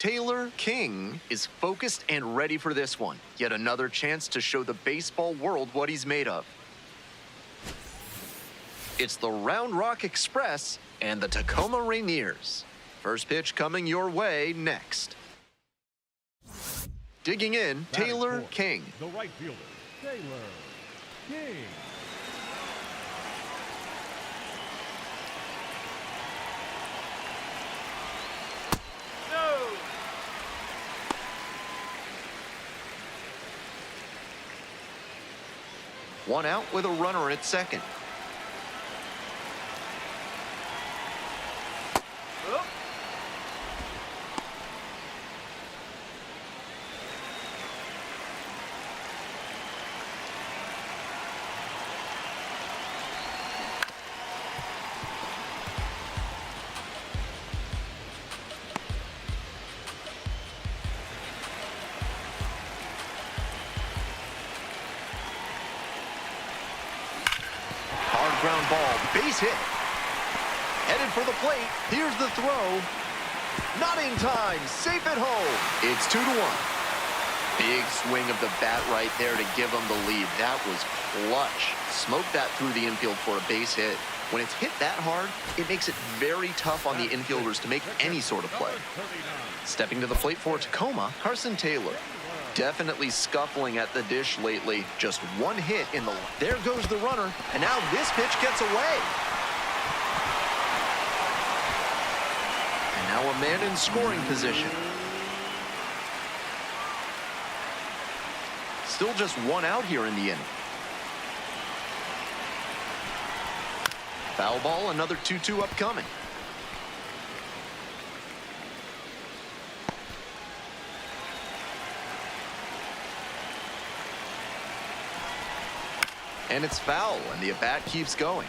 Taylor King is focused and ready for this one. Yet another chance to show the baseball world what he's made of. It's the Round Rock Express and the Tacoma Rainiers. First pitch coming your way next. Digging in, Taylor King. The right fielder, Taylor King. No! One out with a runner at second. Ground ball, base hit. Headed for the plate. Here's the throw. Not in time. Safe at home. It's 2-1. Big swing of the bat right there to give them the lead. That was clutch. Smoked that through the infield for a base hit. When it's hit that hard, it makes it very tough on the infielders to make any sort of play. Stepping to the plate for Tacoma, Carson Taylor. Definitely scuffling at the dish lately. Just one hit in the... There goes the runner, and now this pitch gets away. And now a man in scoring position. Still just one out here in the inning. Foul ball, another 2-2 upcoming. And it's foul, and the at-bat keeps going.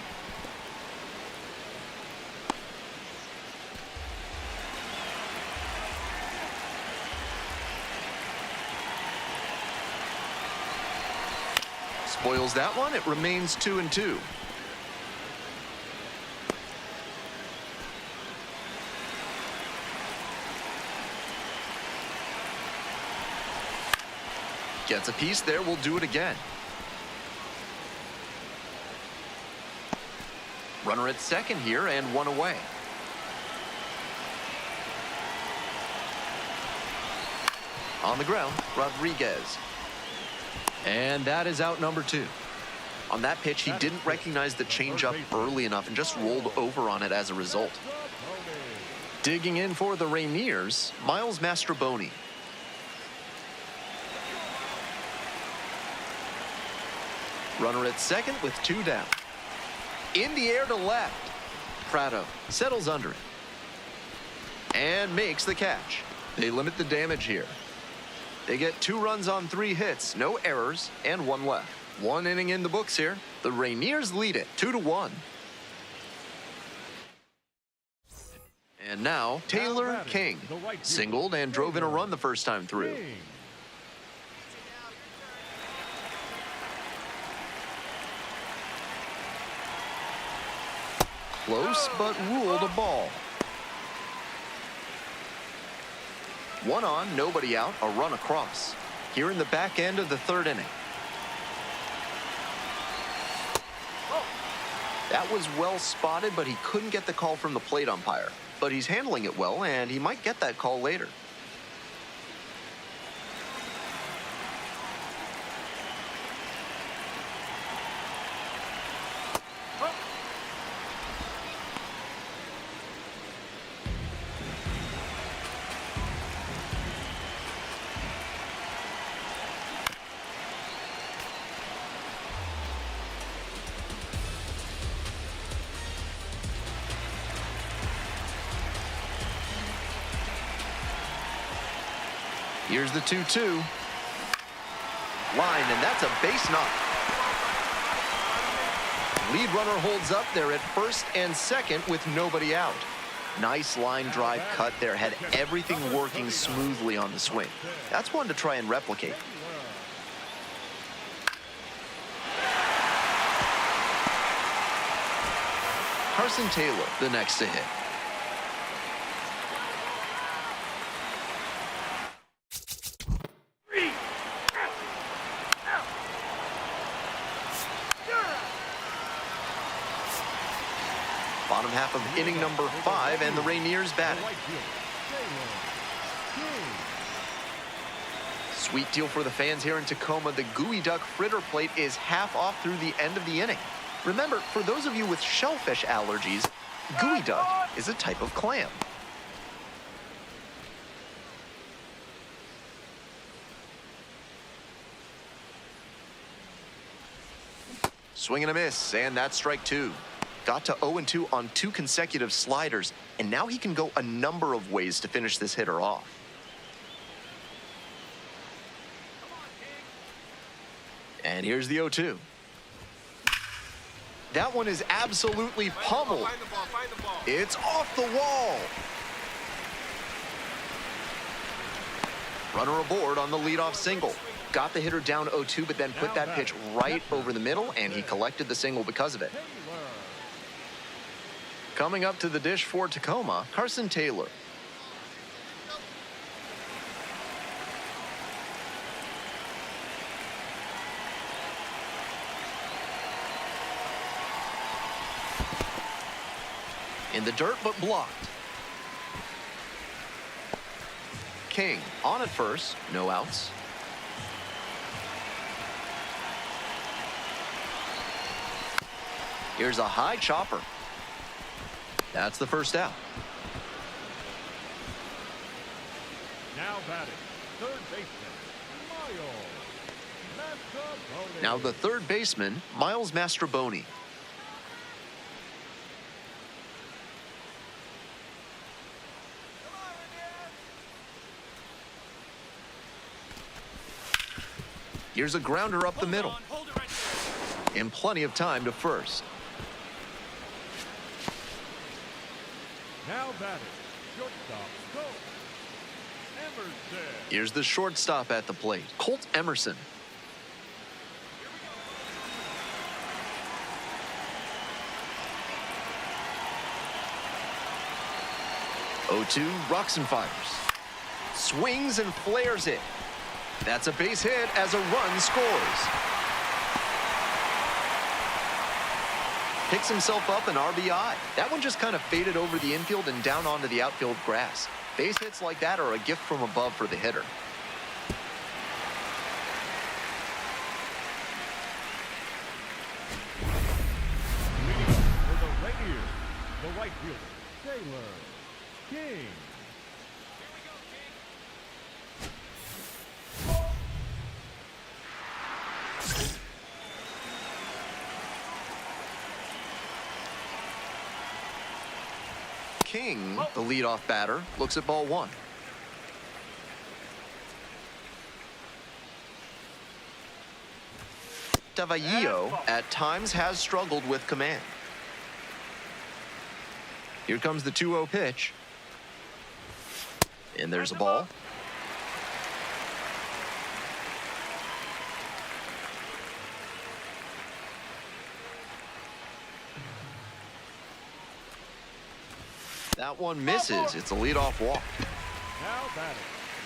Spoils that one. It remains 2-2. Gets a piece there. We'll do it again. Runner at second here and one away. On the ground, Rodriguez. And that is out number 2. On that pitch, he didn't recognize the changeup early enough and just rolled over on it as a result. Digging in for the Rainiers, Miles Mastroboni. Runner at second with 2 down. In the air to left. Prado settles under it. And makes the catch. They limit the damage here. They get 2 runs on 3 hits, no errors, and 1 left. 1 inning in the books here. The Rainiers lead it 2-1. And now, Taylor King. Singled and drove in a run the first time through. Close, but ruled a ball. 1 on, nobody out, a run across. Here in the back end of the 3rd inning. That was well spotted, but he couldn't get the call from the plate umpire. But he's handling it well, and he might get that call later. Here's the 2-2. Line, and that's a base knock. Lead runner holds up there at first and second with nobody out. Nice line drive cut there. Had everything working smoothly on the swing. That's one to try and replicate. Carson Taylor, the next to hit. half of inning number 5, and the Rainiers batting. Sweet deal for the fans here in Tacoma. The Gooey Duck fritter plate is half off through the end of the inning. Remember, for those of you with shellfish allergies, Gooey Duck is a type of clam. Swing and a miss, and that's strike 2. Got to 0-2 on 2 consecutive sliders, and now he can go a number of ways to finish this hitter off. And here's the 0-2. That one is absolutely pummeled. It's off the wall. Runner aboard on the leadoff single. Got the hitter down 0-2, but then put that pitch right over the middle, and he collected the single because of it. Coming up to the dish for Tacoma, Carson Taylor. In the dirt, but blocked. King on at first, no outs. Here's a high chopper. That's the first out. Now batting, third baseman, Miles Mastrobuoni. Now the third baseman, Miles Mastrobuoni. Here's a grounder up the middle. And plenty of time to first. Now batting, shortstop, Colt Emerson. Here's the shortstop at the plate, Colt Emerson. Oh, 2 rocks and fires. Swings and flares it. That's a base hit as a run scores. Picks himself up an RBI. That one just kind of faded over the infield and down onto the outfield grass. Base hits like that are a gift from above for the hitter. Leading up for the Rainiers, the right fielder, Taylor King. King, the leadoff batter, looks at ball 1. Tavallo at times has struggled with command. Here comes the 2-0 pitch. And there's a ball. That one misses. It's a leadoff walk. Now batting,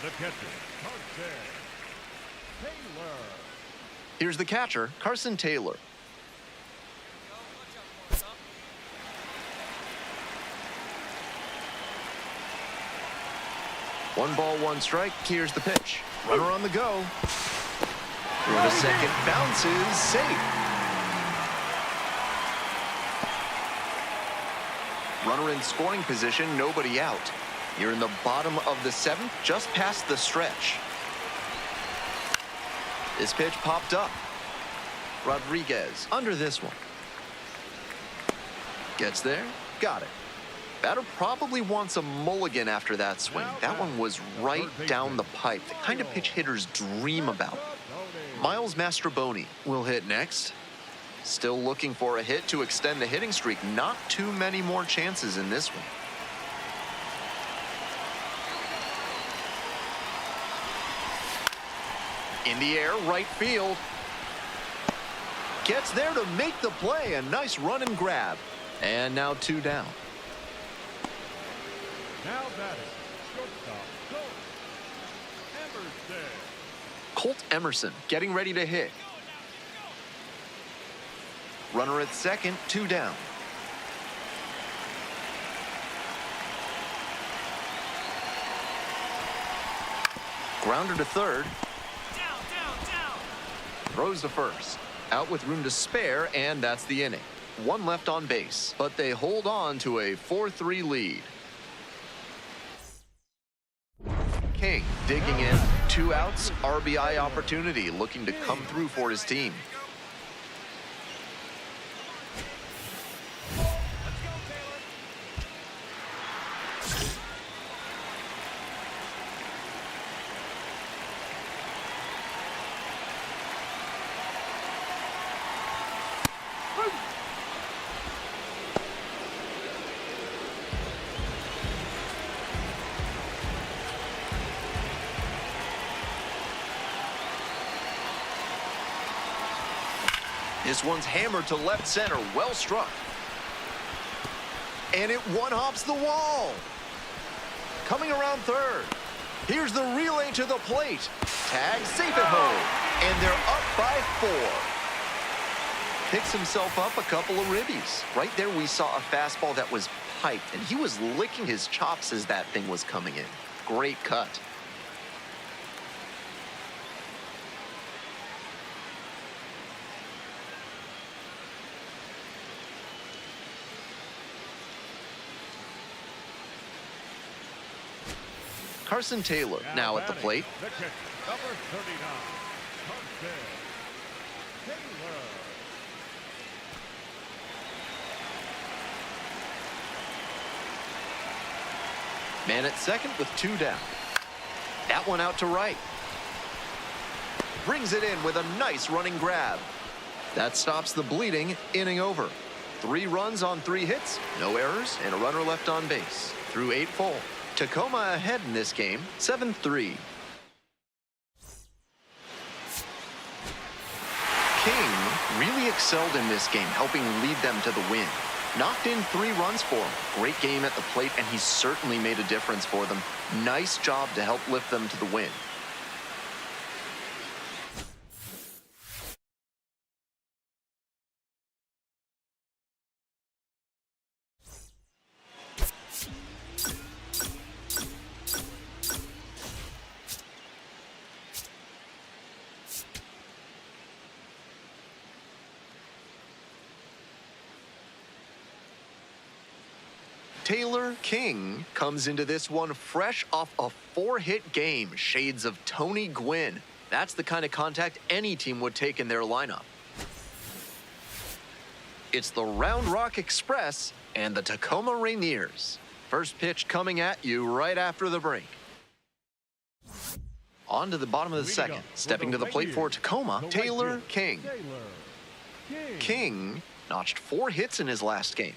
the catcher, Carson Taylor. Here's the catcher, Carson Taylor. One ball, one strike. Here's the pitch. Runner on the go. Throw to second, bounces, safe. Runner in scoring position, nobody out. You're in the bottom of the 7th, just past the stretch. This pitch popped up. Rodriguez under this one. Gets there, got it. Batter probably wants a mulligan after that swing. That one was right down the pipe, the kind of pitch hitters dream about. Miles Mastrobuoni will hit next. Still looking for a hit to extend the hitting streak. Not too many more chances in this one. In the air, right field. Gets there to make the play. A nice run and grab. And now 2 down. Now batting, shortstop, Colt Emerson. Colt Emerson getting ready to hit. Runner at second, 2 down. Grounder to third. Throws to first. Out with room to spare, and that's the inning. One left on base, but they hold on to a 4-3 lead. King digging in. 2 outs, RBI opportunity, looking to come through for his team. This one's hammered to left center, well struck. And it one-hops the wall. Coming around third. Here's the relay to the plate. Tag, safe at home. And they're up by 4. Picks himself up a couple of ribbies. Right there we saw a fastball that was piped, and he was licking his chops as that thing was coming in. Great cut. Carson Taylor now at the plate. The catcher, number 39, Carson Taylor. Man at second with 2 down. That one out to right. Brings it in with a nice running grab. That stops the bleeding. Inning over. 3 runs on 3 hits, no errors, and a runner left on base. Through 8 full. Tacoma ahead in this game, 7-3. King really excelled in this game, helping lead them to the win. Knocked in 3 runs for him. Great game at the plate, and he certainly made a difference for them. Nice job to help lift them to the win. Taylor King comes into this one fresh off a 4-hit game. Shades of Tony Gwynn. That's the kind of contact any team would take in their lineup. It's the Round Rock Express and the Tacoma Rainiers. First pitch coming at you right after the break. On to the bottom of the second. Stepping to the plate for Tacoma, Taylor King. King notched 4 hits in his last game.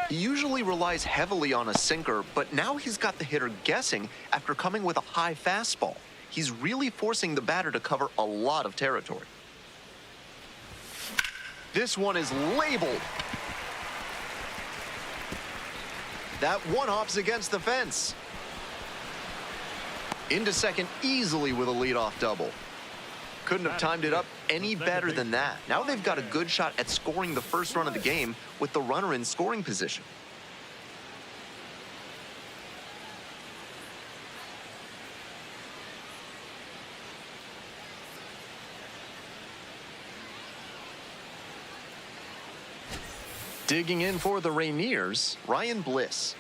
He usually relies heavily on a sinker, but now he's got the hitter guessing after coming with a high fastball. He's really forcing the batter to cover a lot of territory. This one is labeled. That one hops against the fence. Into second easily with a leadoff double. Couldn't have timed it up any better than that. Now they've got a good shot at scoring the first run of the game with the runner in scoring position. Digging in for the Rainiers, Ryan Bliss.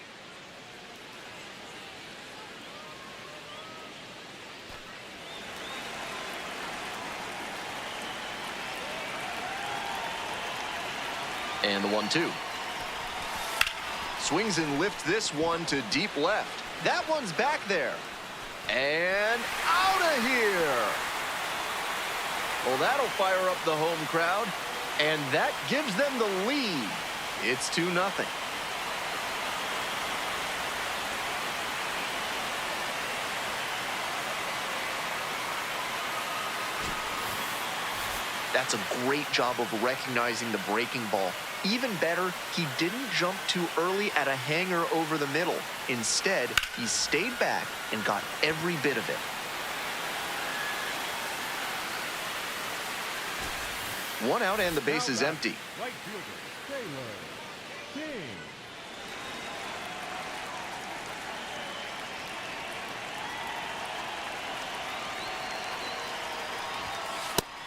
And the 1-2. Swings and lifts this one to deep left. That one's back there. And out of here. Well, that'll fire up the home crowd. And that gives them the lead. It's 2-0. That's a great job of recognizing the breaking ball. Even better, he didn't jump too early at a hanger over the middle. Instead, he stayed back and got every bit of it. One out and the base is empty. Right fielder, Taylor King.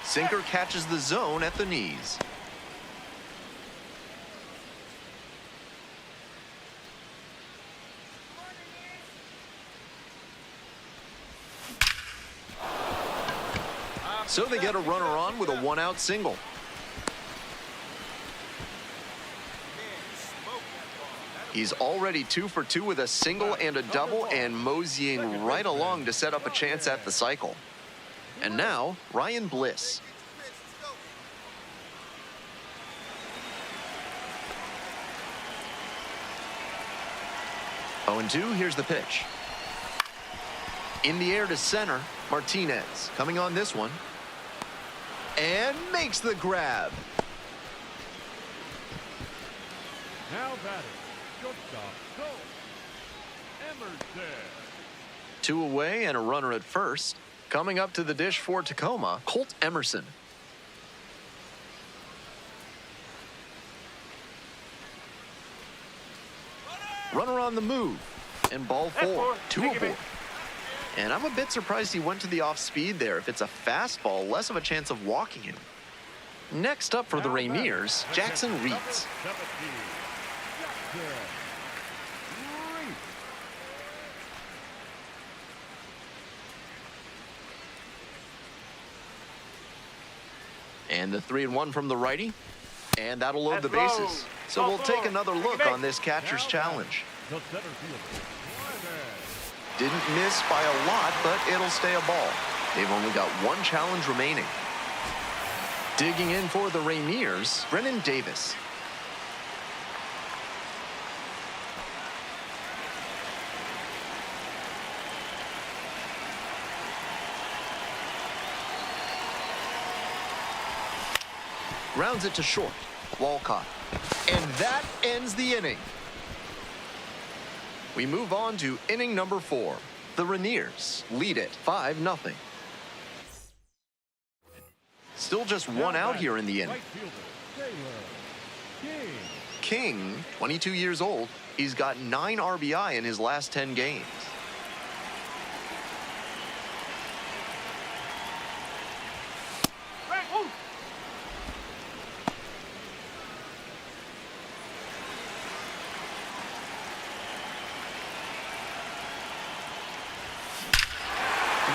Sinker catches the zone at the knees. So they get a runner on with a one-out single. He's already 2 for 2 with a single and a double and moseying right along to set up a chance at the cycle. And now, Ryan Bliss. Oh, and 2, here's the pitch. In the air to center, Martinez coming on this one. And makes the grab. Now batting, shortstop, Colt Emerson. 2 away and a runner at first. Coming up to the dish for Tacoma, Colt Emerson. Runner on the move. And ball 4, 2 aboard. And I'm a bit surprised he went to the off-speed there. If it's a fastball, less of a chance of walking him. Next up for the Rainiers, Jackson Reeds. And the 3-1 from the righty. And that'll load the bases. So we'll take another look on this catcher's challenge. Didn't miss by a lot, but it'll stay a ball. They've only got 1 challenge remaining. Digging in for the Rainiers, Brennan Davis. Grounds it to short. Walcott. And that ends the inning. We move on to inning number 4. The Rainiers lead it 5-0. Still just 1 out here in the inning. Right fielder, Taylor King, 22 years old, he's got 9 RBI in his last 10 games.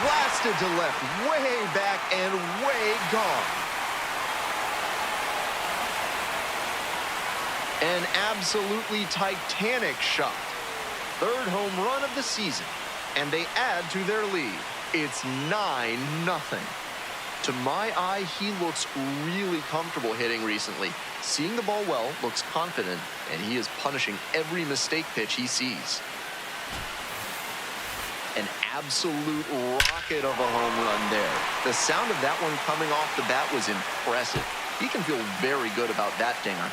Blasted to left, way back and way gone. An absolutely titanic shot. 3rd home run of the season, and they add to their lead. It's 9-0. To my eye, he looks really comfortable hitting recently. Seeing the ball well, looks confident, and he is punishing every mistake pitch he sees. An absolute rocket of a home run there. The sound of that one coming off the bat was impressive. He can feel very good about that dinger.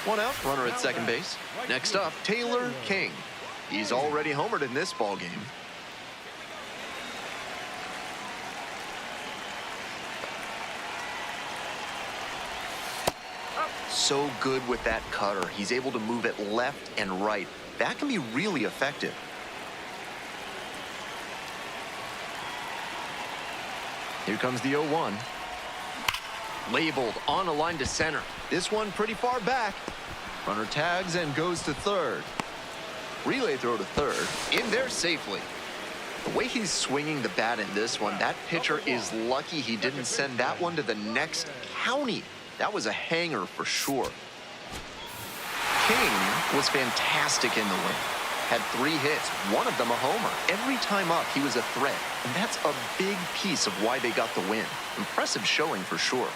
1 out, runner at second base. Next up, Taylor King. He's already homered in this ball game. So good with that cutter. He's able to move it left and right. That can be really effective. Here comes the 0-1. Labeled on a line to center. This one pretty far back. Runner tags and goes to third. Relay throw to third. In there safely. The way he's swinging the bat in this one, that pitcher is lucky he didn't send that one to the next county. That was a hanger for sure. King was fantastic in the win. Had 3 hits, one of them a homer. Every time up, he was a threat. And that's a big piece of why they got the win. Impressive showing for sure.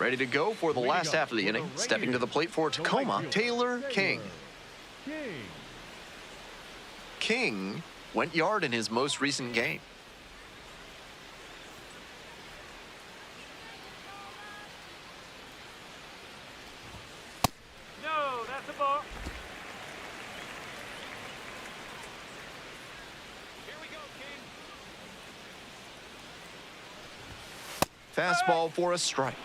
Ready to go for the last half of the inning. Stepping to the plate for Tacoma, Taylor King. King went yard in his most recent game. No, that's a ball. Here we go, King. Fastball for a strike.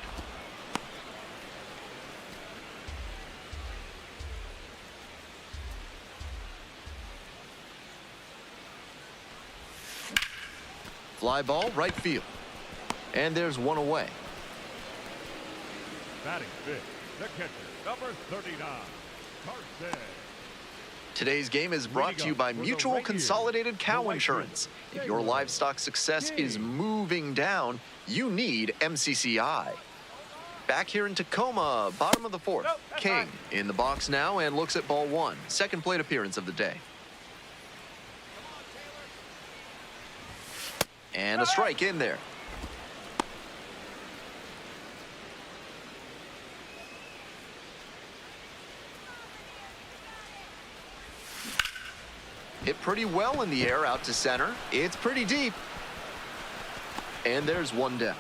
Fly ball, right field. And there's one away. Batting fifth, the catcher, number 39, Carson. Today's game is brought to you by Mutual Consolidated Cow Insurance. If your livestock success is moving down, you need MCCI. Back here in Tacoma, bottom of the fourth. King in the box now and looks at ball one. Second plate appearance of the day. And a strike in there. Hit pretty well in the air out to center. It's pretty deep. And there's one down.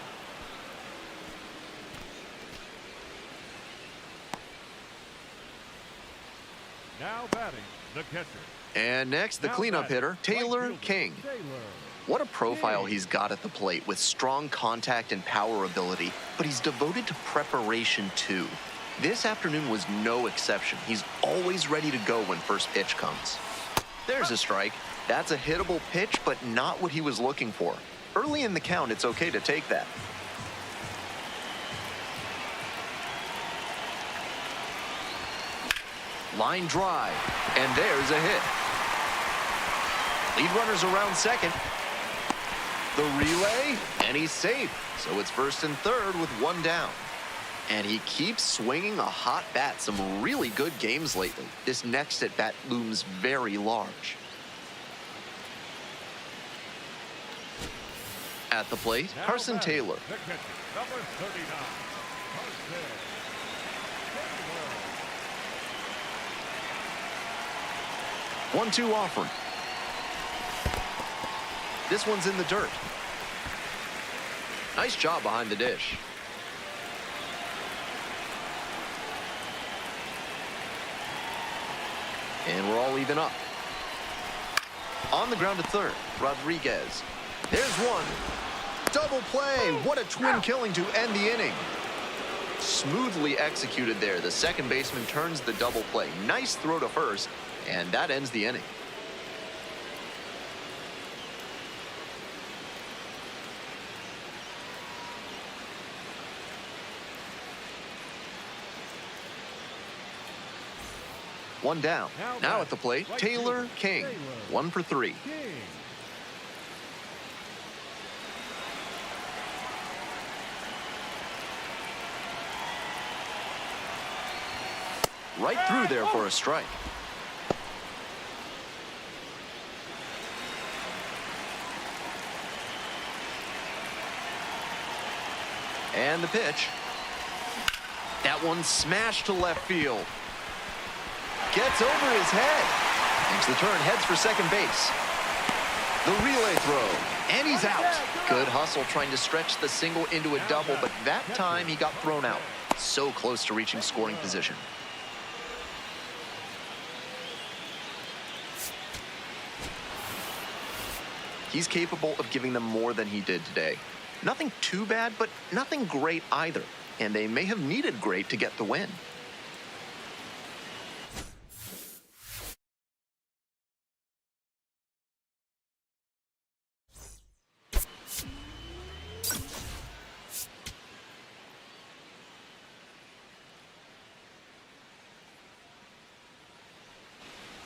Now batting, the catcher. And next, the cleanup hitter, Taylor King. What a profile he's got at the plate with strong contact and power ability, but he's devoted to preparation too. This afternoon was no exception. He's always ready to go when first pitch comes. There's a strike. That's a hittable pitch, but not what he was looking for. Early in the count, it's okay to take that. Line drive, and there's a hit. Lead runner's around second. The relay, and he's safe. So it's first and third with one down. And he keeps swinging a hot bat. Some really good games lately. This next at bat looms very large. At the plate, Carson Taylor. The catcher, number 39, Carson. 1-2 offering. This one's in the dirt. Nice job behind the dish. And we're all even up. On the ground to third, Rodriguez. There's one. Double play. What a twin killing to end the inning. Smoothly executed there. The second baseman turns the double play. Nice throw to first, and that ends the inning. One down. Now at the plate, Taylor King. 1 for 3. Right through there for a strike. And the pitch. That one smashed to left field. Gets over his head. Makes the turn, heads for second base. The relay throw, and he's out. Good hustle trying to stretch the single into a double, but that time he got thrown out. So close to reaching scoring position. He's capable of giving them more than he did today. Nothing too bad, but nothing great either. And they may have needed great to get the win.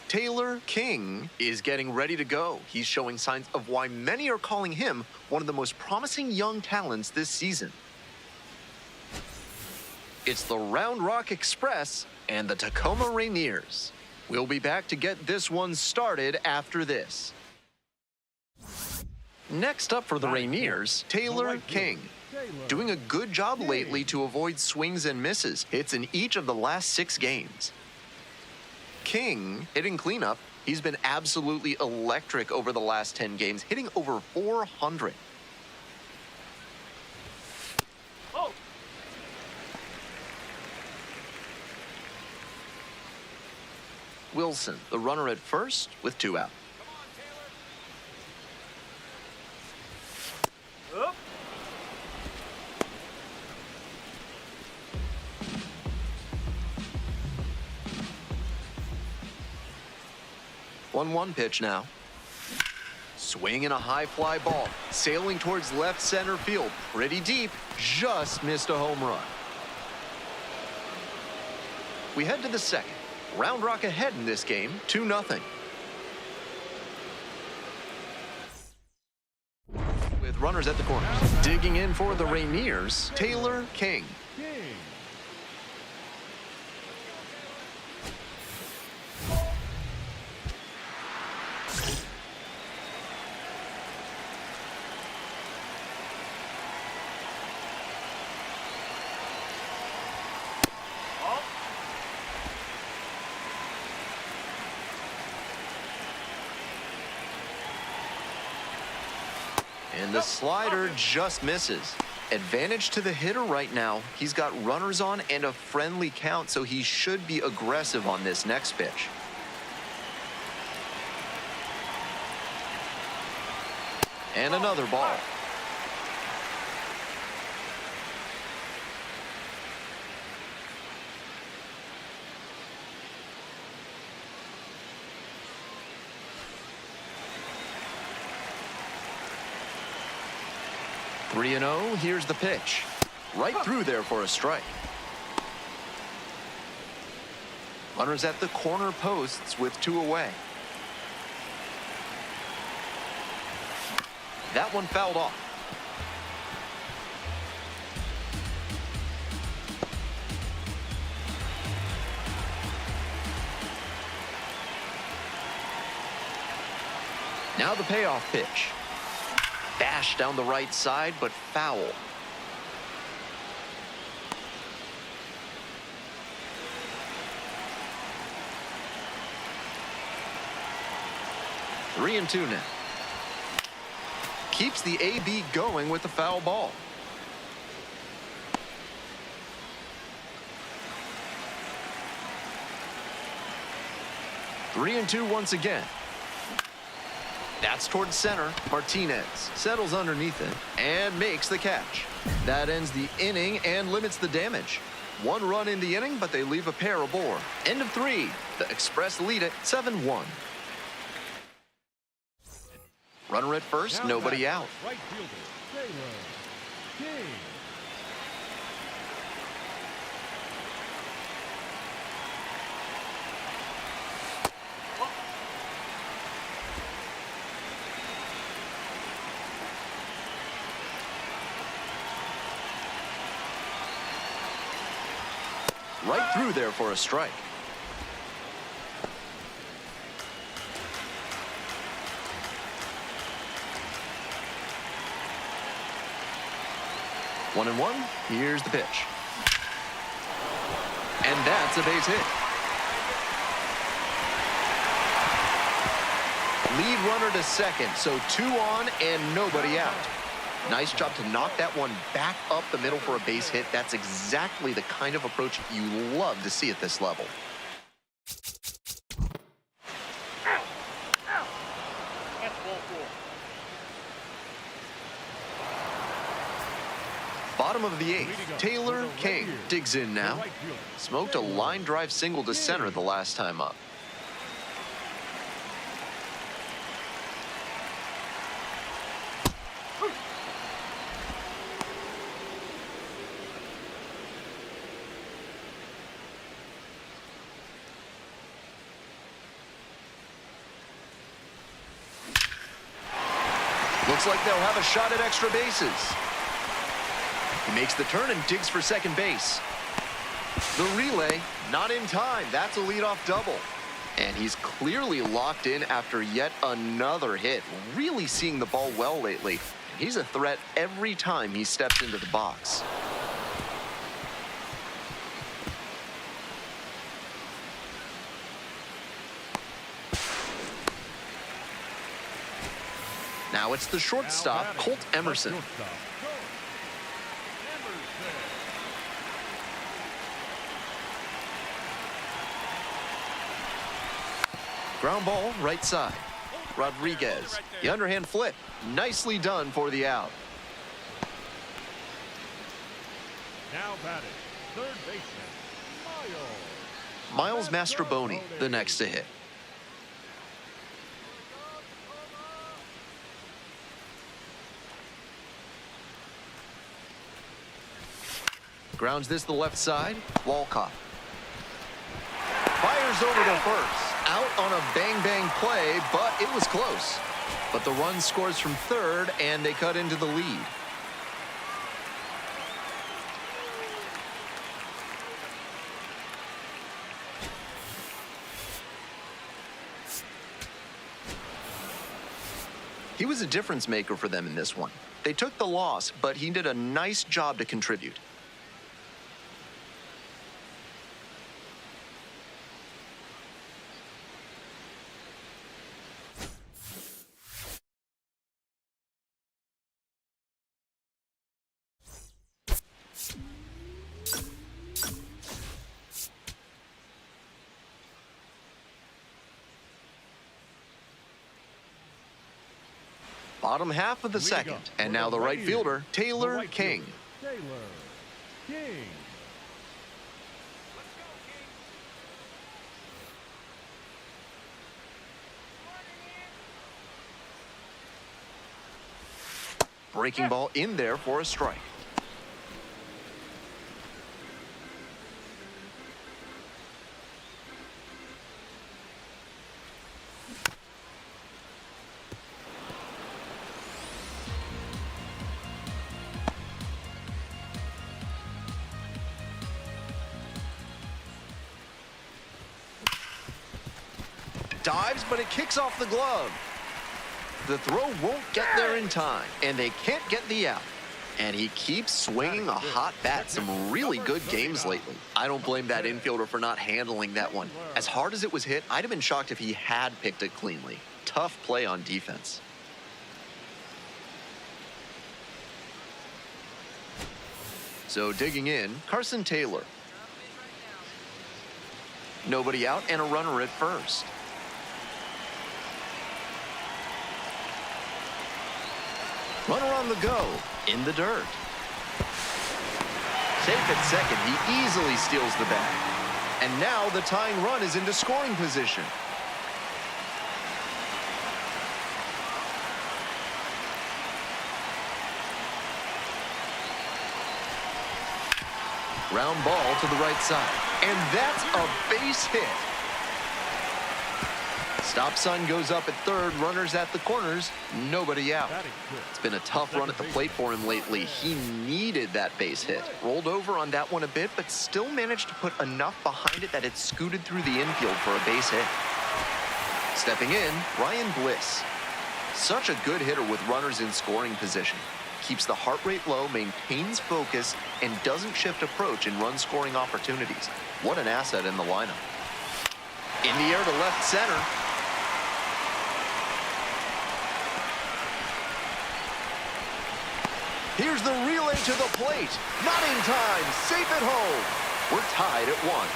Taylor King is getting ready to go. He's showing signs of why many are calling him one of the most promising young talents this season. It's the Round Rock Express and the Tacoma Rainiers. We'll be back to get this one started after this. Next up for the Rainiers, Taylor King. Taylor. Doing a good job lately to avoid swings and misses. Hits in each of the last 6 games. King hitting cleanup. He's been absolutely electric over the last 10 games, hitting over 400. Oh. Wilson, the runner at first with 2 out. Come on, Taylor. Up. 1-1 pitch now. Swinging a high fly ball. Sailing towards left center field. Pretty deep. Just missed a home run. We head to the second. Round Rock ahead in this game, 2-0. With runners at the corners. Digging in for the Rainiers, Taylor King. King. And the slider just misses. Advantage to the hitter right now. He's got runners on and a friendly count, so he should be aggressive on this next pitch. And another ball. Three and 0, here's the pitch. Right through there for a strike. Runners at the corner posts with 2 away. That one fouled off. Now the payoff pitch. Dash down the right side, but foul. Three and 2 now. Keeps the AB going with the foul ball. Three and 2 once again. That's towards center. Martinez settles underneath it and makes the catch. That ends the inning and limits the damage. 1 run in the inning, but they leave a pair aboard. End of 3. The Express lead it 7-1. Runner at first, nobody out. Right fielder, Taylor King. Right through there for a strike. One and 1. Here's the pitch. And that's a base hit. Lead runner to second, so 2 on and nobody out. Nice job to knock that one back up the middle for a base hit. That's exactly the kind of approach you love to see at this level. That's ball 4. Bottom of the 8th, Taylor King digs in now. Smoked a line drive single to center the last time up. Looks like they'll have a shot at extra bases. He makes the turn and digs for second base. The relay, not in time. That's a leadoff double. And he's clearly locked in after yet another hit. Really seeing the ball well lately. He's a threat every time he steps into the box. Now it's the shortstop, Colt Emerson. Ground ball, right side. Rodriguez, the underhand flip. Nicely done for the out. Now batting, third baseman, Miles Mastroboni, the next to hit. Grounds this to the left side. Walcott fires over to first. Out on a bang-bang play, but it was close. But the run scores from third, and they cut into the lead. He was a difference maker for them in this one. They took the loss, but he did a nice job to contribute. Bottom half of the second, and now the right fielder, Taylor King. Taylor King. Breaking ball in there for a strike. Dives, but it kicks off the glove. The throw won't get there in time, and they can't get the out. And he keeps swinging a hot bat. Some really good games lately. I don't blame that infielder for not handling that one. As hard as it was hit, I'd have been shocked if he had picked it cleanly. Tough play on defense. So digging in, Carson Taylor. Nobody out and a runner at first. Runner on the go, in the dirt. Safe at second, he easily steals the bag. And now the tying run is into scoring position. Ground ball to the right side. And that's a base hit. Stop sign goes up at third, runners at the corners, nobody out. It's been a tough run at the plate for him lately. He needed that base hit. Rolled over on that one a bit, but still managed to put enough behind it that it scooted through the infield for a base hit. Stepping in, Ryan Bliss. Such a good hitter with runners in scoring position. Keeps the heart rate low, maintains focus, and doesn't shift approach in run scoring opportunities. What an asset in the lineup. In the air to left center. Here's the relay to the plate. Not in time. Safe at home. We're tied at 1.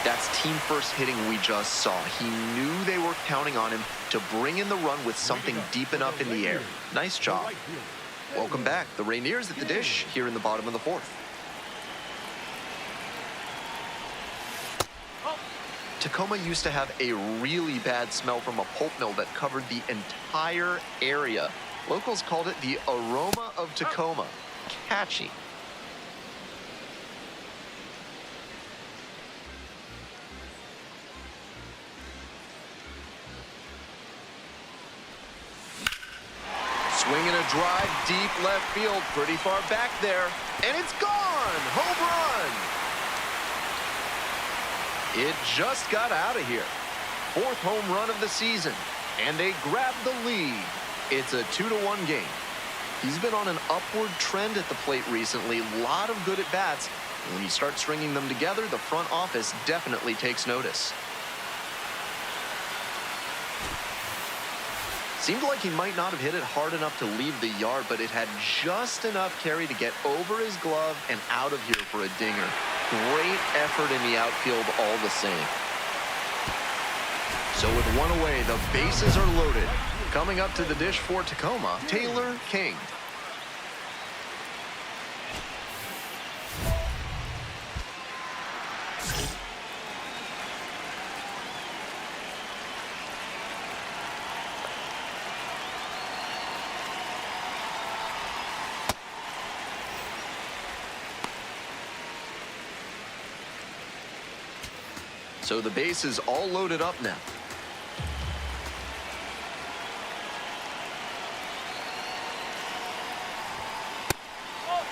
That's team first hitting we just saw. He knew they were counting on him to bring in the run with something deep enough in the air. Nice job. Welcome back. The Rainiers at the dish here in the bottom of the 4th. Tacoma used to have a really bad smell from a pulp mill that covered the entire area. Locals called it the aroma of Tacoma. Catchy. Swinging a drive deep left field, pretty far back there, and it's gone! Home run! It just got out of here. 4th home run of the season, and they grab the lead. It's a 2-1 game. He's been on an upward trend at the plate recently. A lot of good at-bats. When you start stringing them together, the front office definitely takes notice. Seemed like he might not have hit it hard enough to leave the yard, but it had just enough carry to get over his glove and out of here for a dinger. Great effort in the outfield all the same. So with one away, the bases are loaded. Coming up to the dish for Tacoma, Taylor King. So the base is all loaded up now.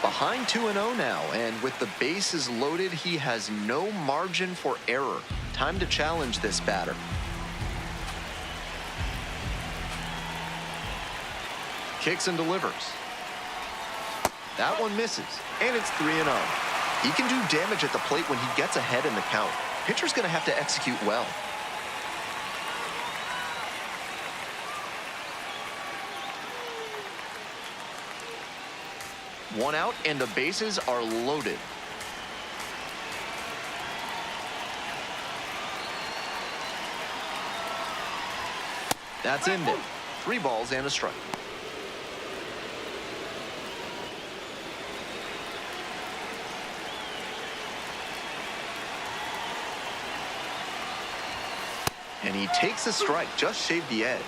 Behind 2-0 now, and with the bases loaded, he has no margin for error. Time to challenge this batter. Kicks and delivers. That one misses, and it's 3-0. He can do damage at the plate when he gets ahead in the count. Pitcher's going to have to execute well. One out, and the bases are loaded. That's in there. 3 balls and a strike. And he takes a strike, just shaved the edge.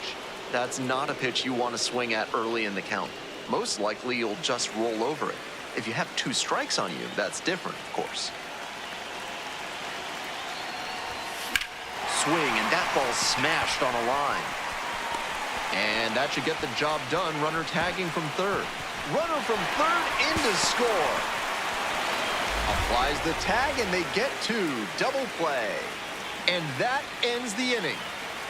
That's not a pitch you want to swing at early in the count. Most likely you'll just roll over it. If you have 2 strikes on you, that's different, of course. Swing, and that ball's smashed on a line. And that should get the job done. Runner tagging from third. Runner from third in to score. Applies the tag, and they get 2. Double play. And that ends the inning.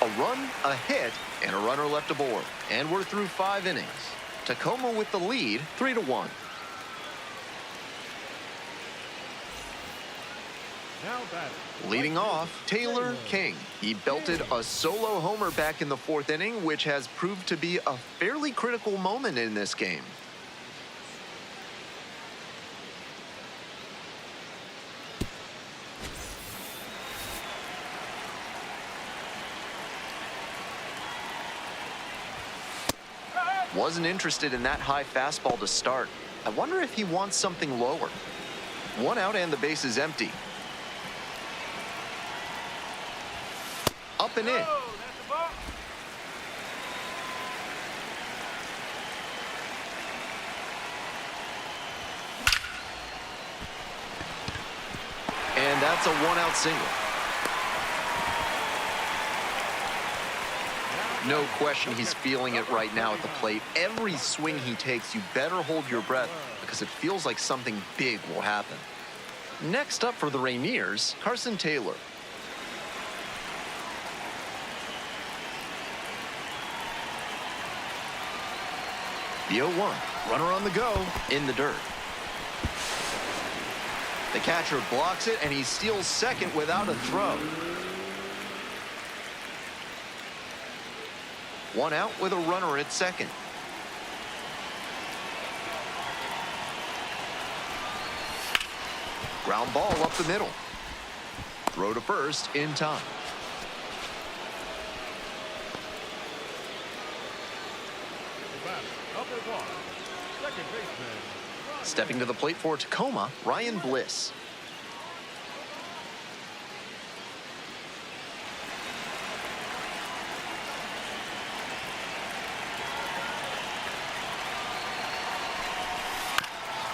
A run, a hit, and a runner left aboard. And we're through 5 innings. Tacoma with the lead, 3-1. Now batting. Leading off, Taylor King. He belted a solo homer back in the 4th inning, which has proved to be a fairly critical moment in this game. Wasn't interested in that high fastball to start. I wonder if he wants something lower. 1 out and the base is empty. Up and in. And that's a 1-out single. No question he's feeling it right now at the plate. Every swing he takes, you better hold your breath because it feels like something big will happen. Next up for the Rainiers, Carson Taylor. The 0-1, runner on the go, in the dirt. The catcher blocks it, and he steals second without a throw. 1 out with a runner at second. Ground ball up the middle. Throw to first in time. Stepping to the plate for Tacoma, Ryan Bliss.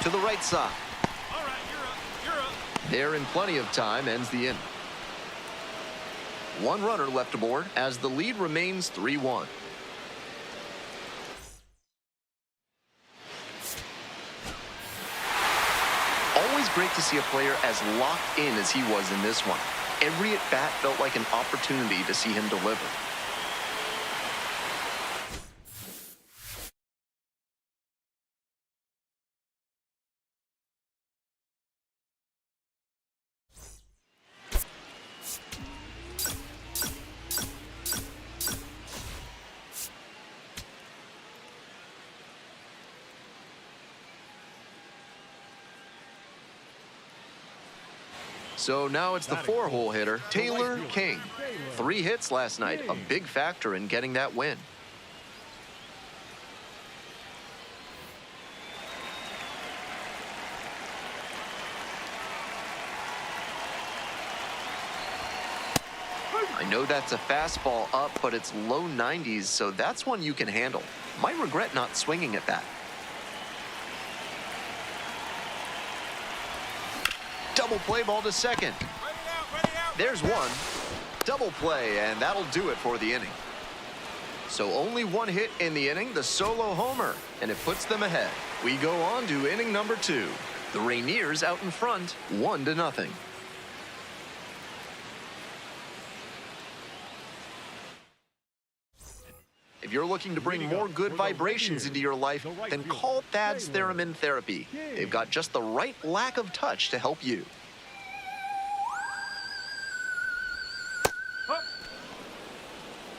To the right side. All right, you're up. There in plenty of time, ends the inning. 1 runner left aboard as the lead remains 3-1. Always great to see a player as locked in as he was in this one. Every at-bat felt like an opportunity to see him deliver. So now it's the 4-hole hitter, Taylor King. 3 hits last night, a big factor in getting that win. I know that's a fastball up, but it's low 90s, so that's one you can handle. Might regret not swinging at that. Double play ball to second. There's one. Double play, and that'll do it for the inning. So only 1 hit in the inning, the solo homer, and it puts them ahead. We go on to inning number 2. The Rainiers out in front, 1-0. If you're looking to bring more good vibrations into your life, then call Thad's Theremin Therapy. They've got just the right lack of touch to help you.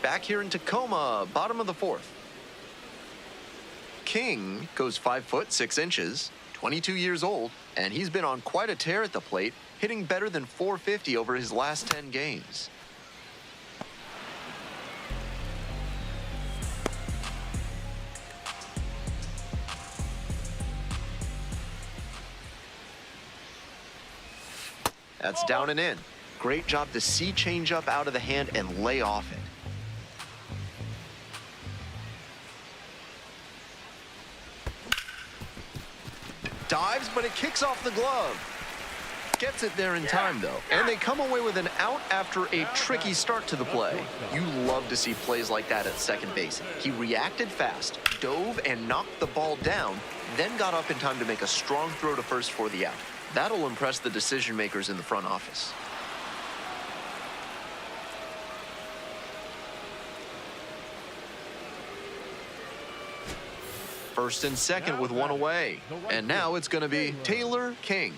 Back here in Tacoma, bottom of the 4th. King goes 5 foot 6 inches, 22 years old, and he's been on quite a tear at the plate, hitting better than .450 over his last 10 games. That's down and in. Great job to see changeup out of the hand and lay off it. Dives, but it kicks off the glove. Gets it there in time, though. And they come away with an out after a tricky start to the play. You love to see plays like that at second base. He reacted fast, dove and knocked the ball down, then got up in time to make a strong throw to first for the out. That'll impress the decision makers in the front office. First and second with 1 away. And now it's going to be Taylor King.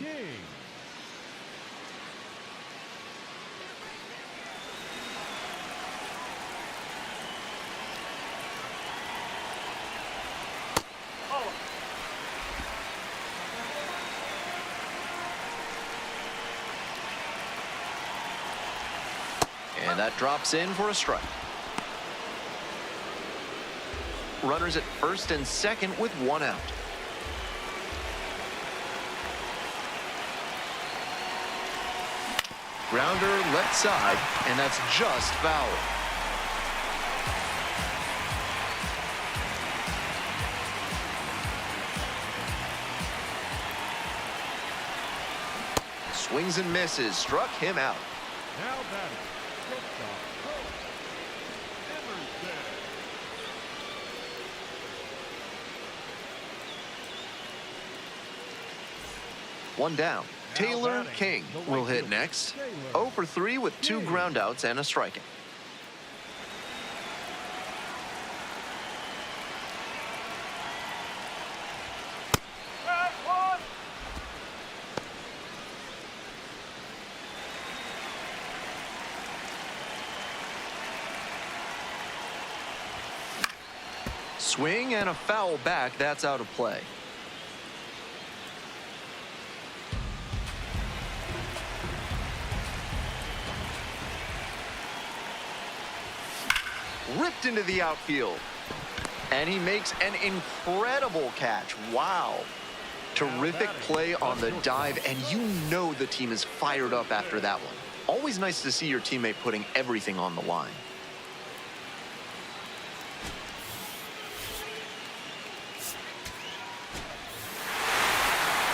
And that drops in for a strike. Runners at first and second with 1 out. Grounder left side, and that's just foul. Swings and misses, struck him out. Now batting, shortstop, Emerson. 1 down. Taylor King will hit next. 0 for 3 with 2 groundouts and a strikeout. Swing and a foul back. That's out of play. Ripped into the outfield. And he makes an incredible catch. Wow. Terrific play on the dive, and you know the team is fired up after that one. Always nice to see your teammate putting everything on the line.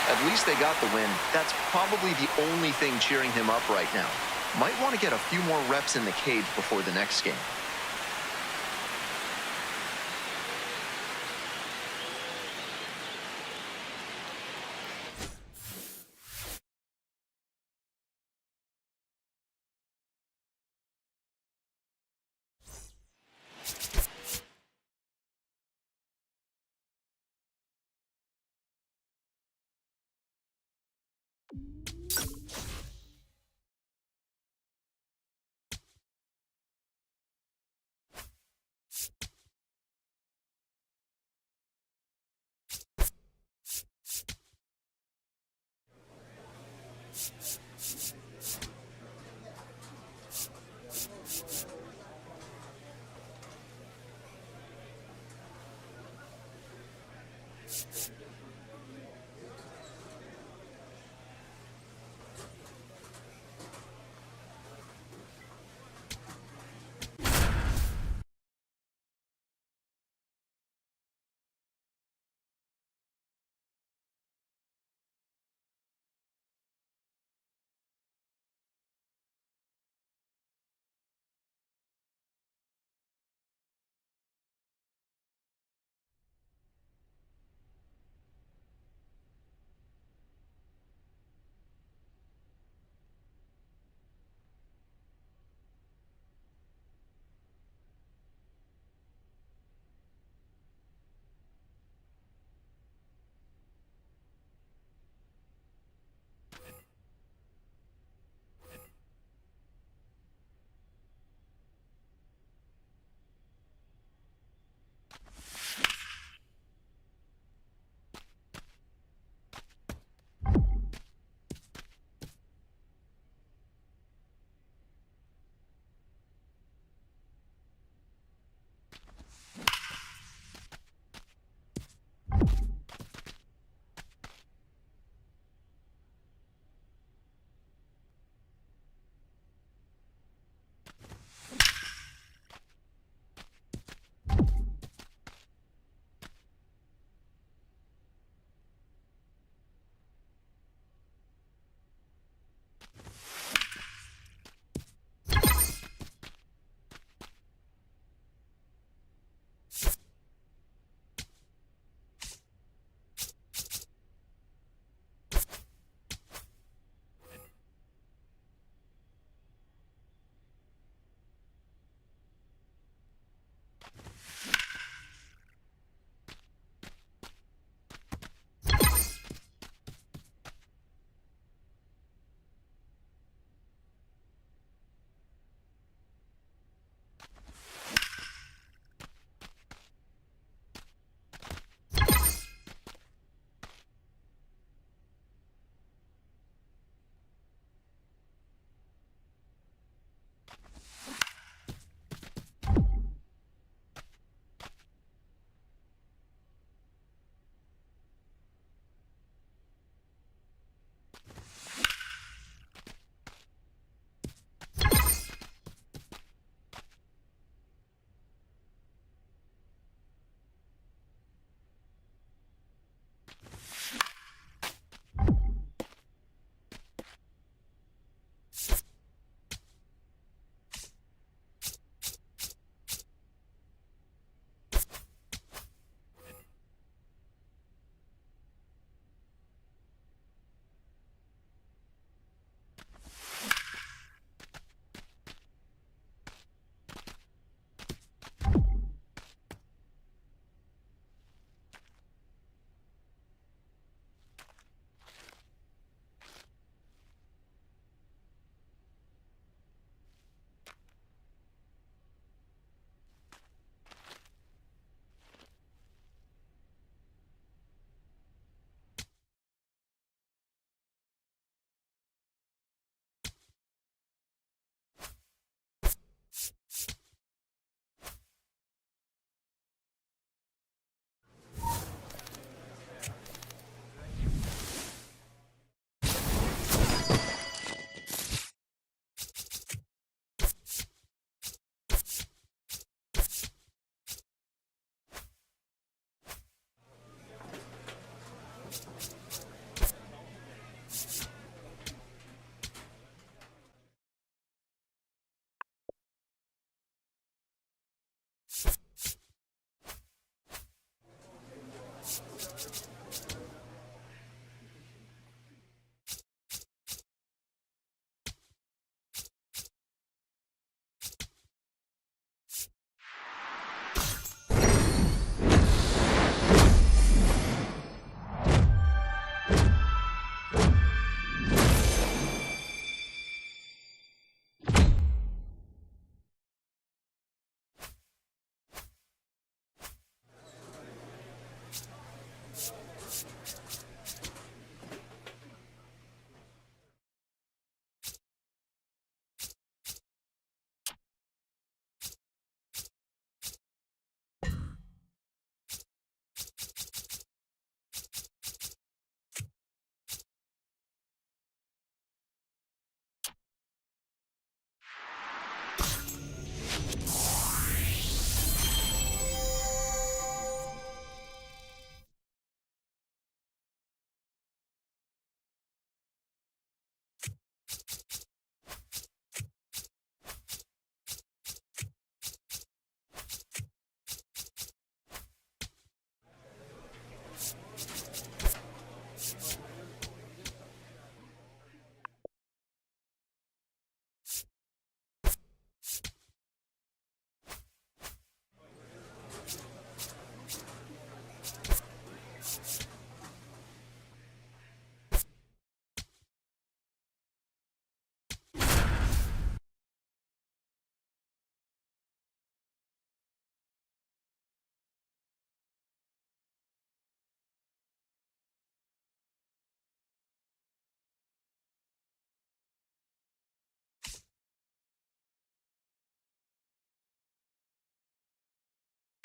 At least they got the win. That's probably the only thing cheering him up right now. Might want to get a few more reps in the cage before the next game.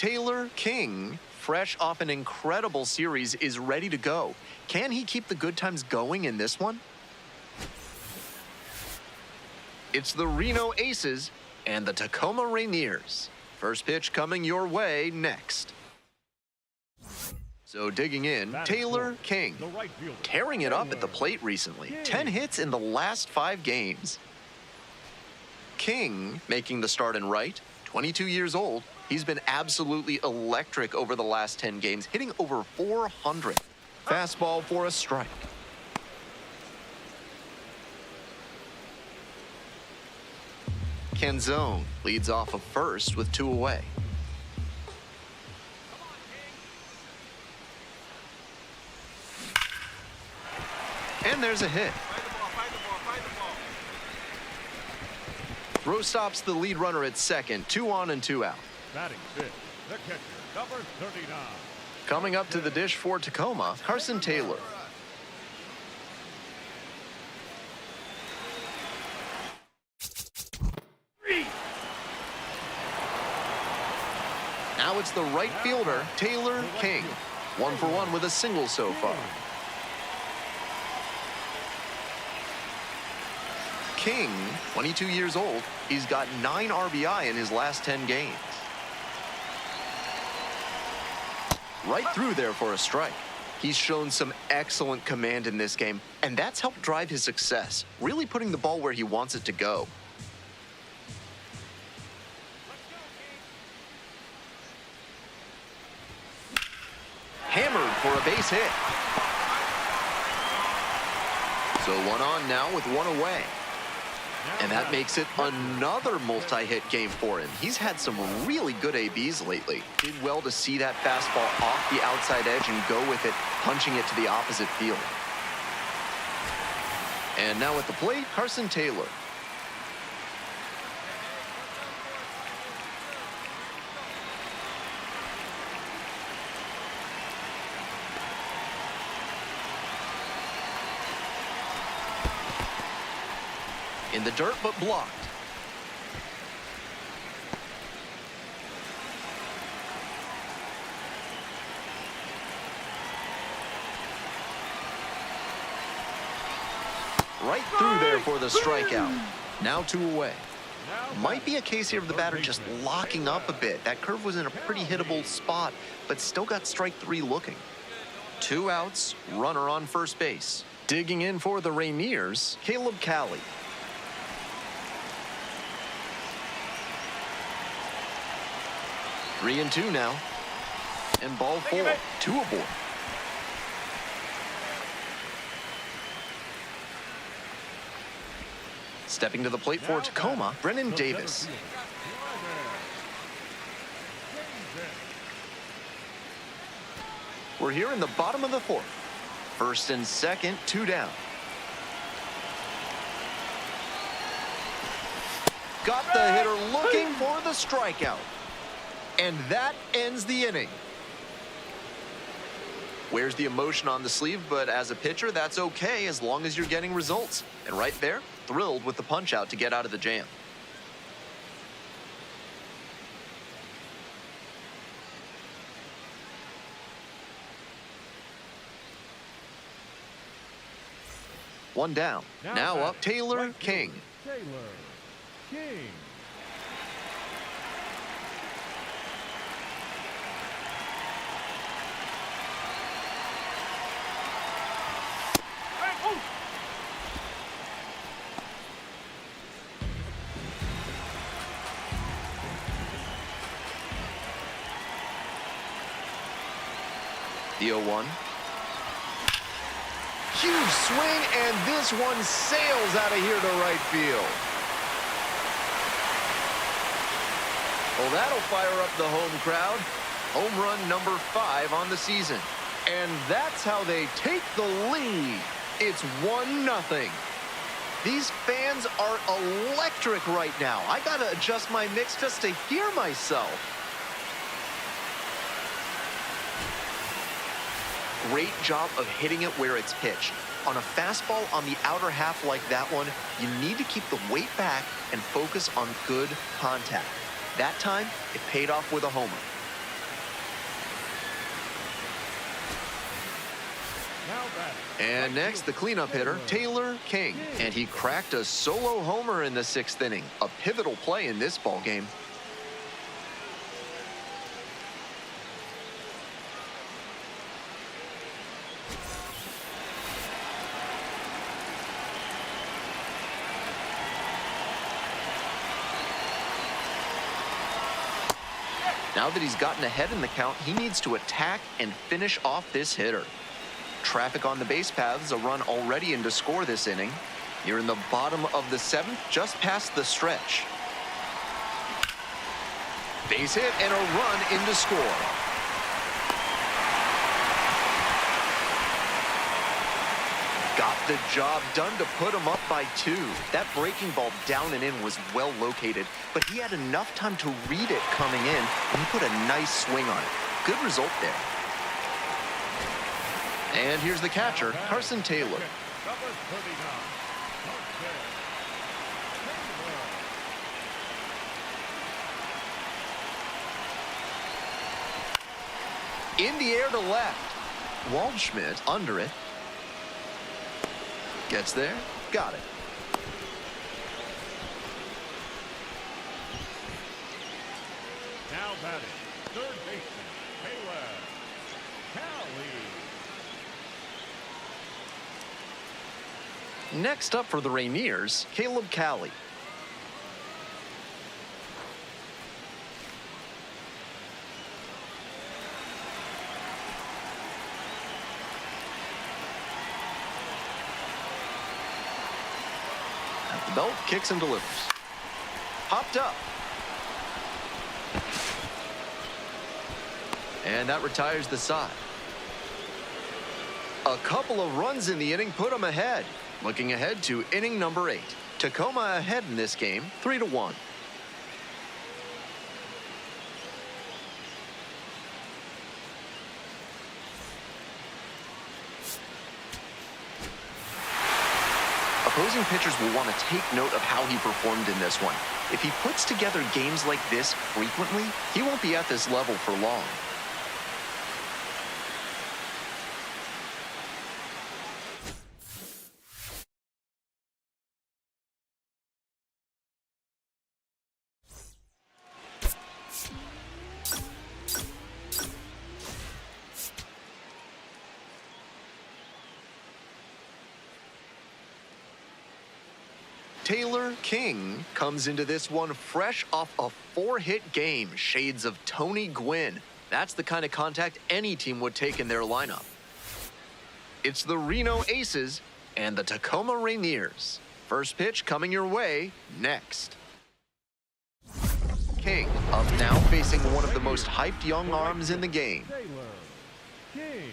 Taylor King, fresh off an incredible series, is ready to go. Can he keep the good times going in this one? It's the Reno Aces and the Tacoma Rainiers. First pitch coming your way next. So digging in, Taylor King, tearing it up at the plate recently. 10 hits in the last 5 games. King making the start in right, 22 years old. He's been absolutely electric over the last 10 games, hitting over 400. Fastball for a strike. Canzone leads off of first with 2 away. And there's a hit. Throw stops the lead runner at second. 2 on and 2 out. Batting fifth, the catcher, number 39. Coming up to the dish for Tacoma, Carson Taylor. Now it's the right fielder, Taylor King. 1 for 1 with a single so far. King, 22 years old, he's got 9 RBI in his last 10 games. Right through there for a strike. He's shown some excellent command in this game, and that's helped drive his success, really putting the ball where he wants it to go. Hammered for a base hit. So 1 on now with 1 away. And that makes it another multi-hit game for him. He's had some really good ABs lately. Did well to see that fastball off the outside edge and go with it, punching it to the opposite field. And now at the plate, Carson Taylor. In the dirt, but blocked. Right through there for the strikeout. Now 2 away. Might be a case here of the batter just locking up a bit. That curve was in a pretty hittable spot, but still got strike 3 looking. 2 outs, runner on first base. Digging in for the Rainiers, Caleb Cali. Three and 2 now. And ball 4. 2 aboard. Stepping to the plate for Tacoma, Brennan Davis. We're here in the bottom of the 4th. First and second, 2 down. Got the hitter looking for the strikeout. And that ends the inning. Wears the emotion on the sleeve, but as a pitcher, that's okay as long as you're getting results. And right there, thrilled with the punch out to get out of the jam. One down. Now up, Taylor King. Taylor King. The 0-1. Huge swing, and this one sails out of here to right field. Well, that'll fire up the home crowd. Home run number 5 on the season. And that's how they take the lead. It's 1-0. These fans are electric right now. I gotta adjust my mix just to hear myself. Great job of hitting it where it's pitched. On a fastball on the outer half like that one, you need to keep the weight back and focus on good contact. That time, it paid off with a homer. And next, the cleanup hitter, Taylor King. And he cracked a solo homer in the 6th inning, a pivotal play in this ball game. Now that he's gotten ahead in the count, he needs to attack and finish off this hitter. Traffic on the base paths, a run already in to score this inning. You're in the bottom of the 7th, just past the stretch. Base hit and a run in to score. Got the job done to put him up by 2. That breaking ball down and in was well located, but he had enough time to read it coming in, and he put a nice swing on it. Good result there. And here's the catcher, Carson Taylor. Number 39. In the air to left. Waldschmidt under it. Gets there. Got it. Now batting, third baseman, Taylor Kelly. Next up for the Rainiers, Caleb Cali. At the belt, kicks and delivers. Popped up. And that retires the side. A couple of runs in the inning put them ahead. Looking ahead to inning number 8. Tacoma ahead in this game, 3-1. Opposing pitchers will want to take note of how he performed in this one. If he puts together games like this frequently, he won't be at this level for long. Taylor King comes into this one fresh off a 4-hit game, shades of Tony Gwynn. That's the kind of contact any team would take in their lineup. It's the Reno Aces and the Tacoma Rainiers. First pitch coming your way next. King up now, facing one of the most hyped young arms in the game. Taylor King.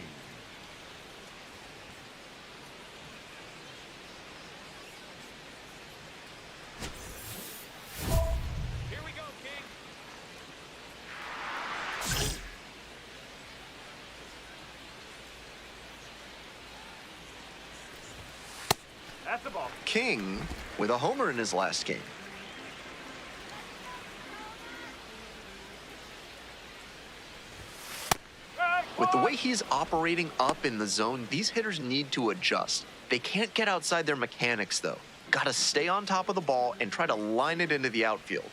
That's the ball. King with a homer in his last game. With the way he's operating up in the zone, these hitters need to adjust. They can't get outside their mechanics, though. Gotta stay on top of the ball and try to line it into the outfield.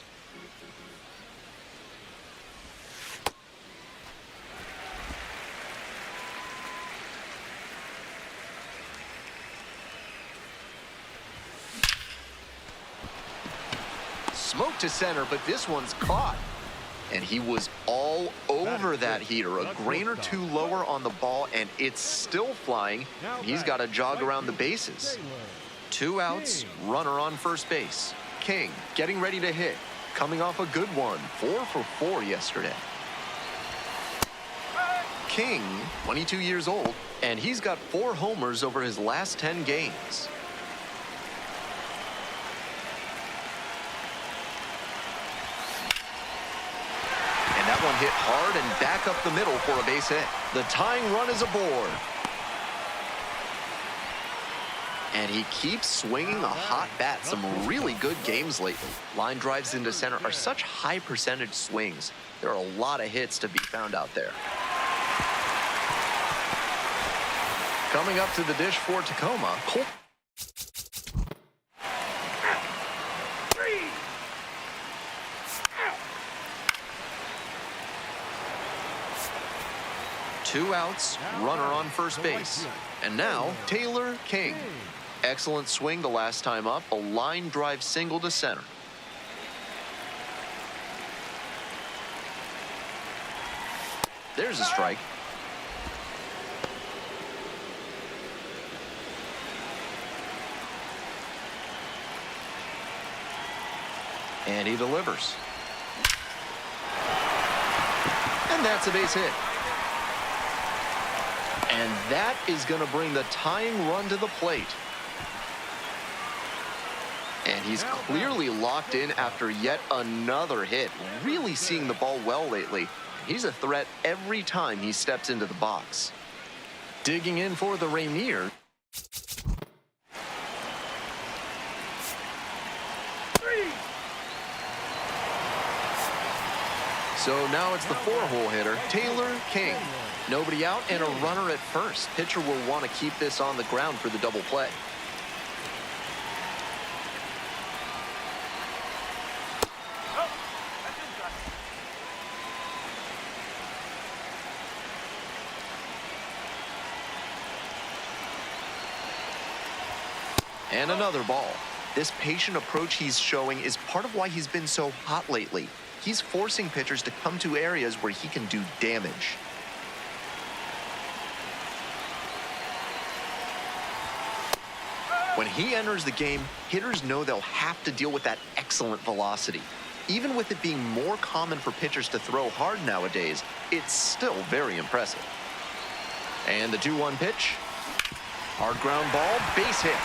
Smoke to center, but this one's caught. And he was all over that heater. A grain or two lower on the ball, and it's still flying. He's got to jog around the bases. 2 outs, runner on first base. King getting ready to hit. Coming off a good one, 4 for 4 yesterday. King, 22 years old, and he's got 4 homers over his last 10 games. That one hit hard and back up the middle for a base hit. The tying run is aboard. And he keeps swinging a hot bat. Some really good games lately. Line drives into center are such high percentage swings. There are a lot of hits to be found out there. Coming up to the dish for Tacoma, Colt. Two outs, runner on first base. And now, Taylor King. Excellent swing the last time up, a line drive single to center. There's a strike. And he delivers. And that's a base hit. And that is going to bring the tying run to the plate. And he's clearly locked in after yet another hit. Really seeing the ball well lately. He's a threat every time he steps into the box. Digging in for the Rainiers. So now it's the four-hole hitter, Taylor King. Nobody out and a runner at first. Pitcher will want to keep this on the ground for the double play. And another ball. This patient approach he's showing is part of why he's been so hot lately. He's forcing pitchers to come to areas where he can do damage. When he enters the game, hitters know they'll have to deal with that excellent velocity. Even with it being more common for pitchers to throw hard nowadays, it's still very impressive. And the 2-1 pitch. Hard ground ball, base hit.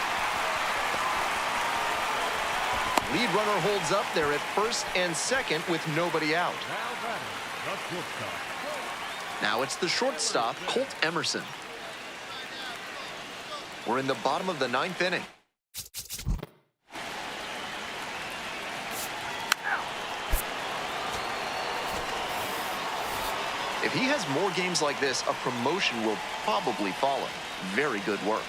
Lead runner holds up there at first and second with nobody out. Now it's the shortstop, Colt Emerson. We're in the bottom of the 9th inning. If he has more games like this, a promotion will probably follow. Very good work.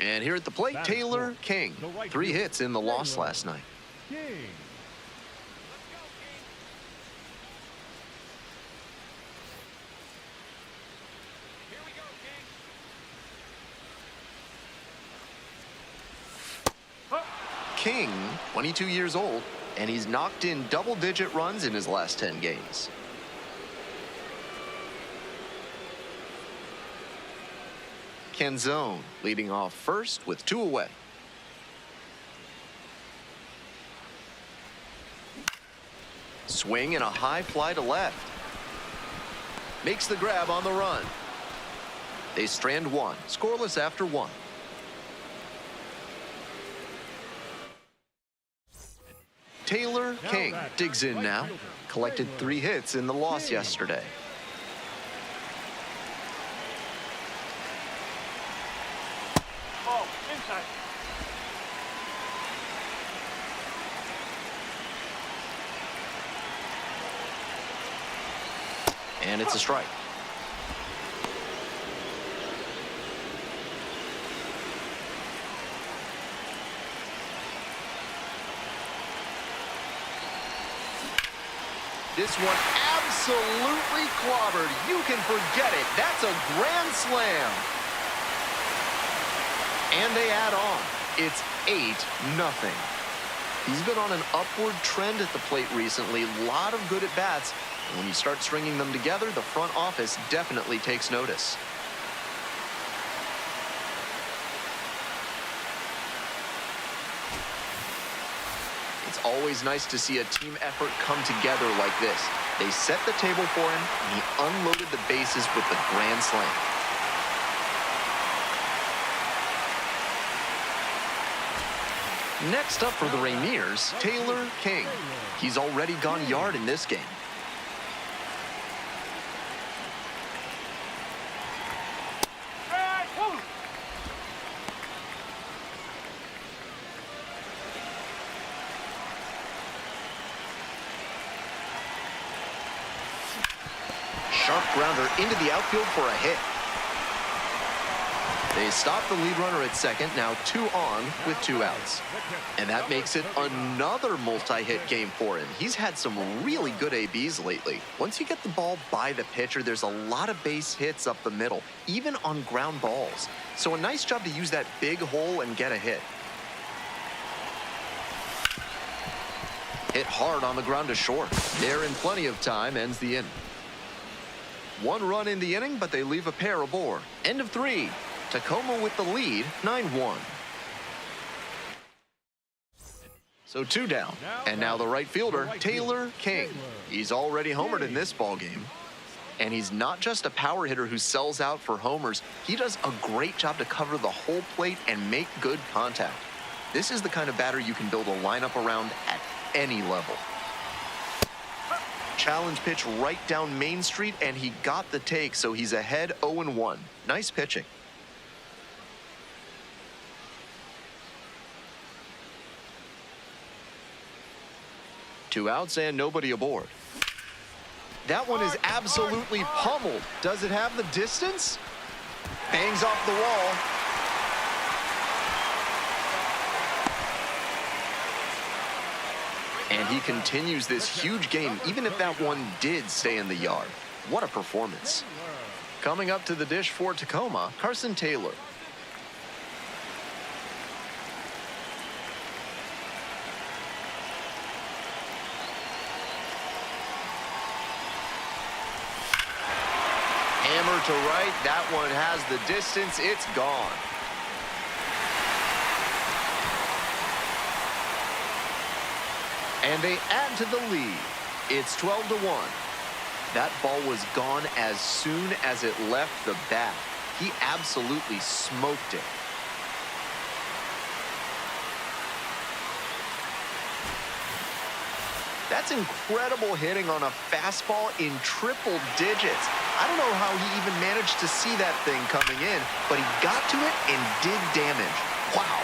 And here at the plate, Taylor King. 3 hits in the loss last night. King, 22 years old, and he's knocked in double-digit runs in his last 10 games. Canzone leading off first with 2 away. Swing and a high fly to left. Makes the grab on the run. They strand 1, scoreless after 1. Taylor King digs in now. Collected 3 hits in the loss yesterday. And it's a strike. This one absolutely clobbered. You can forget it. That's a grand slam. And they add on. It's 8-0. He's been on an upward trend at the plate recently. A lot of good at-bats. And when you start stringing them together, the front office definitely takes notice. It's always nice to see a team effort come together like this. They set the table for him, and he unloaded the bases with the grand slam. Next up for the Rainiers, Taylor King. He's already gone yard in this game. Sharp grounder into the outfield for a hit. They stop the lead runner at second, now 2 on with 2 outs. And that makes it another multi-hit game for him. He's had some really good ABs lately. Once you get the ball by the pitcher, there's a lot of base hits up the middle, even on ground balls. So a nice job to use that big hole and get a hit. Hit hard on the ground to short. They're in plenty of time, ends the inning. 1 run in the inning, but they leave a pair aboard. End of 3. Tacoma with the lead, 9-1. So 2 down. And now the right fielder, Taylor King. He's already homered in this ballgame. And he's not just a power hitter who sells out for homers. He does a great job to cover the whole plate and make good contact. This is the kind of batter you can build a lineup around at any level. Challenge pitch right down Main Street, and he got the take, so he's ahead 0-1. Nice pitching. Two outs and nobody aboard. That one is absolutely pummeled. Does it have the distance? Bangs off the wall. And he continues this huge game, even if that one did stay in the yard. What a performance. Coming up to the dish for Tacoma, Carson Taylor. Hammer to right. That one has the distance. It's gone. And they add to the lead. It's 12-1. That ball was gone as soon as it left the bat. He absolutely smoked it. That's incredible hitting on a fastball in triple digits. I don't know how he even managed to see that thing coming in, but he got to it and did damage. Wow.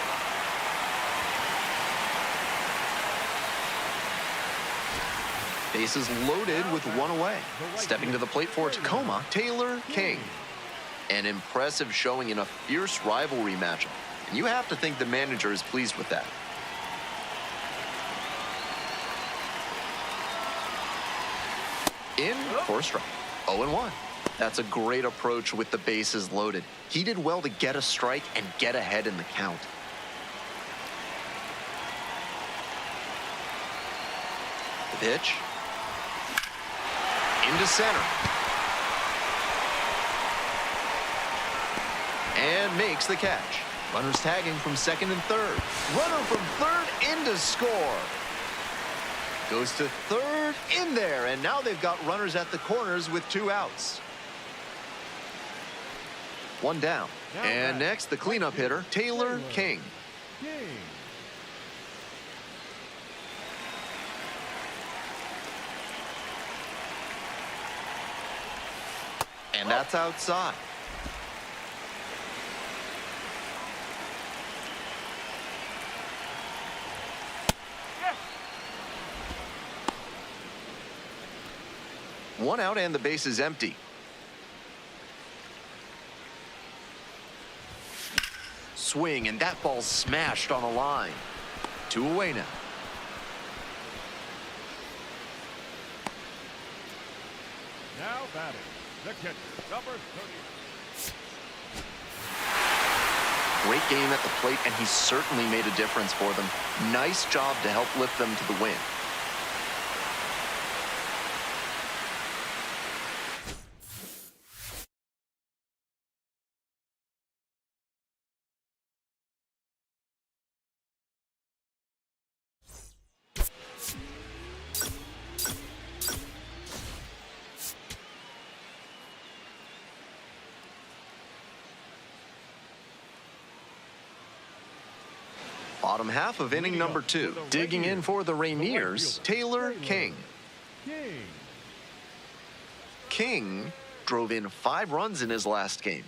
Bases loaded with 1 away. Stepping to the plate for Tacoma, Taylor King. An impressive showing in a fierce rivalry matchup. And you have to think the manager is pleased with that. In for a strike. 0-1. That's a great approach with the bases loaded. He did well to get a strike and get ahead in the count. The pitch. Into center. And makes the catch. Runners tagging from second and third. Runner from third in to score. Goes to third, in there, and now they've got runners at the corners with 2 outs. 1 down. And next, the cleanup hitter, Taylor King. And that's outside. One out and the base is empty. Swing, and that ball's smashed on a line. 2 away now. Now batting, the catcher, number 30. Great game at the plate, and he certainly made a difference for them. Nice job to help lift them to the win. Bottom half of inning number 2. Digging in for the Rainiers, Taylor King. King drove in 5 runs in his last game.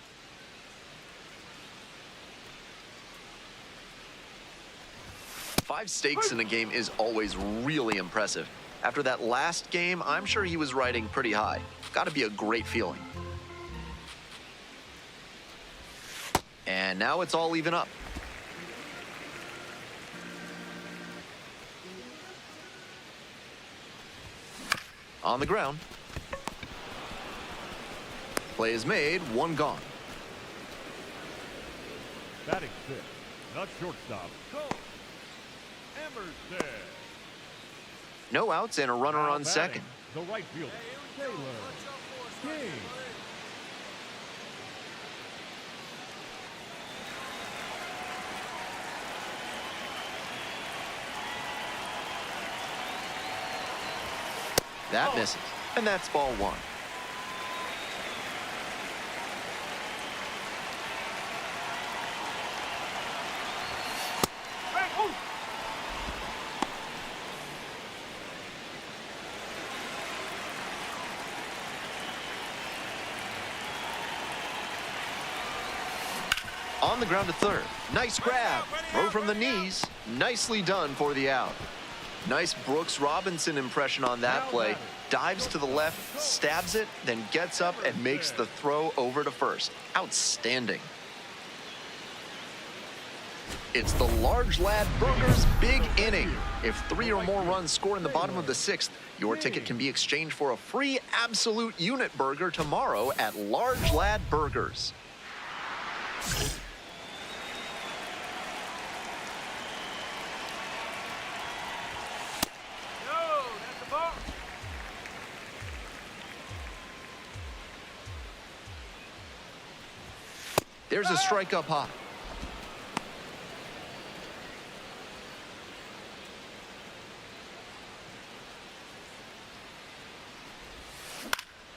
Five stakes in a game is always really impressive. After that last game, I'm sure he was riding pretty high. Got to be a great feeling. And now it's all even up. On the ground. Play is made, 1 gone. Batting 6, not shortstop. Go. Emerson. No outs and a runner Now on batting, second. the right fielder, Taylor King. That misses, and that's ball 1. On the ground to third. Nice grab. Throw from the knees. Nicely done for the out. Nice Brooks Robinson impression on that play. Dives to the left, stabs it, then gets up and makes the throw over to first. Outstanding. It's the Large Lad Burgers big inning. If 3 or more runs score in the bottom of the 6th, your ticket can be exchanged for a free absolute unit burger tomorrow at Large Lad Burgers. There's a strike up high.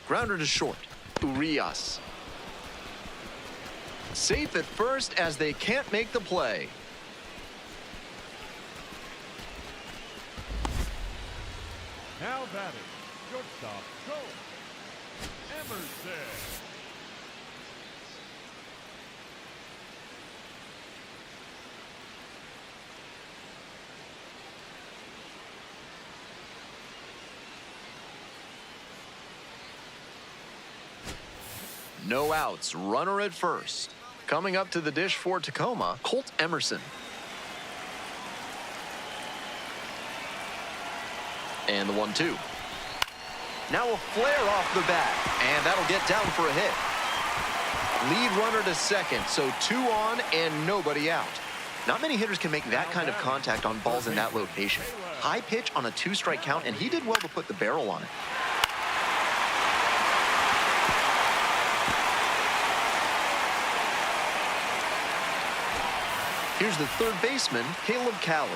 Grounder to short. Urias. Safe at first as they can't make the play. Now batting, shortstop, go. Emerson. No outs, runner at first. Coming up to the dish for Tacoma, Colt Emerson. And the 1-2. Now a flare off the bat, and that'll get down for a hit. Lead runner to second, so 2 on and nobody out. Not many hitters can make that kind of contact on balls in that location. High pitch on a 2-strike count, and he did well to put the barrel on it. Here's the third baseman, Caleb Calley.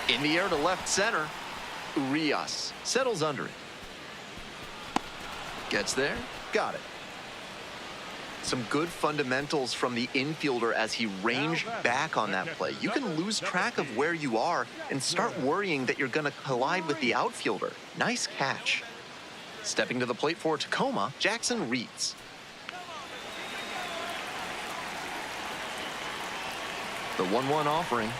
In the air to left center, Urias settles under it. Gets there, got it. Some good fundamentals from the infielder as he ranged back on that play. You can lose track of where you are and start worrying that you're going to collide with the outfielder. Nice catch. Stepping to the plate for Tacoma, Jackson Reeds. The 1-1 offering.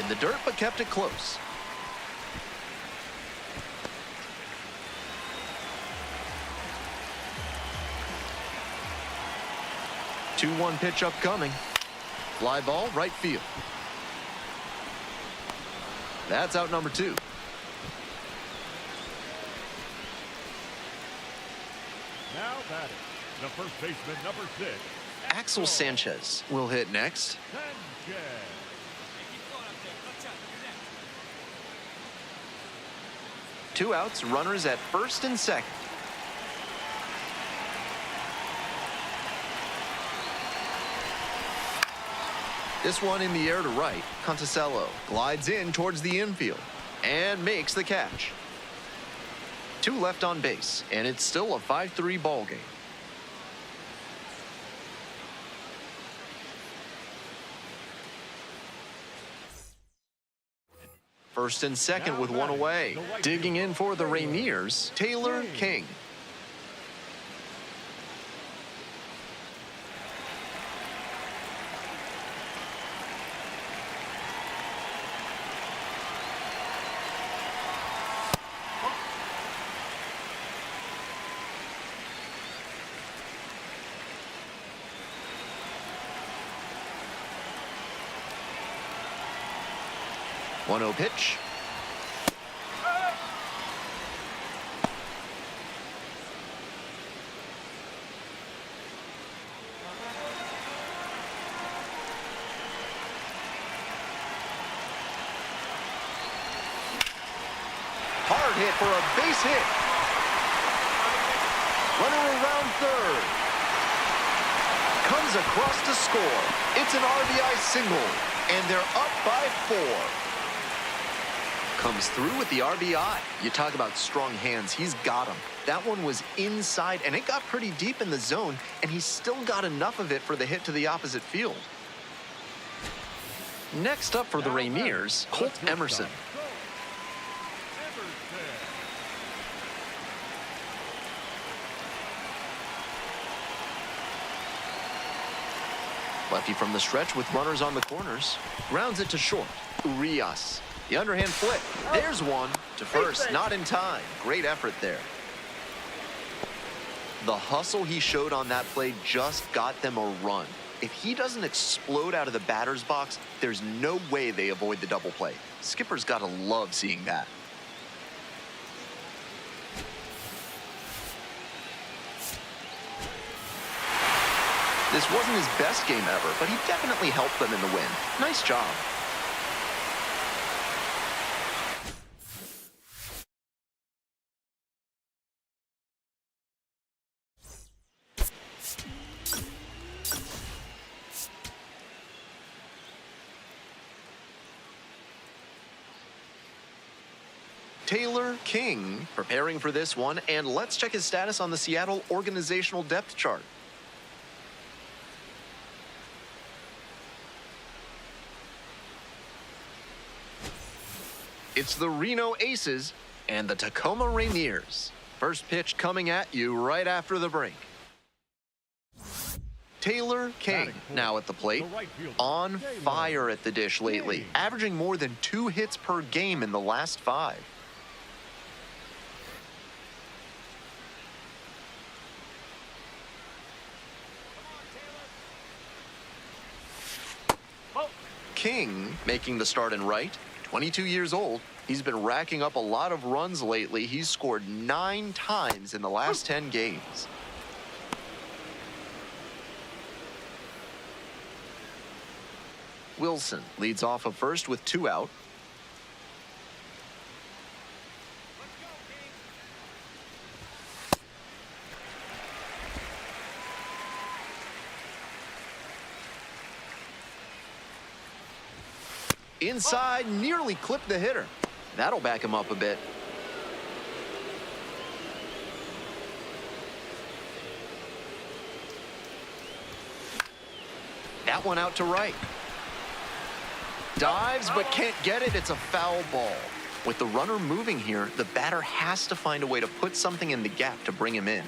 In the dirt, but kept it close. Two 2-1 pitch upcoming. Fly ball, right field. That's out number 2. Now batting, the first baseman, number 6. Axel Sanchez will hit next. Sanchez. 2 outs, runners at first and second. This one in the air to right. Conticello glides in towards the infield. and makes the catch. 2 left on base, and it's still a 5-3 ball game. First and second with 1 away. Digging in for the Rainiers, Taylor King. One 0 pitch. Hard hit for a base hit. Runner around third. Comes across to score. It's an RBI single, and they're up by 4. Comes through with the RBI. You talk about strong hands, he's got them. That one was inside, and it got pretty deep in the zone, and he still got enough of it for the hit to the opposite field. Next up for the Rainiers, Colt Emerson. Lefty from the stretch with runners on the corners. Grounds it to short. Urias. The underhand flip. There's one to first. Not in time. Great effort there. The hustle he showed on that play just got them a run. If he doesn't explode out of the batter's box, there's no way they avoid the double play. Skipper's got to love seeing that. This wasn't his best game ever, but he definitely helped them in the win. Nice job. Taylor King preparing for this one, and let's check his status on the Seattle organizational depth chart. It's the Reno Aces and the Tacoma Rainiers. First pitch coming at you right after the break. Taylor King now at the plate, on fire at the dish lately, averaging more than 2 hits per game in the last 5. King making the start in right. 22 years old, he's been racking up a lot of runs lately. He's scored 9 times in the last 10 games. Wilson leads off of first with 2 out. Inside, nearly clipped the hitter. That'll back him up a bit. That one out to right. Dives, but can't get it. It's a foul ball. With the runner moving here, the batter has to find a way to put something in the gap to bring him in.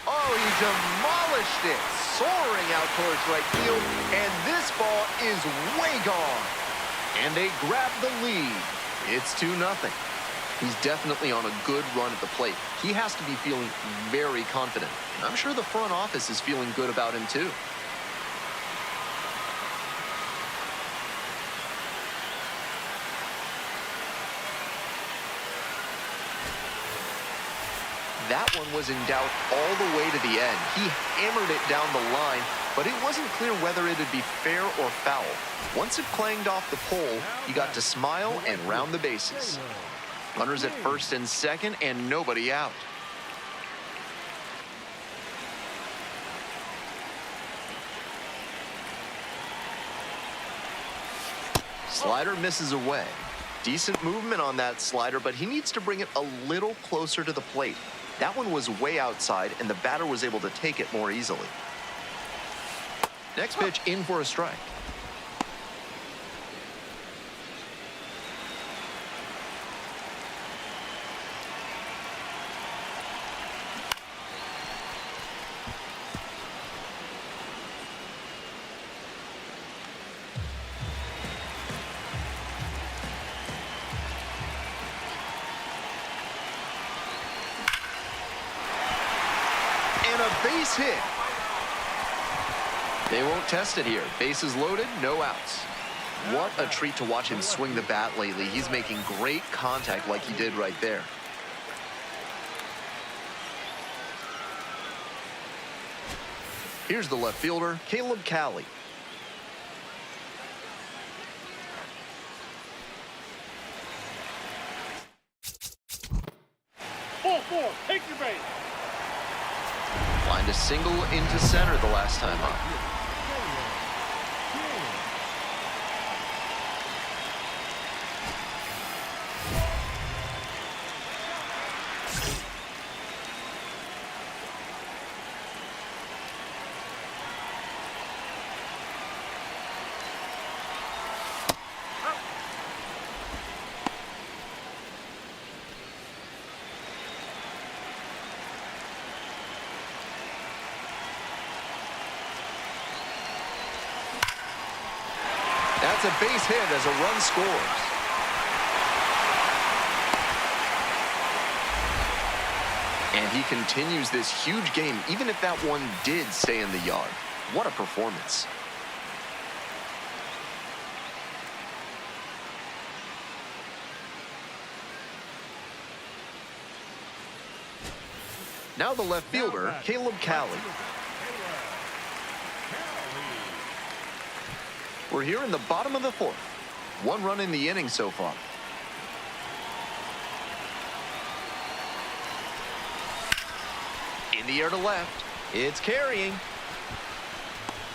Oh, he demolished it, soaring out towards right field, and this ball is way gone. And they grab the lead. It's 2-0. He's definitely on a good run at the plate. He has to be feeling very confident. And I'm sure the front office is feeling good about him too. That one was in doubt all the way to the end. He hammered it down the line, but it wasn't clear whether it'd be fair or foul. Once it clanged off the pole, you got to smile and round the bases. Runners at first and second, and nobody out. Slider misses away. Decent movement on that slider, but he needs to bring it a little closer to the plate. That one was way outside, and the batter was able to take it more easily. Next pitch in for a strike. And a base hit. They won't test it here. Bases loaded, no outs. What a treat to watch him swing the bat lately. He's making great contact like he did right there. Here's the left fielder, Caleb Cali. Ball four, take your base. Lined a single into center the last time up. That's a base hit as a run scores. And he continues this huge game, even if that one did stay in the yard. What a performance. Now the left fielder, Caleb Cali. We're here in the bottom of the fourth. One run in the inning so far. In the air to left. It's carrying.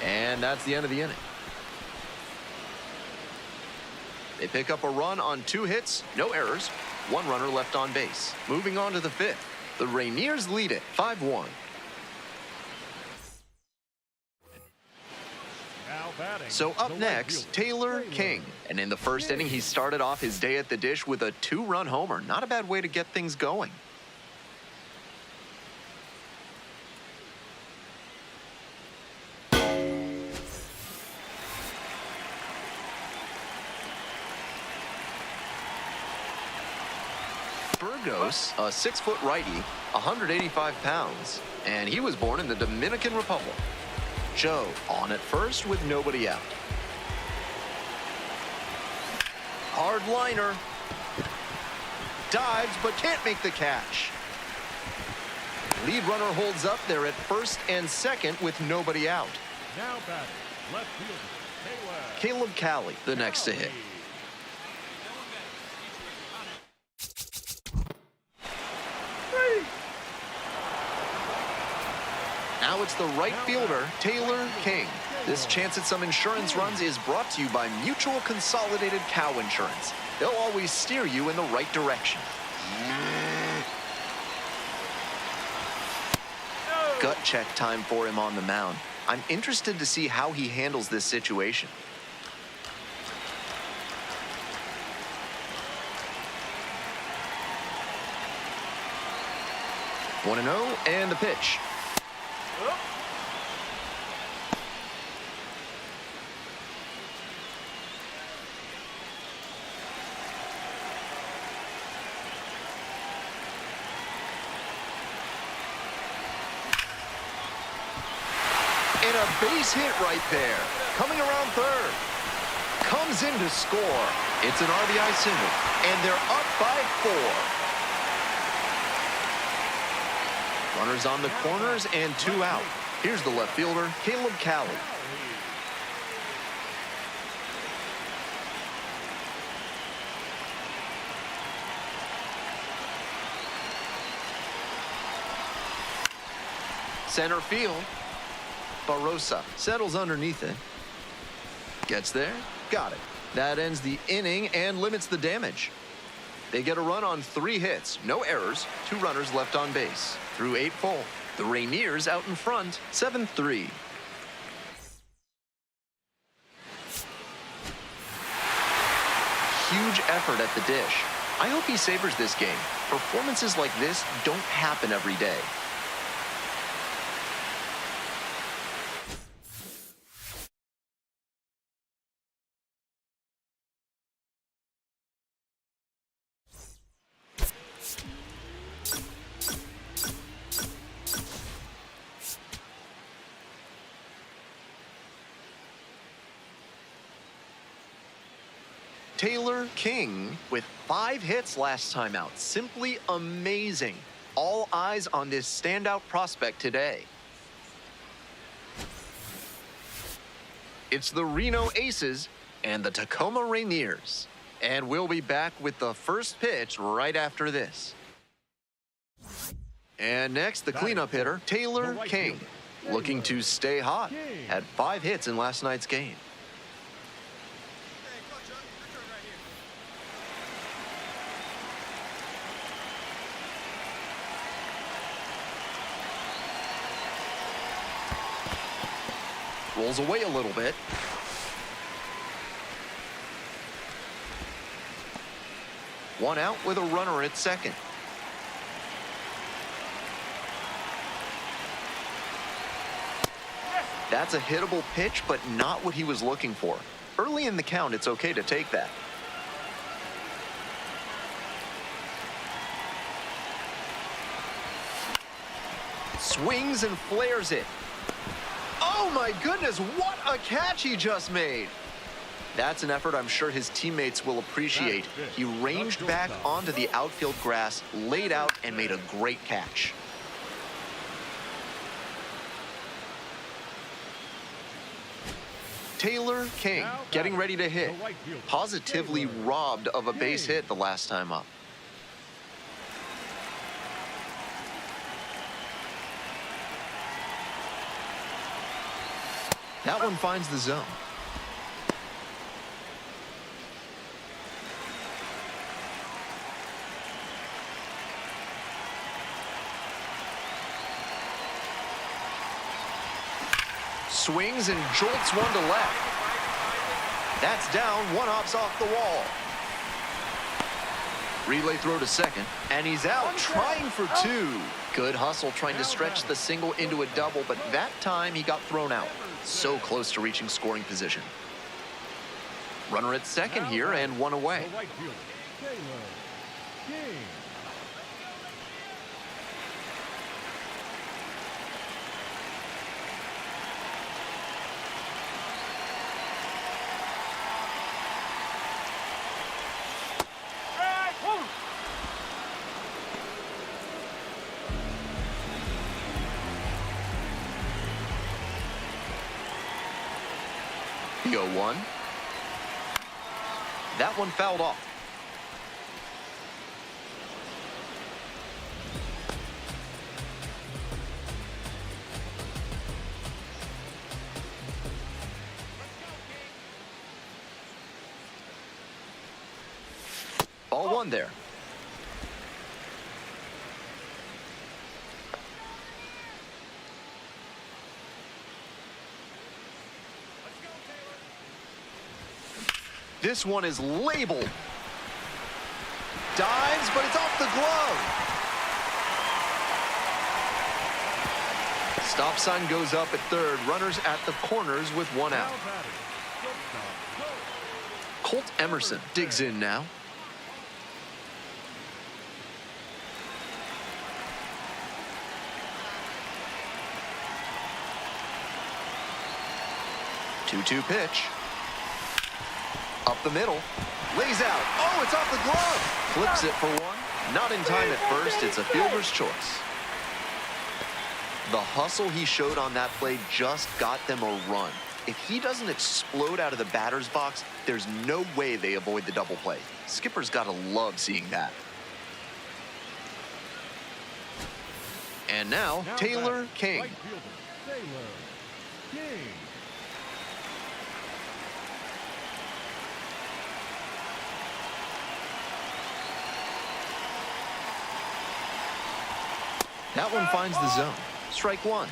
And that's the end of the inning. They pick up a run on 2 hits, no errors, 1 runner left on base. Moving on to the 5th. The Rainiers lead it 5-1. So up next, Taylor King. And in the first inning, he started off his day at the dish with a 2-run homer. Not a bad way to get things going. Burgos, a 6-foot righty, 185 pounds, and he was born in the Dominican Republic. Joe on at first with nobody out. Hard liner. Dives but can't make the catch. Lead runner holds up there at first and second with nobody out. Now batting, left fielder, Caleb Cali, the next to hit. Now it's the right fielder, Taylor King. This chance at some insurance runs is brought to you by Mutual Consolidated Cow Insurance. They'll always steer you in the right direction. Gut check time for him on the mound. I'm interested to see how he handles this situation. 1-0 and the pitch. And a base hit right there. Coming around third. Comes in to score. It's an RBI single. And they're up by 4. Runners on the corners and 2 out. Here's the left fielder, Caleb Cali. Center field. Barossa settles underneath it. Gets there. Got it. That ends the inning and limits the damage. They get a run on 3 hits, no errors, 2 runners left on base. Through 8 full, the Rainiers out in front, 7-3. Huge effort at the dish. I hope he savors this game. Performances like this don't happen every day. Taylor King with 5 hits last time out. Simply amazing. All eyes on this standout prospect today. It's the Reno Aces and the Tacoma Rainiers. And we'll be back with the first pitch right after this. And next, the cleanup hitter, Taylor King, looking to stay hot. Had 5 hits in last night's game. Rolls away a little bit. One out with a runner at second. That's a hittable pitch, but not what he was looking for. Early in the count, it's okay to take that. Swings and flares it. Oh my goodness, what a catch he just made. That's an effort I'm sure his teammates will appreciate. He ranged back onto the outfield grass, laid out, and made a great catch. Taylor King getting ready to hit. Positively robbed of a base hit the last time up. That one finds the zone. Swings and jolts one to left. That's down, one hops off the wall. Relay throw to second, and he's out trying for 2. Good hustle trying to stretch the single into a double, but that time he got thrown out. So close to reaching scoring position. Runner at second here and one away. The 0-1. That one fouled off. Ball 1 there. This one is labeled. Dives, but it's off the glove. Stop sign goes up at third. Runners at the corners with 1 out. Colt Emerson digs in now. Two-two pitch. Up the middle, lays out. Oh, it's off the glove. Flips it for 1. Not in time at first. It's a fielder's choice. The hustle he showed on that play just got them a run. If he doesn't explode out of the batter's box, there's no way they avoid the double play. Skipper's got to love seeing that. And now, Taylor King. That one finds the zone. Strike one.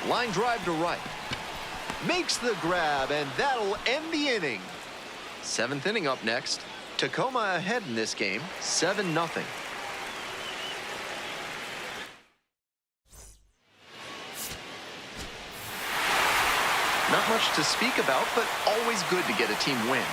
Line drive to right. Makes the grab, and that'll end the inning. Seventh inning up next. Tacoma ahead in this game, 7-0. Not much to speak about, but always good to get a team win.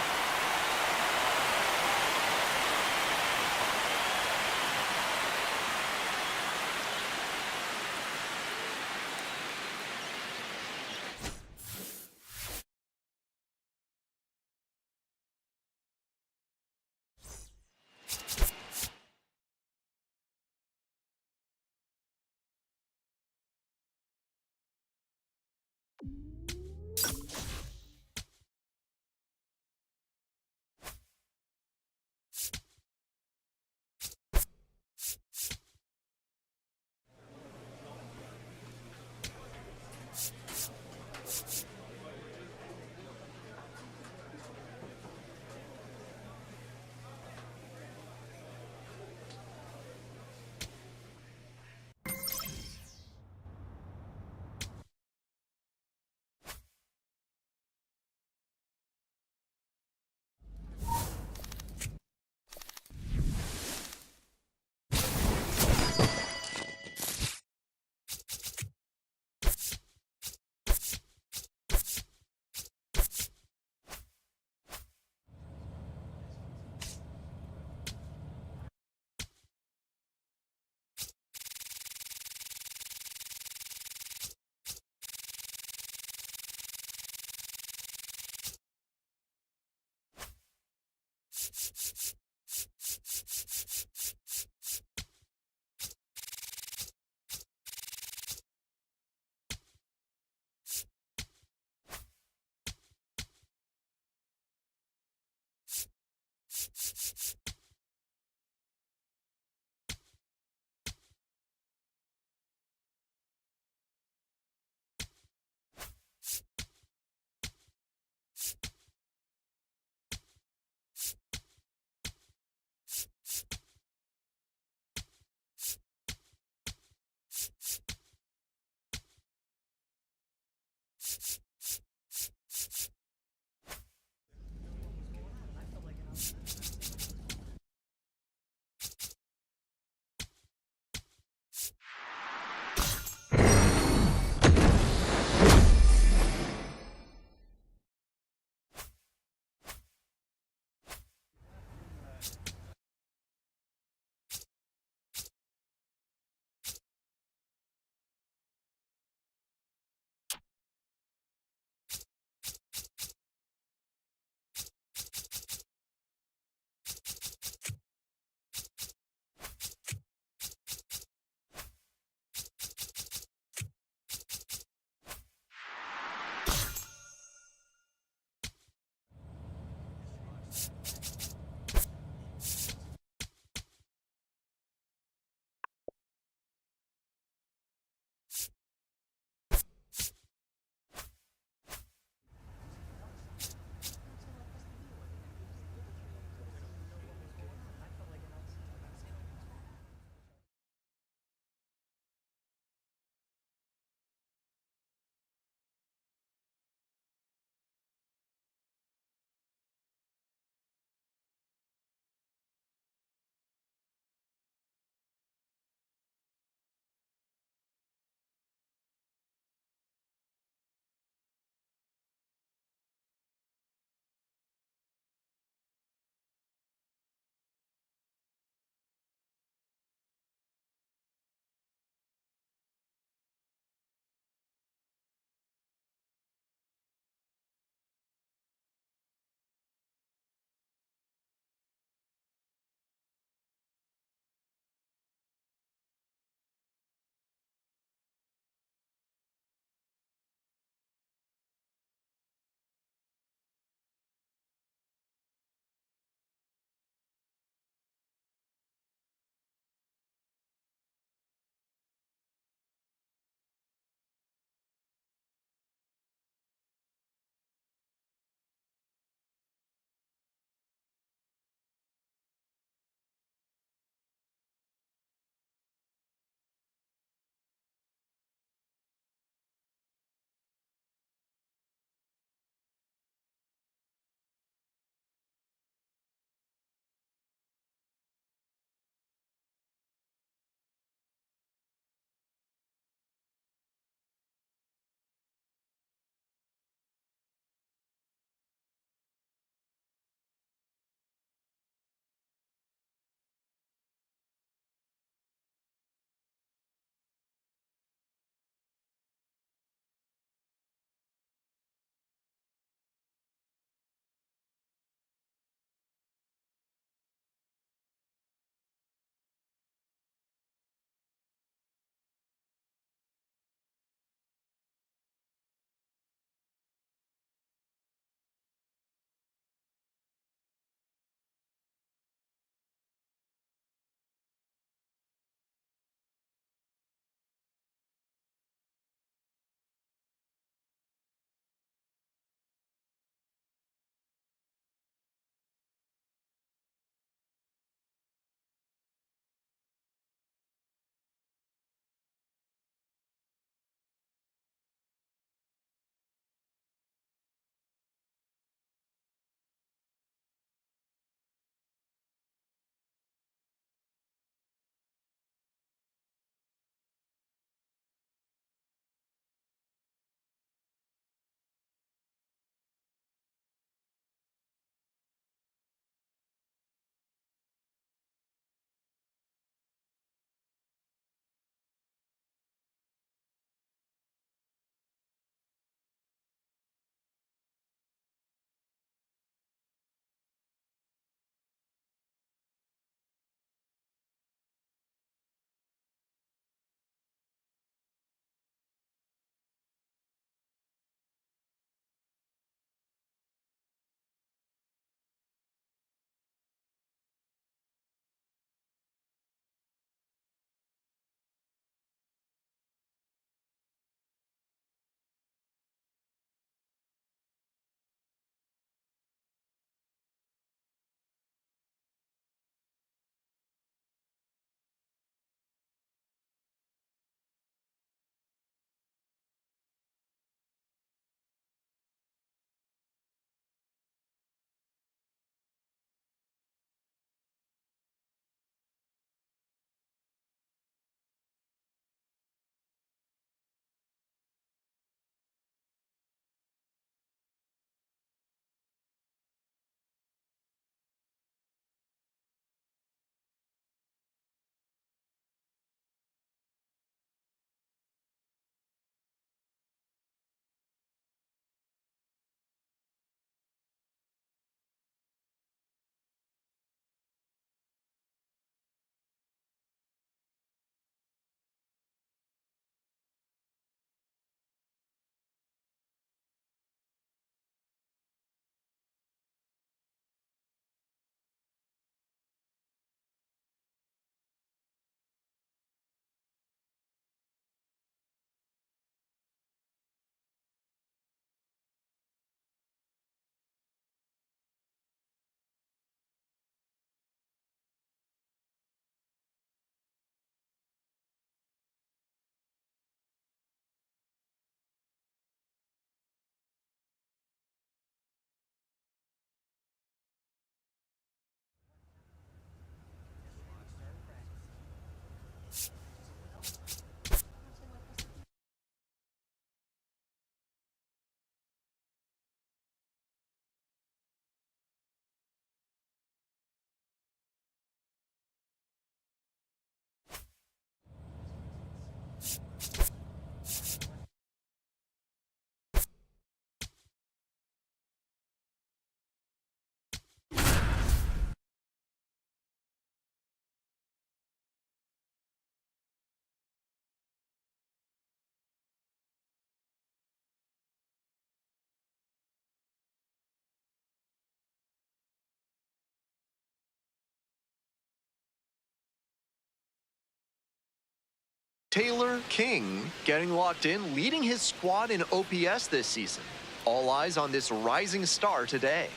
Taylor King getting locked in, leading his squad in OPS this season. All eyes on this rising star today.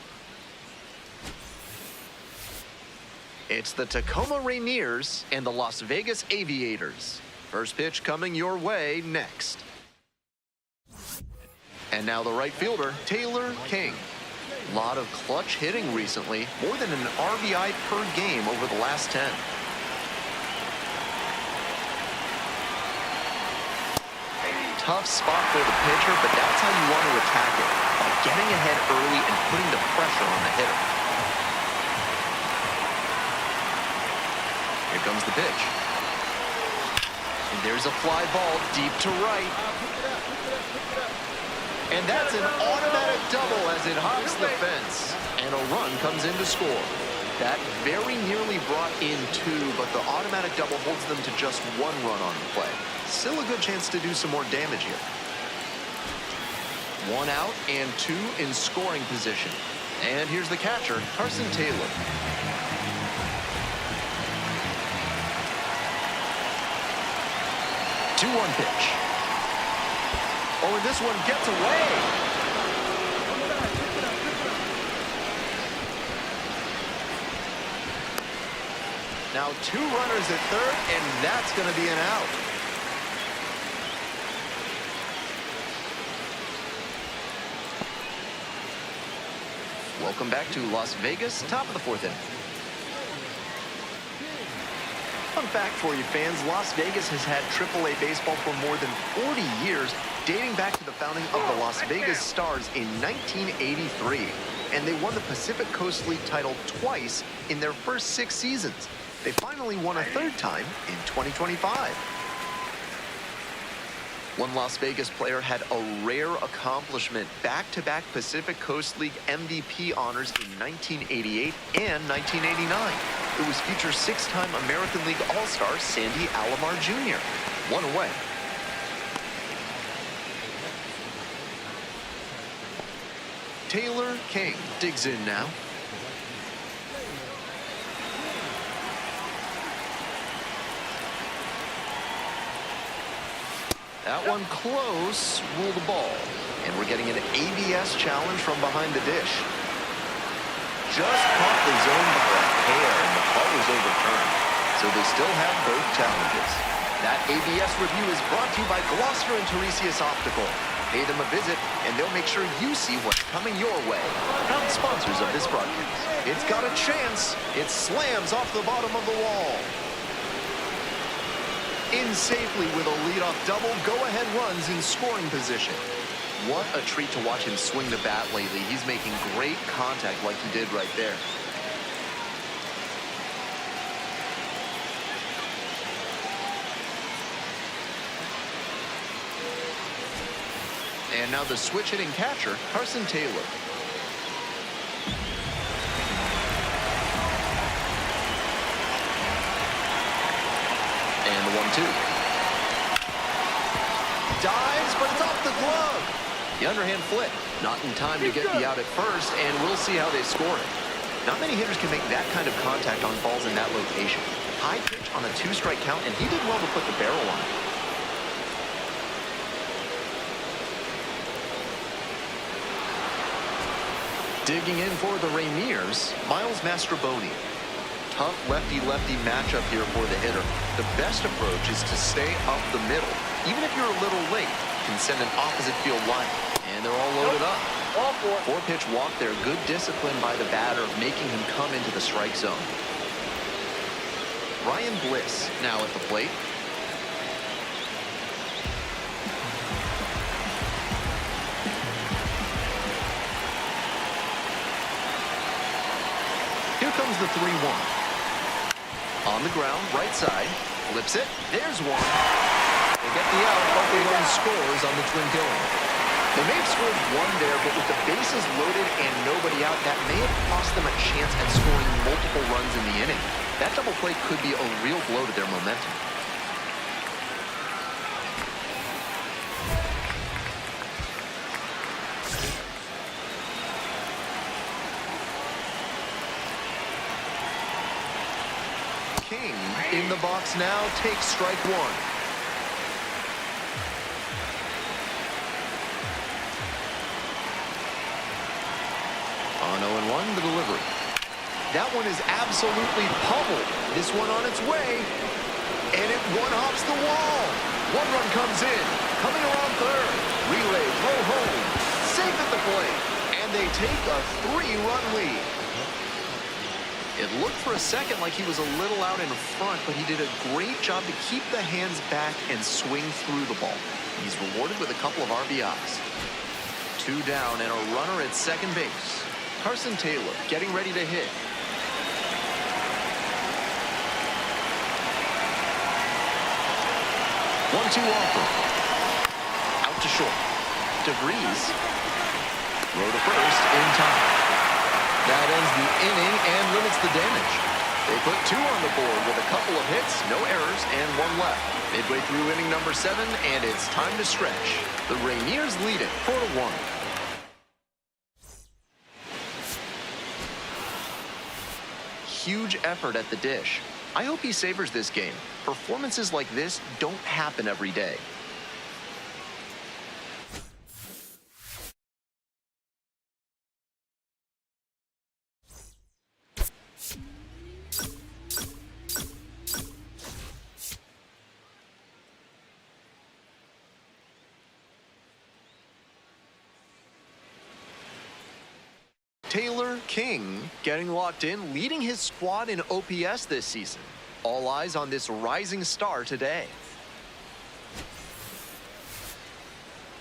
It's the Tacoma Rainiers and the Las Vegas Aviators. First pitch coming your way next. And now the right fielder, Taylor King. A lot of clutch hitting recently, more than an RBI per game over the last 10. Tough spot for the pitcher, but that's how you want to attack it, by getting ahead early and putting the pressure on the hitter. Here comes the pitch. And there's a fly ball deep to right. And that's an automatic double as it hops the fence. And a run comes in to score. That very nearly brought in 2, but the automatic double holds them to just 1 run on the play. Still a good chance to do some more damage here. 1 out and 2 in scoring position. And here's the catcher, Carson Taylor. 2-1 pitch. Oh, and this one gets away. Now 2 runners at third, and that's going to be an out. Welcome back to Las Vegas, top of the 4th inning. Fun fact for you fans, Las Vegas has had AAA baseball for more than 40 years, dating back to the founding of the Las Vegas Stars in 1983. And they won the Pacific Coast League title twice in their first 6 seasons. They finally won a 3rd time in 2025. One Las Vegas player had a rare accomplishment, back-to-back Pacific Coast League MVP honors in 1988 and 1989. It was future 6-time American League All-Star Sandy Alomar Jr. 1 away. Taylor King digs in now. That one close, rule the ball. And we're getting an ABS challenge from behind the dish. Just caught the zone by a hair, and the call was overturned. So they still have both challenges. That ABS review is brought to you by Gloucester and Tiresias Optical. Pay them a visit, and they'll make sure you see what's coming your way. Proud sponsors of this broadcast. It's got a chance. It slams off the bottom of the wall. In safely with a leadoff double, go-ahead runs in scoring position. What a treat to watch him swing the bat lately. He's making great contact like he did right there. And now the switch-hitting catcher, Carson Taylor. And the 1-2. Dives, but it's off the glove. The underhand flip. Not in time to get the out at first, and we'll see how they score it. Not many hitters can make that kind of contact on balls in that location. High pitch on a 2-strike count, and he did well to put the barrel on it. Digging in for the Rainiers, Miles Mastrobuoni. Tough lefty-lefty matchup here for the hitter. The best approach is to stay up the middle. Even if you're a little late, you can send an opposite field line. And they're all loaded up. 4-pitch walk there. Good discipline by the batter, making him come into the strike zone. Ryan Bliss now at the plate. Here comes the 3-1. On the ground, right side, flips it, there's one. They get the out, but they don't scores on the twin killing. They may have scored 1 there, but with the bases loaded and nobody out, that may have cost them a chance at scoring multiple runs in the inning. That double play could be a real blow to their momentum. King in the box now takes strike 1. On 0-1, the delivery. That one is absolutely pummeled. This one on its way. And it one-hops the wall. One run comes in. Coming around third. Relay, throw home. Safe at the plate. And they take a 3-run lead. It looked for a second like he was a little out in front, but he did a great job to keep the hands back and swing through the ball. He's rewarded with a couple of RBIs. 2 down and a runner at second base. Carson Taylor getting ready to hit. 1-2 offer. Out to short. DeVries. Throw to first in time. That ends the inning and limits the damage. They put 2 on the board with a couple of hits, no errors, and 1 left. Midway through inning number 7, and it's time to stretch. The Rainiers lead it 4-1. Huge effort at the dish. I hope he savors this game. Performances like this don't happen every day. Taylor King getting locked in, leading his squad in OPS this season. All eyes on this rising star today.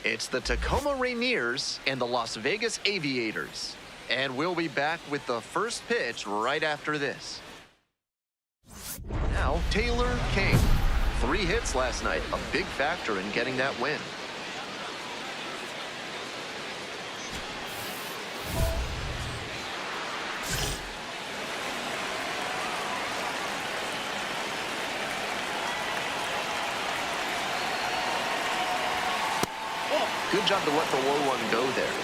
It's the Tacoma Rainiers and the Las Vegas Aviators. And we'll be back with the first pitch right after this. Now, Taylor King. 3 hits last night, a big factor in getting that win. Good job to let the low one go there.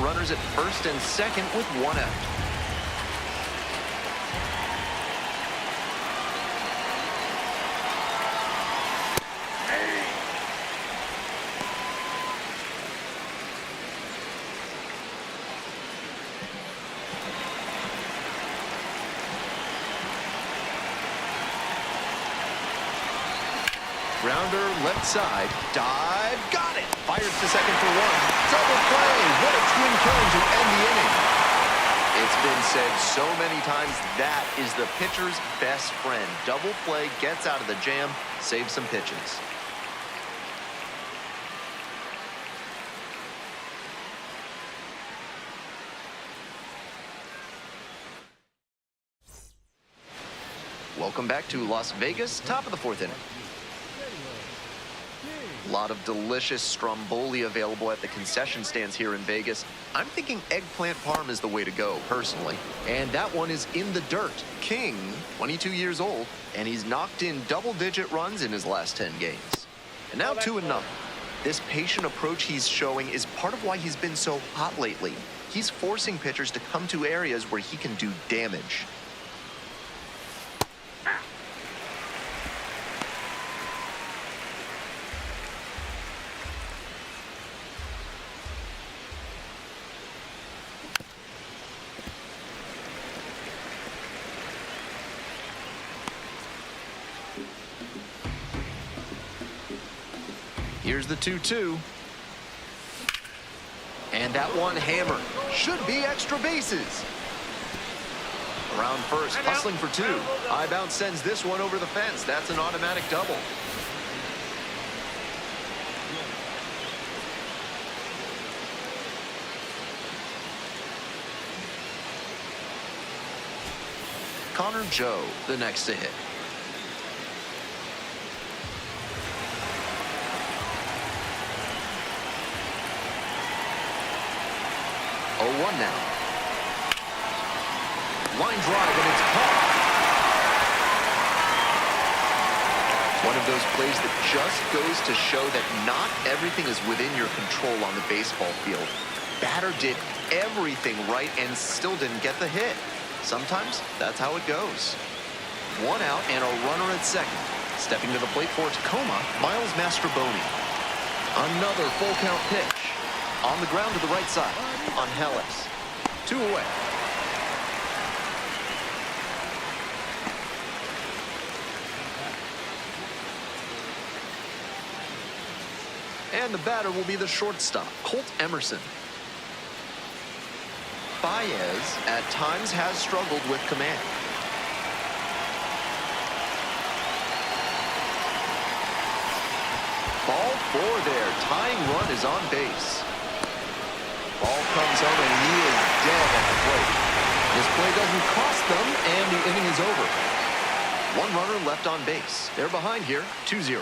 Runners at first and second with 1 out. Grounder left side, dive, got it. Fires to second for 1. Double play, what a twin killing to end the inning. It's been said so many times that is the pitcher's best friend. Double play, gets out of the jam, saves some pitches. Welcome back to Las Vegas, top of the 4th inning. A lot of delicious stromboli available at the concession stands here in Vegas. I'm thinking eggplant parm is the way to go, personally. And that one is in the dirt. King, 22 years old, and he's knocked in double-digit runs in his last 10 games. And now 2-0. This patient approach he's showing is part of why he's been so hot lately. He's forcing pitchers to come to areas where he can do damage. Here's the 2-2. And that one hammered. Should be extra bases. Around first, hustling for 2. High bounce sends this one over the fence. That's an automatic double. Connor Joe, the next to hit. 0-1 now. Line drive, and it's caught. One of those plays that just goes to show that not everything is within your control on the baseball field. Batter did everything right and still didn't get the hit. Sometimes that's how it goes. 1 out and a runner at second. Stepping to the plate for Tacoma, Miles Mastrobuoni. Another full count pitch. On the ground to the right side. On Hellis. 2 away. And the batter will be the shortstop, Colt Emerson. Baez at times has struggled with command. Ball 4 there. Tying run is on base. Ball comes home and he is dead at the plate. This play doesn't cost them and the inning is over. 1 runner left on base. They're behind here, 2-0.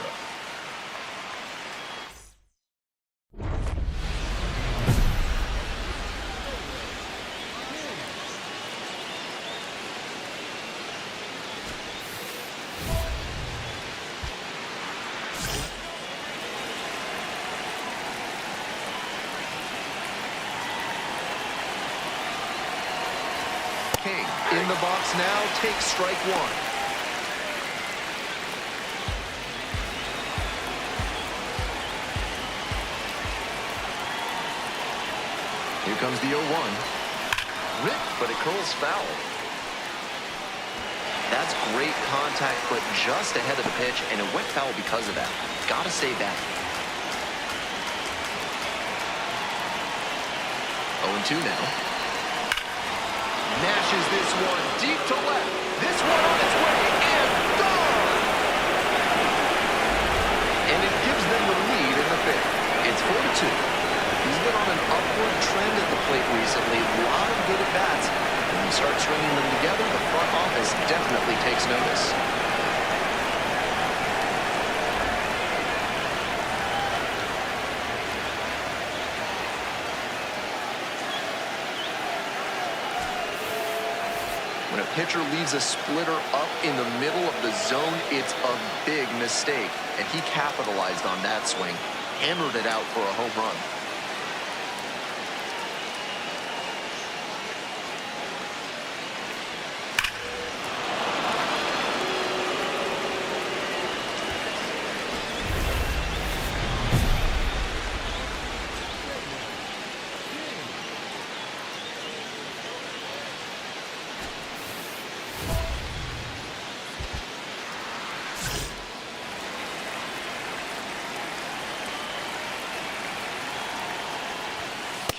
King in the box now, takes strike 1. Here comes the 0-1. Ripped, but it curls foul. That's great contact, but just ahead of the pitch, and it went foul because of that. Gotta say that. 0-2 now. Mashes this one deep to left. This one on its way and gone! And it gives them the lead in the 5th. It's 4-2. He's been on an upward trend at the plate recently. A lot of good at-bats. When you start stringing them together, the front office definitely takes notice. When a pitcher leaves a splitter up in the middle of the zone, it's a big mistake. And he capitalized on that swing, hammered it out for a home run.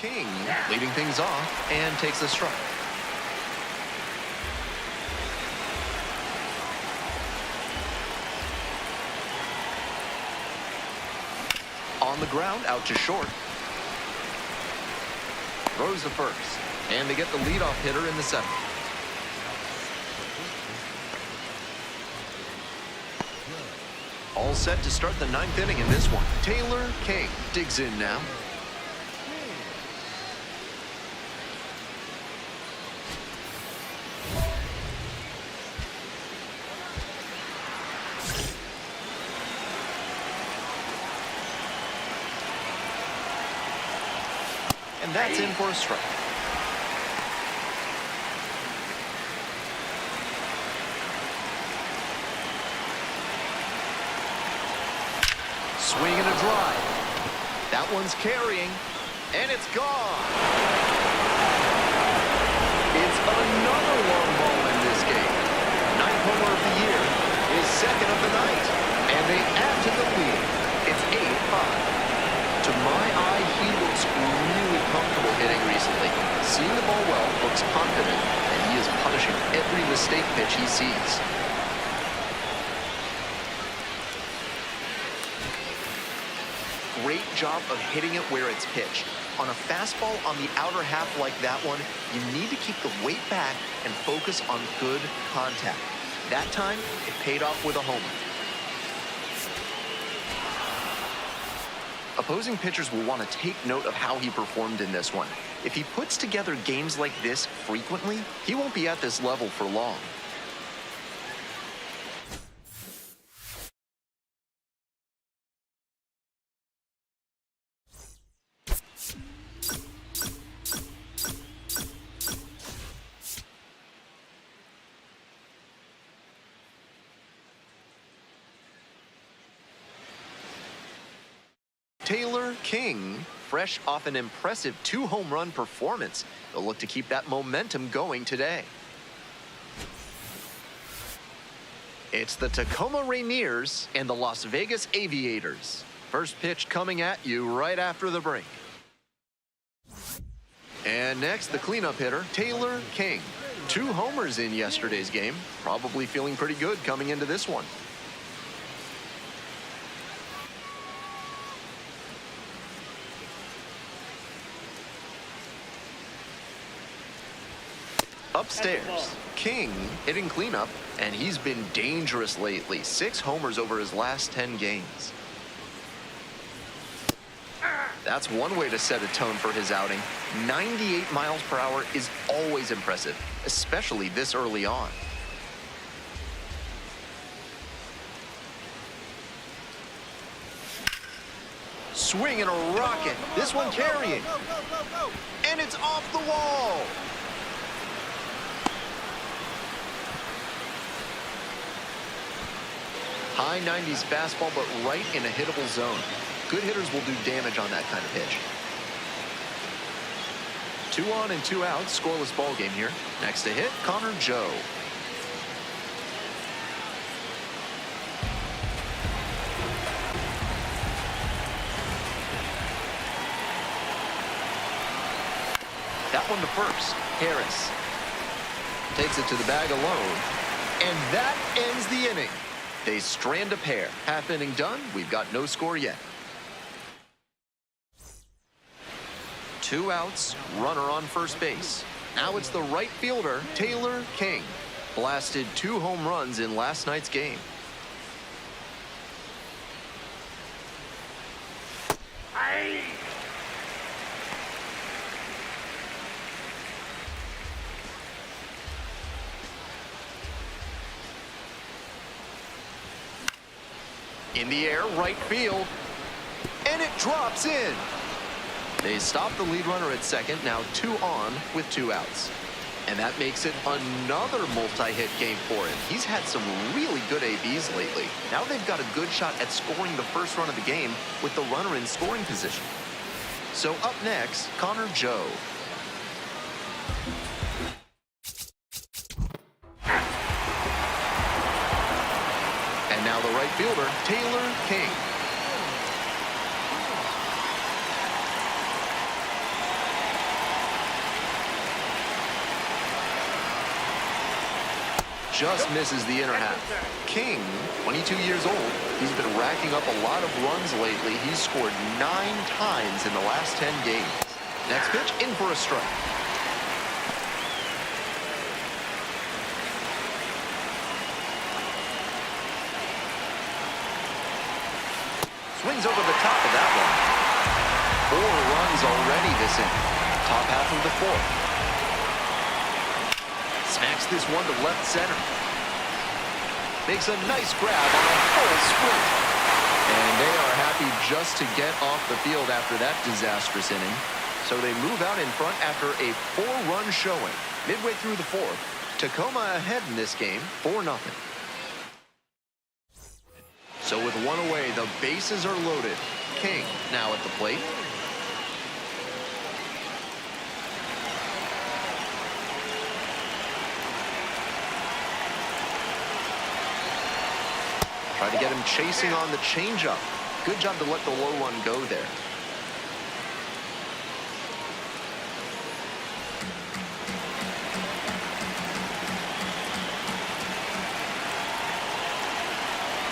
King leading things off and takes a strike. On the ground, out to short. Throws the first, and they get the leadoff hitter in the 7th. All set to start the 9th inning in this one. Taylor King digs in now. And that's in for a strike. Swing and a drive. That one's carrying, and it's gone. It's another long ball in this game. 9th homer of the year, his 2nd of the night, and they add to the lead. It's 8-5. To my eye, he looks really comfortable hitting recently. Seeing the ball well, looks confident, and he is punishing every mistake pitch he sees. Great job of hitting it where it's pitched. On a fastball on the outer half like that one, you need to keep the weight back and focus on good contact. That time, it paid off with a homer. Opposing pitchers will want to take note of how he performed in this one. If he puts together games like this frequently, he won't be at this level for long. Taylor King, fresh off an impressive 2-home run performance. They'll look to keep that momentum going today. It's the Tacoma Rainiers and the Las Vegas Aviators. First pitch coming at you right after the break. And next, the cleanup hitter, Taylor King. 2 homers in yesterday's game. Probably feeling pretty good coming into this one. Upstairs, King hitting cleanup, and he's been dangerous lately. 6 homers over his last 10 games. That's one way to set a tone for his outing. 98 miles per hour is always impressive, especially this early on. Swing and a rocket. This one carrying. And it's off the wall. High 90s fastball, but right in a hittable zone. Good hitters will do damage on that kind of pitch. 2 on and 2 out, scoreless ball game here. Next to hit, Connor Joe. That one to first. Harris takes it to the bag alone, and that ends the inning. They strand a pair. Half inning done. We've got no score yet. 2 outs, runner on first base. Now it's the right fielder, Taylor King. Blasted 2 home runs in last night's game. In the air, right field, and it drops in. They stop the lead runner at second, now 2 on with 2 outs. And that makes it another multi-hit game for him. He's had some really good ABs lately. Now they've got a good shot at scoring the first run of the game with the runner in scoring position. So up next, Connor Joe. And now the right fielder, Taylor King. Just misses the inner half. King, 22 years old, he's been racking up a lot of runs lately. He's scored 9 times in the last 10 games. Next pitch, in for a strike. Swings over the top of that one. 4 runs already this inning. Top half of the 4th. Smacks this one to left center. Makes a nice grab on a full sprint. And they are happy just to get off the field after that disastrous inning. So they move out in front after a 4-run showing. Midway through the 4th, Tacoma ahead in this game, 4-0. So with 1 away, the bases are loaded. King now at the plate. Try to get him chasing on the changeup. Good job to let the low one go there.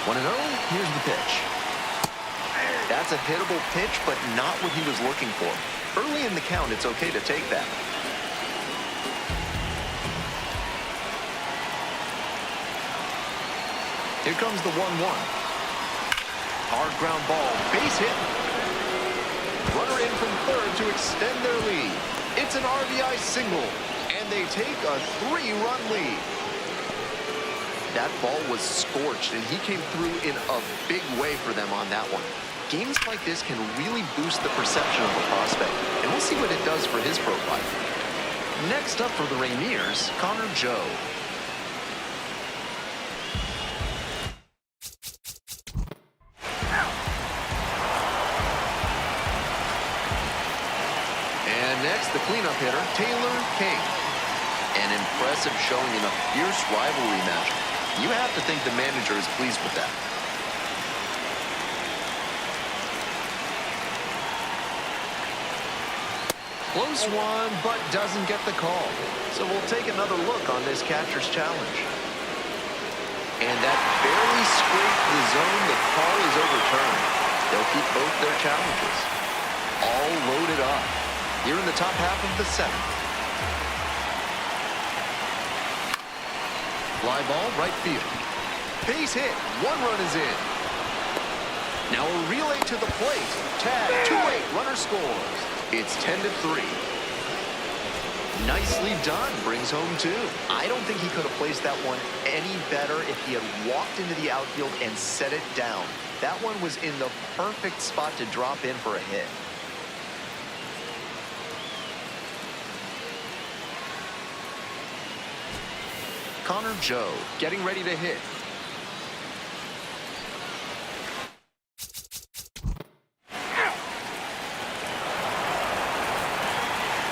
One and 0, here's the pitch. That's a hittable pitch, but not what he was looking for. Early in the count, it's okay to take that. Here comes the 1-1. Hard ground ball, base hit. Runner in from third to extend their lead. It's an RBI single, and they take a 3-run lead. That ball was scorched, and he came through in a big way for them on that one. Games like this can really boost the perception of a prospect, and we'll see what it does for his profile. Next up for the Rainiers, Connor Joe. next, the cleanup hitter, Taylor King. An impressive showing in a fierce rivalry match. You have to think the manager is pleased with that. Close one, but doesn't get the call. So we'll take another look on this catcher's challenge. And that barely scraped the zone. The call is overturned. They'll keep both their challenges. All loaded up here in the top half of the seventh. Fly ball, right field. Base hit. One run is in. Now a relay to the plate. Tag, 2-8, runner scores. It's 10-3. Nicely done, brings home 2. I don't think he could have placed that one any better if he had walked into the outfield and set it down. That one was in the perfect spot to drop in for a hit. Connor Joe getting ready to hit.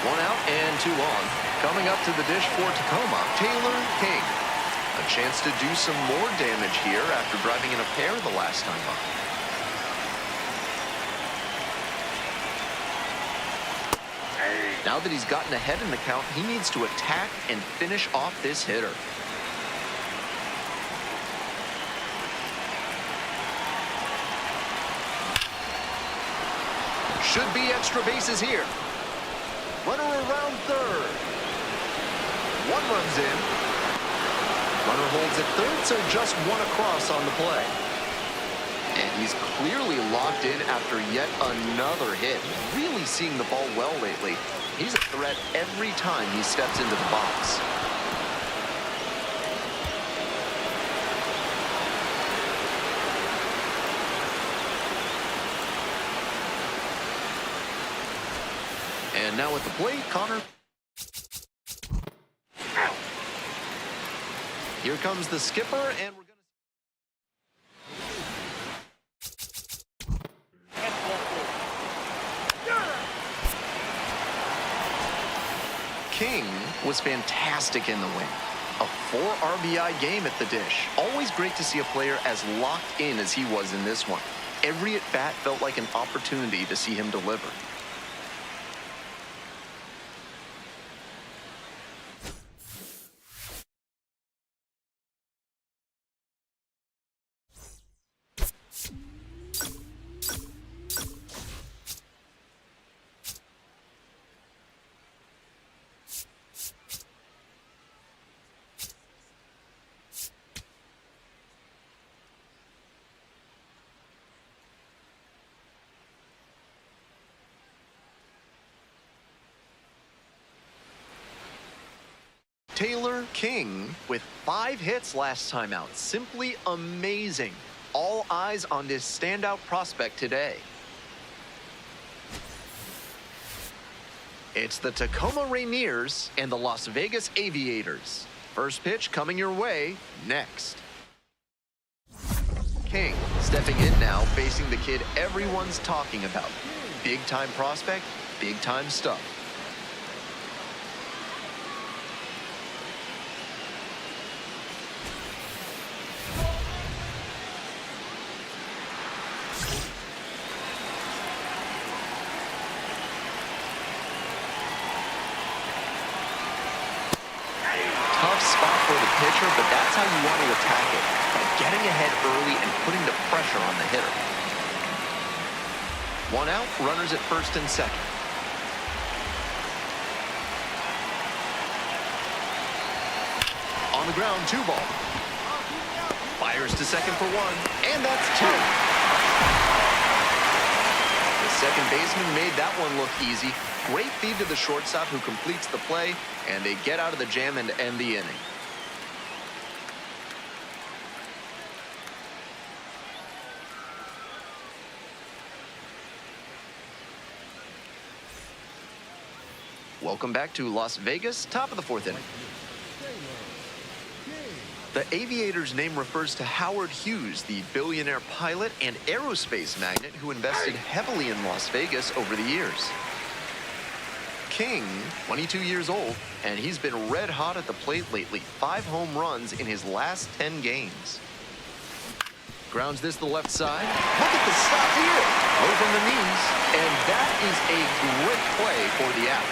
One out and 2 on. Coming up to the dish for Tacoma, Taylor King. A chance to do some more damage here after driving in a pair the last time up. Now that he's gotten ahead in the count, he needs to attack and finish off this hitter. Should be extra bases here. Runner around third. One runs in. Runner holds at third, so just one across on the play. And he's clearly locked in after yet another hit. Really seeing the ball well lately. He's a threat every time he steps into the box. And now at the plate, Connor. Here comes the skipper, and we're going to... King was fantastic in the win. A 4 RBI game at the dish. Always great to see a player as locked in as he was in this one. Every at-bat felt like an opportunity to see him deliver. Taylor King with 5 hits last time out. Simply amazing. All eyes on this standout prospect today. It's the Tacoma Rainiers and the Las Vegas Aviators. First pitch coming your way next. King stepping in now, facing the kid everyone's talking about. Big time prospect, big time stuff. Pitcher, but that's how you want to attack it, by getting ahead early and putting the pressure on the hitter. 1 out, runners at first and second. On the ground, 2 ball. Fires to second for 1, and that's 2. The second baseman made that one look easy. Great feed to the shortstop who completes the play, and they get out of the jam and end the inning. Welcome back to Las Vegas, top of the 4th inning. The Aviators' name refers to Howard Hughes, the billionaire pilot and aerospace magnate who invested heavily in Las Vegas over the years. King, 22 years old, and he's been red hot at the plate lately. 5 home runs in his last 10 games. Grounds this to the left side. Look at the stop here. Low from the knees. And that is a great play for the out.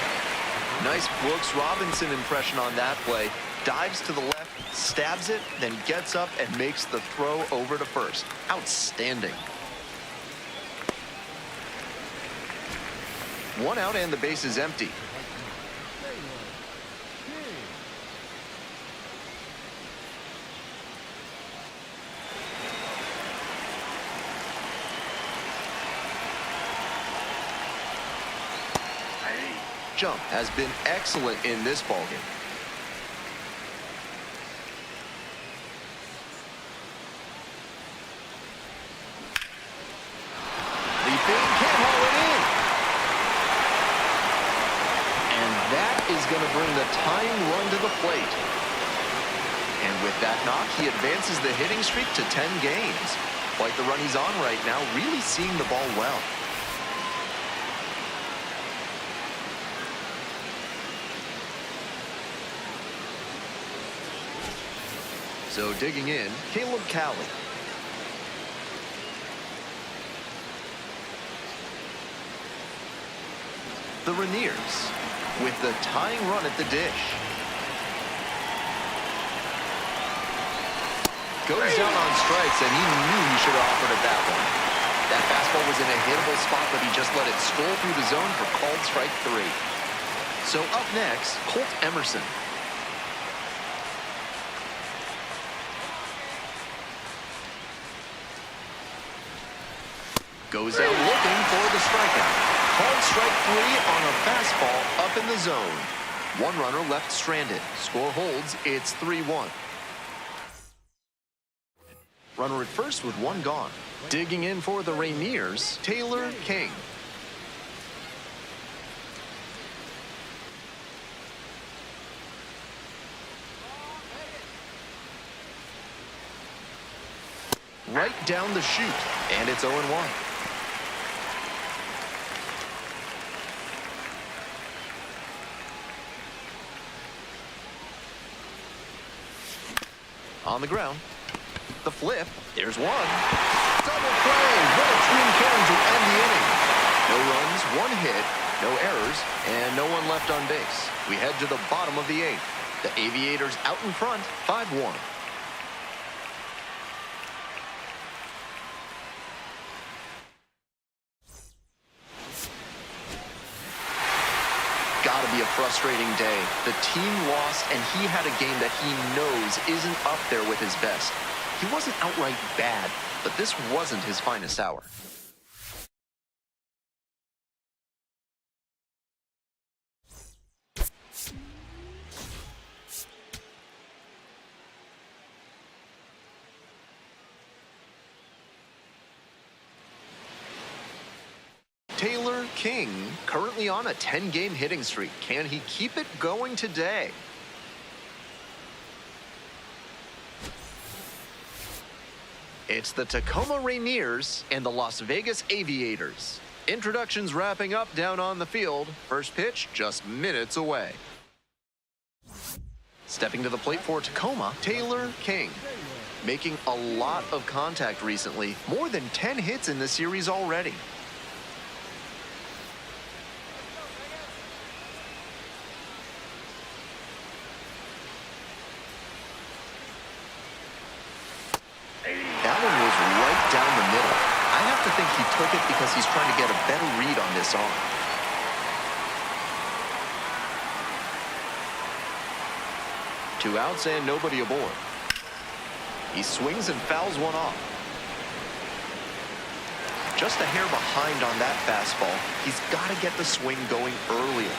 Nice Brooks Robinson impression on that play. Dives to the left, stabs it, then gets up and makes the throw over to first. Outstanding. 1 out and the base is empty. Jump has been excellent in this ballgame. Leaping, can't haul it in. And that is going to bring the tying run to the plate. And with that knock, he advances the hitting streak to 10 games. Quite the run he's on right now, really seeing the ball well. So digging in, Caleb Cowley. The Rainiers with the tying run at the dish. Goes down on strikes, and he knew he should have offered it that one. That fastball was in a hittable spot, but he just let it stroll through the zone for called strike 3. So up next, Colt Emerson. Goes out looking for the strikeout. Called strike 3 on a fastball up in the zone. 1 runner left stranded. Score holds, it's 3-1. Runner at first with 1 gone. Digging in for the Rainiers, Taylor King. Right down the chute, and it's 0-1. On the ground. The flip. There's 1. Double play. What a twin killing to end the inning. No runs, 1 hit, no errors, and no one left on base. We head to the bottom of the 8th. The Aviators out in front, 5-1. Gotta be a frustrating day. The team lost, and he had a game that he knows isn't up there with his best. He wasn't outright bad, but this wasn't his finest hour. Taylor King, currently on a 10-game hitting streak. Can he keep it going today? It's the Tacoma Rainiers and the Las Vegas Aviators. Introductions wrapping up down on the field. First pitch just minutes away. Stepping to the plate for Tacoma, Taylor King. Making a lot of contact recently. More than 10 hits in the series already. That one was right down the middle. I have to think he took it because he's trying to get a better read on this arm. Two outs and nobody aboard. He swings and fouls one off. Just a hair behind on that fastball. He's got to get the swing going earlier.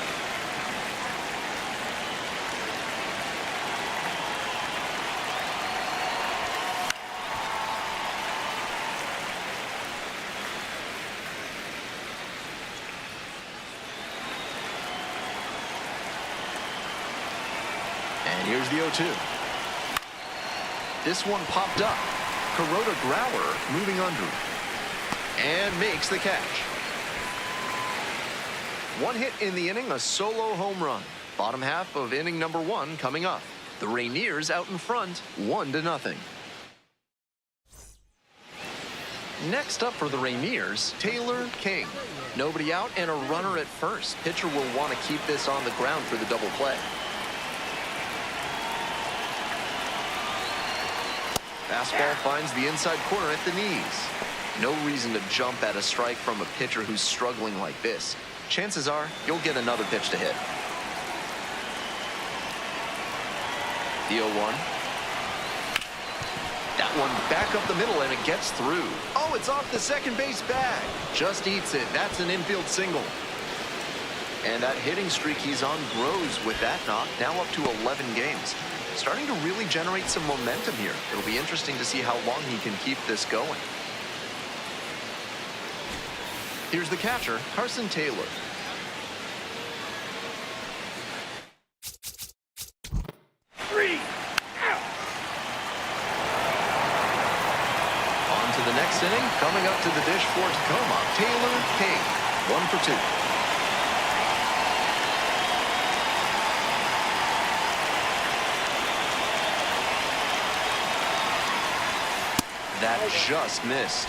And here's the 0-2. This one popped up. Kuroda Grauer moving under and makes the catch. One hit in the inning, a solo home run. Bottom half of inning number 1 coming up. The Rainiers out in front, 1-0. Next up for the Rainiers, Taylor King. Nobody out and a runner at first. Pitcher will want to keep this on the ground for the double play. Fastball finds the inside corner at the knees. No reason to jump at a strike from a pitcher who's struggling like this. Chances are you'll get another pitch to hit. The 0-1. That one back up the middle, and it gets through. Oh, it's off the second base bag. Just eats it. That's an infield single. And that hitting streak he's on grows with that knock, now up to 11 games. Starting to really generate some momentum here. It'll be interesting to see how long he can keep this going. Here's the catcher, Carson Taylor. The next inning, coming up to the dish for Tacoma, Taylor King, 1 for 2. That just missed.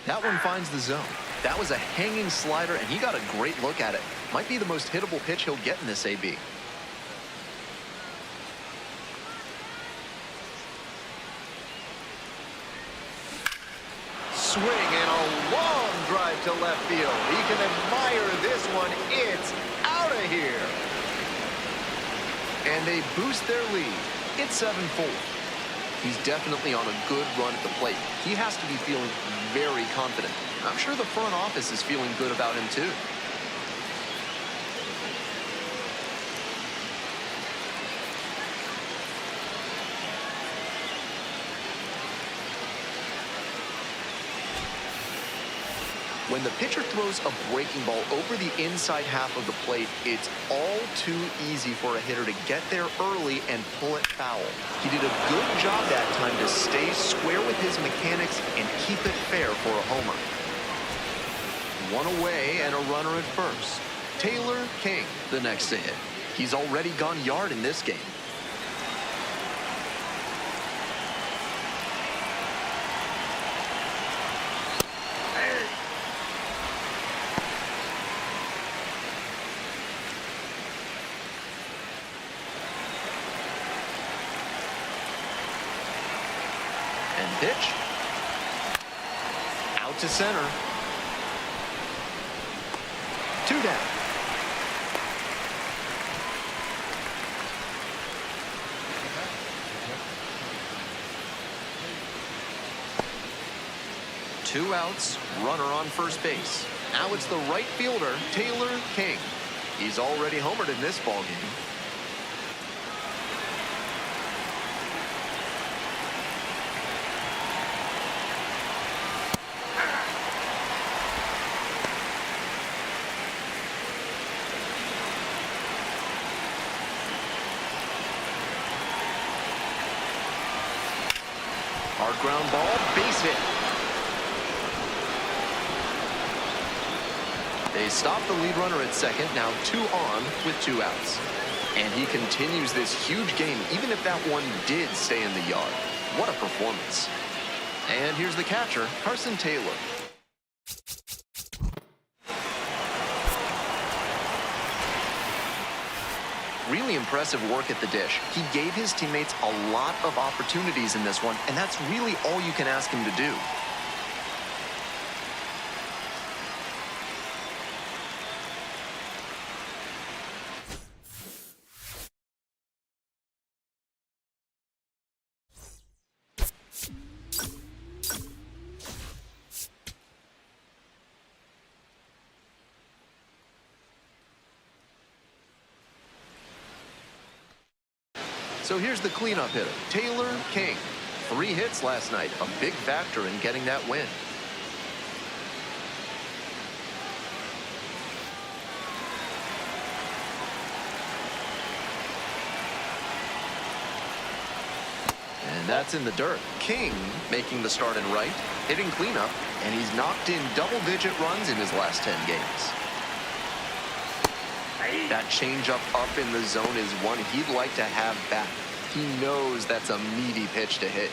That one finds the zone. That was a hanging slider, and he got a great look at it. Might be the most hittable pitch he'll get in this AB. Swing and a long drive to left field. He can admire this one. It's out of here. And they boost their lead. It's 7-4. He's definitely on a good run at the plate. He has to be feeling very confident. I'm sure the front office is feeling good about him too. When the pitcher throws a breaking ball over the inside half of the plate, it's all too easy for a hitter to get there early and pull it foul. He did a good job that time to stay square with his mechanics and keep it fair for a homer. One away and a runner at first. Taylor King, the next to hit. He's already gone yard in this game. And pitch. Out to center. 2 down. Two outs, runner on first base. Now it's the right fielder, Taylor King. He's already homered in this ballgame. Hard ground ball, base hit. They stop the lead runner at second, now 2 on with 2 outs. And he continues this huge game, even if that one did stay in the yard. What a performance. And here's the catcher, Carson Taylor. Really impressive work at the dish. He gave his teammates a lot of opportunities in this one, and that's really all you can ask him to do. So here's the cleanup hitter, Taylor King. 3 hits last night, a big factor in getting that win. And that's in the dirt. King making the start in right, hitting cleanup, and he's knocked in double-digit runs in his last 10 games. That changeup up in the zone is one he'd like to have back. He knows that's a meaty pitch to hit.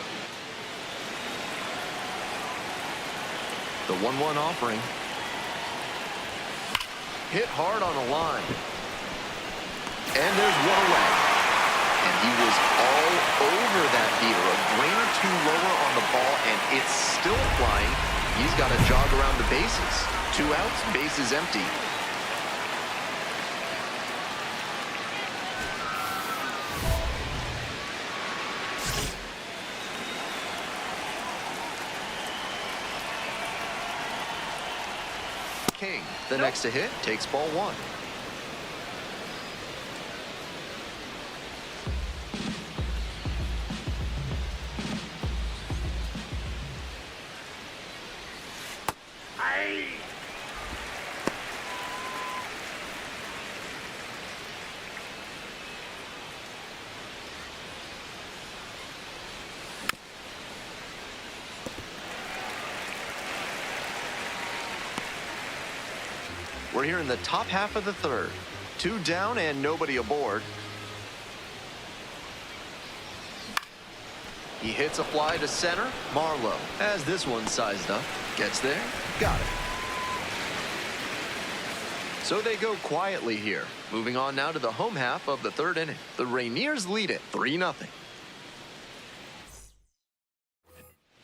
The 1-1 offering. Hit hard on a line. And there's one away. And he was all over that beater. A grain or two lower on the ball, and it's still flying. He's got to jog around the bases. 2 outs, bases empty. King, the next to hit, takes ball 1. We're here in the top half of the third. 2 down and nobody aboard. He hits a fly to center. Marlowe has this one sized up. Gets there. Got it. So they go quietly here. Moving on now to the home half of the 3rd inning. The Rainiers lead it 3-0.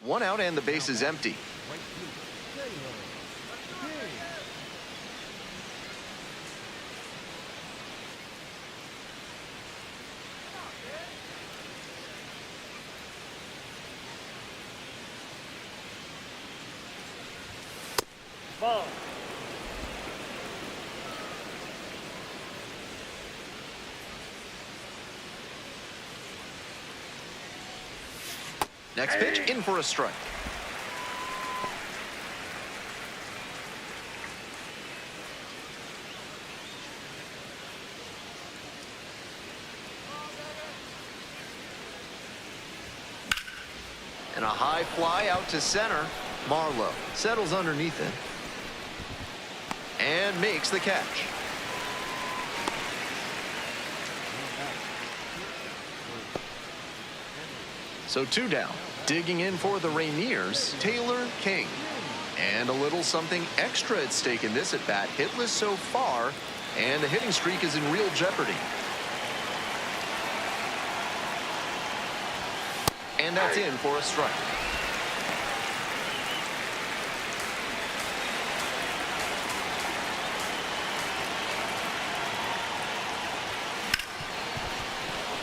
1 out and the base is empty. Ball. Next pitch, in for a strike. And a high fly out to center. Marlowe settles underneath it and makes the catch. So 2 down. Digging in for the Rainiers, Taylor King. And a little something extra at stake in this at-bat. Hitless so far, and the hitting streak is in real jeopardy. And that's in for a strike.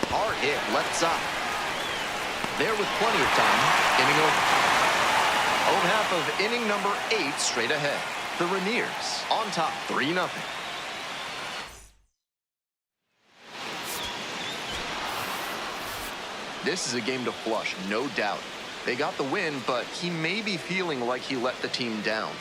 Hard hit, left side. There with plenty of time. Inning over. Home half of inning number 8 straight ahead. The Rainiers on top 3-0. This is a game to flush, no doubt. They got the win, but he may be feeling like he let the team down.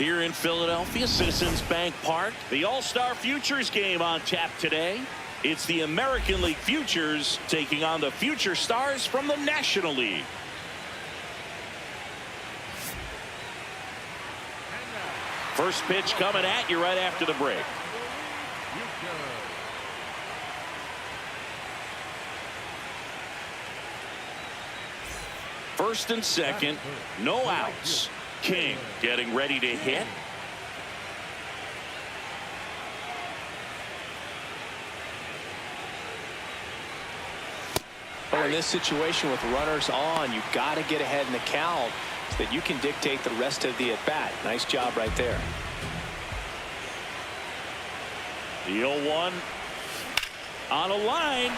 Here in Philadelphia, Citizens Bank Park, the All-Star Futures game on tap today. It's the American League Futures taking on the Future Stars from the National League. First pitch coming at you right after the break. First and second, no outs. King getting ready to hit. Well, in this situation with runners on, you've got to get ahead in the count so that you can dictate the rest of the at-bat. Nice job right there. The 0-1 on a line.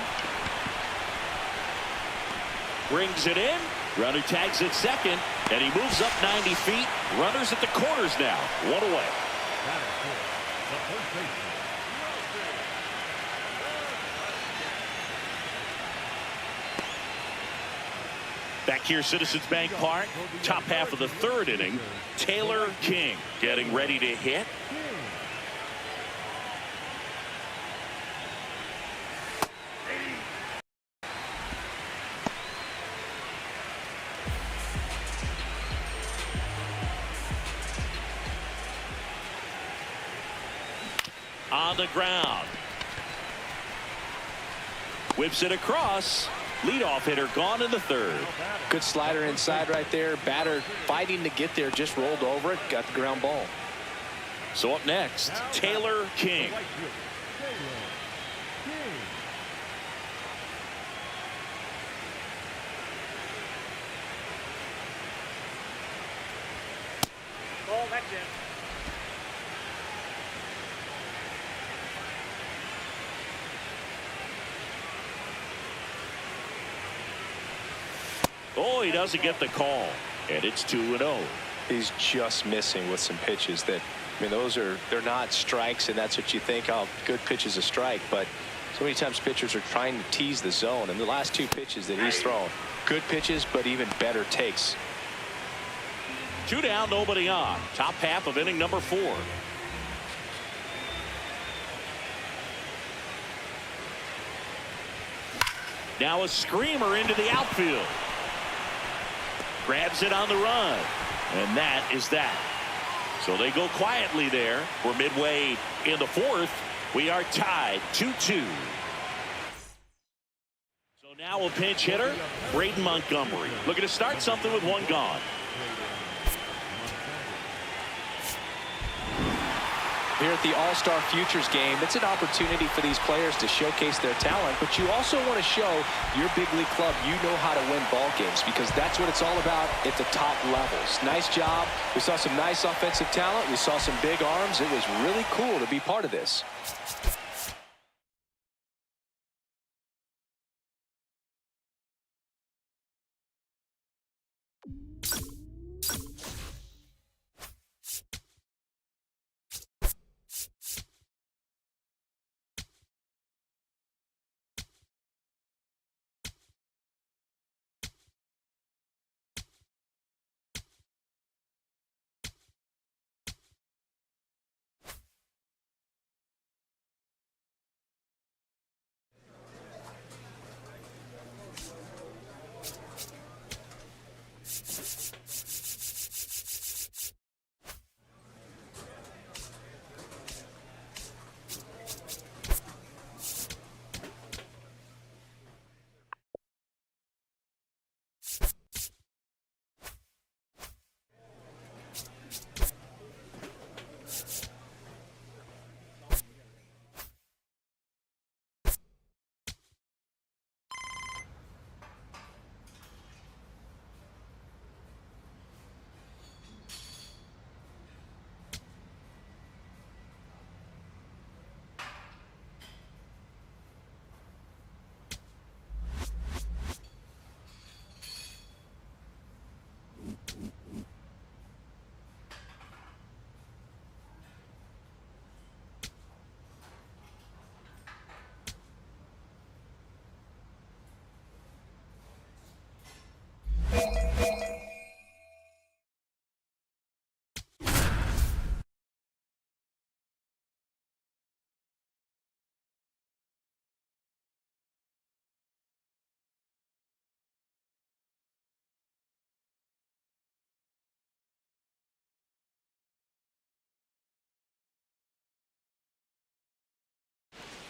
Brings it in. Runner tags at second, and he moves up 90 feet. Runners at the corners now. One away. Back here, Citizens Bank Park, top half of the third inning. Taylor King getting ready to hit. On the ground. Whips it across. Leadoff hitter gone in the third. Good slider inside right there. Batter fighting to get there, just rolled over it, got the ground ball. So up next, Taylor King. Ball, that's it. Oh, he doesn't get the call, and it's 2-0. He's just missing with some pitches that, I mean, they're not strikes, and that's what you think, oh, good pitch is a strike, but so many times pitchers are trying to tease the zone, and the last two pitches that he's thrown, good pitches, but even better takes. 2 down, nobody on. Top half of inning number 4. Now a screamer into the outfield. Grabs it on the run. And that is that. So they go quietly there. We're midway in the 4th. We are tied 2-2. So now a pinch hitter, Braden Montgomery. Looking to start something with one gone. Here at the All-Star Futures game, it's an opportunity for these players to showcase their talent, but you also want to show your big league club you know how to win ball games, because that's what it's all about at the top levels. Nice job. We saw some nice offensive talent. We saw some big arms. It was really cool to be part of this.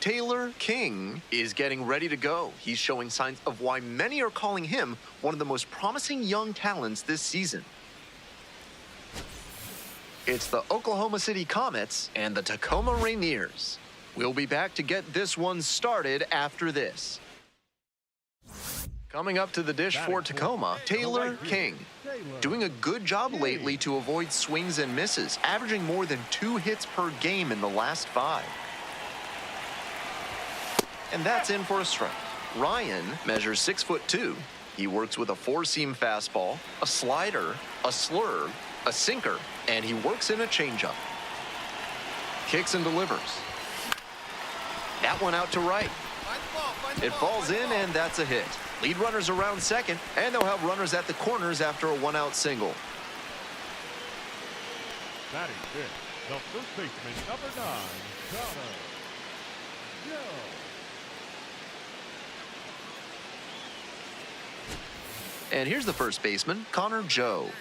Taylor King is getting ready to go. He's showing signs of why many are calling him one of the most promising young talents this season. It's the Oklahoma City Comets and the Tacoma Rainiers. We'll be back to get this one started after this. Coming up to the dish for Tacoma, Taylor King. Doing a good job lately to avoid swings and misses, averaging more than 2 hits per game in the last 5. And that's in for a strike. Ryan measures 6'2". He works with a 4-seam fastball, a slider, a slurve, a sinker, and he works in a changeup. Kicks and delivers. That one out to right. It falls in, and that's a hit. Lead runners around second, and they'll have runners at the corners after a 1-out single. Batting fifth, the first baseman, number 9, Connor Joe. And here's the first baseman, Connor Joe.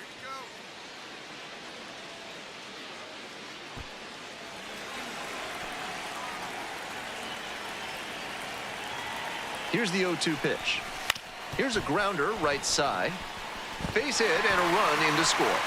Here's the 0-2 pitch. Here's a grounder right side. Base hit and a run in to score.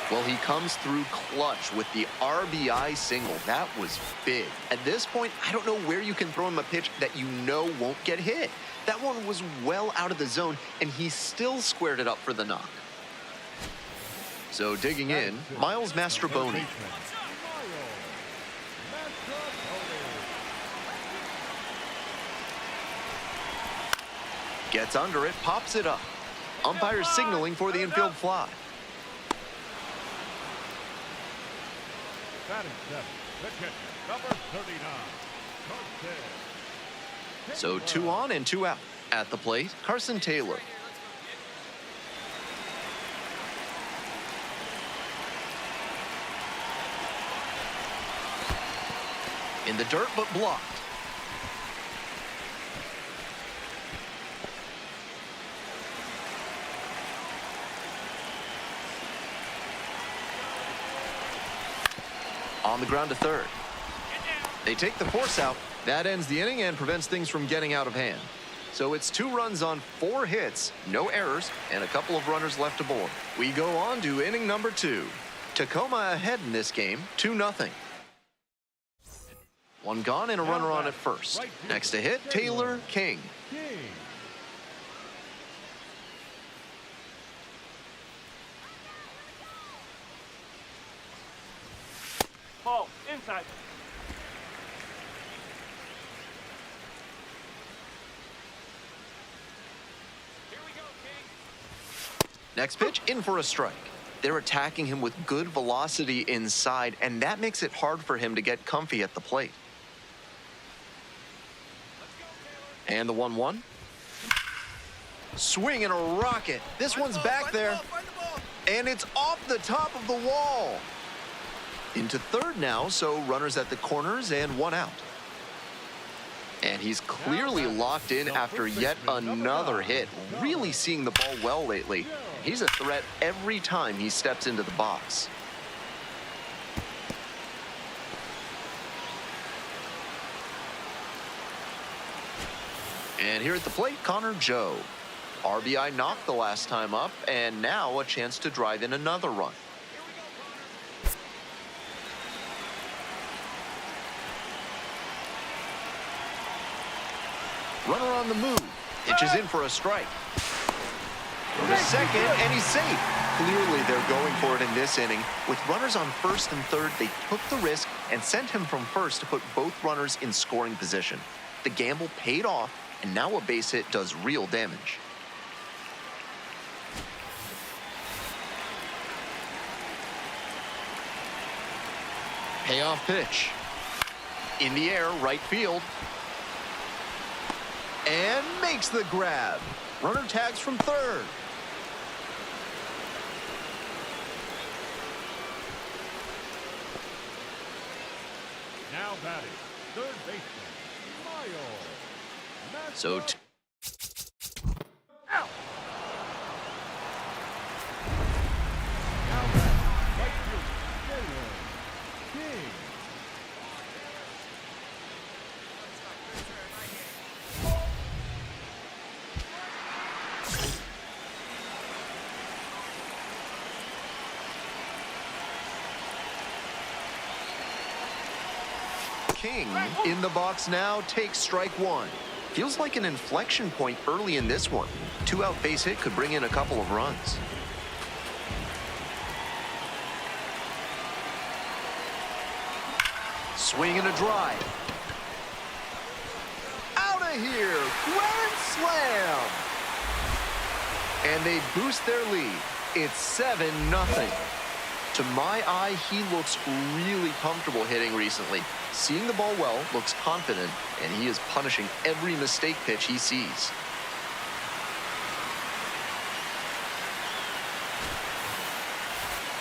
Well, he comes through clutch with the RBI single. That was big. At this point, I don't know where you can throw him a pitch that you know won't get hit. That one was well out of the zone, and he still squared it up for the knock. So digging in, Miles Mastrobuoni. Gets under it, pops it up. Umpire signaling for the infield fly. Batting seventh, the catcher, number 39, Carson. So 2 on and 2 out. At the plate, Carson Taylor. In the dirt, but blocked. On the ground to third. They take the force out. That ends the inning and prevents things from getting out of hand. So it's 2 runs on 4 hits, no errors, and a couple of runners left aboard. We go on to inning number 2. Tacoma ahead in this game, 2-0. 1 gone and a runner on at first. Next to hit, Taylor King. Ball, inside. Here we go, King. Next pitch, in for a strike. They're attacking him with good velocity inside, and that makes it hard for him to get comfy at the plate. And the 1-1. Swing and a rocket. This one's back there. And it's off the top of the wall. Into third now, so runners at the corners and 1 out. And he's clearly locked in after yet another hit. Really seeing the ball well lately. He's a threat every time he steps into the box. And here at the plate, Connor Joe. RBI knocked the last time up, and now a chance to drive in another run. Runner on the move. Pitches in for a strike. To second, and he's safe. Clearly, they're going for it in this inning. With runners on first and third, they took the risk and sent him from first to put both runners in scoring position. The gamble paid off, and now a base hit does real damage. Payoff pitch. In the air, right field. And makes the grab. Runner tags from third. Now batting, third baseman, Miles. So Out. Now batting, right fielder, Taylor King in the box now takes strike one. Feels like an inflection point early in this one. 2-out base hit could bring in a couple of runs. Swing and a drive. Out of here. Grand slam. And they boost their lead. It's 7-0. To my eye, he looks really comfortable hitting recently. Seeing the ball well, looks confident, and he is punishing every mistake pitch he sees.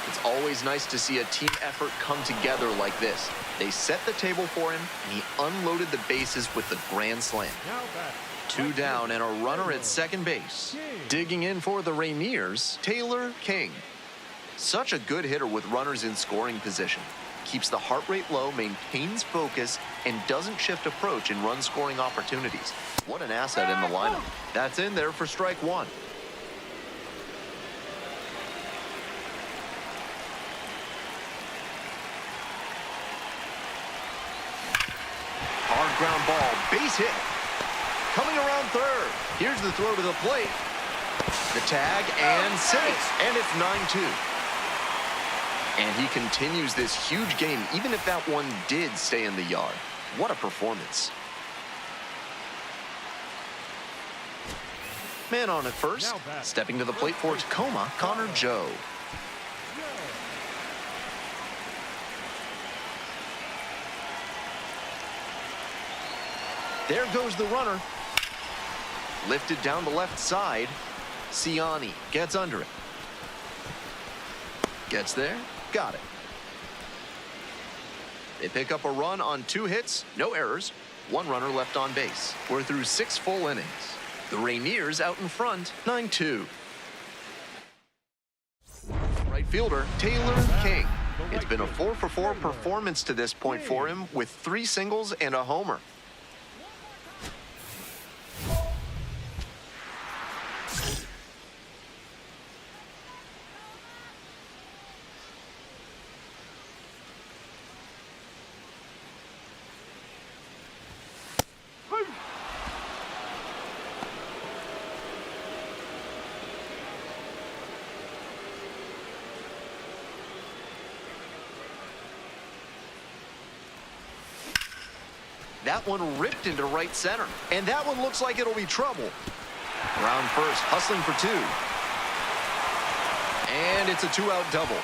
It's always nice to see a team effort come together like this. They set the table for him, and he unloaded the bases with the grand slam. 2 down and a runner at second base. Digging in for the Rainiers, Taylor King. Such a good hitter with runners in scoring position. Keeps the heart rate low, maintains focus, and doesn't shift approach in run-scoring opportunities. What an asset in the lineup. That's in there for strike one. Hard ground ball, base hit. Coming around third. Here's the throw to the plate. The tag and safe, and it's 9-2. And he continues this huge game, even if that one did stay in the yard. What a performance. Man on at first. Stepping to the plate for Tacoma, Connor Joe. There goes the runner. Lifted down the left side. Ciani gets under it. Gets there. Got it. They pick up a run on 2 hits, no errors, 1 runner left on base. We're through 6 full innings. The Rainiers out in front, 9-2. Right fielder, Taylor King. It's been a 4-for-4 performance to this point for him with 3 singles and a homer. That one ripped into right center. And that one looks like it'll be trouble. Around first, hustling for 2. And it's a 2-out double.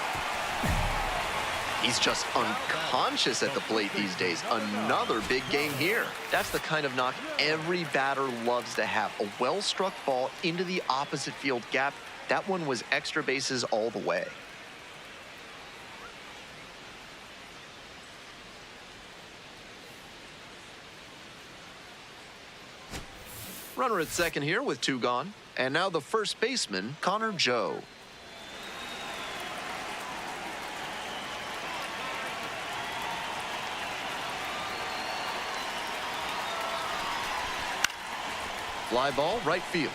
He's just unconscious at the plate these days. Another big game here. That's the kind of knock every batter loves to have. A well-struck ball into the opposite field gap. That one was extra bases all the way. Runner at second here with 2 gone. And now the first baseman, Connor Joe. Fly ball, right field.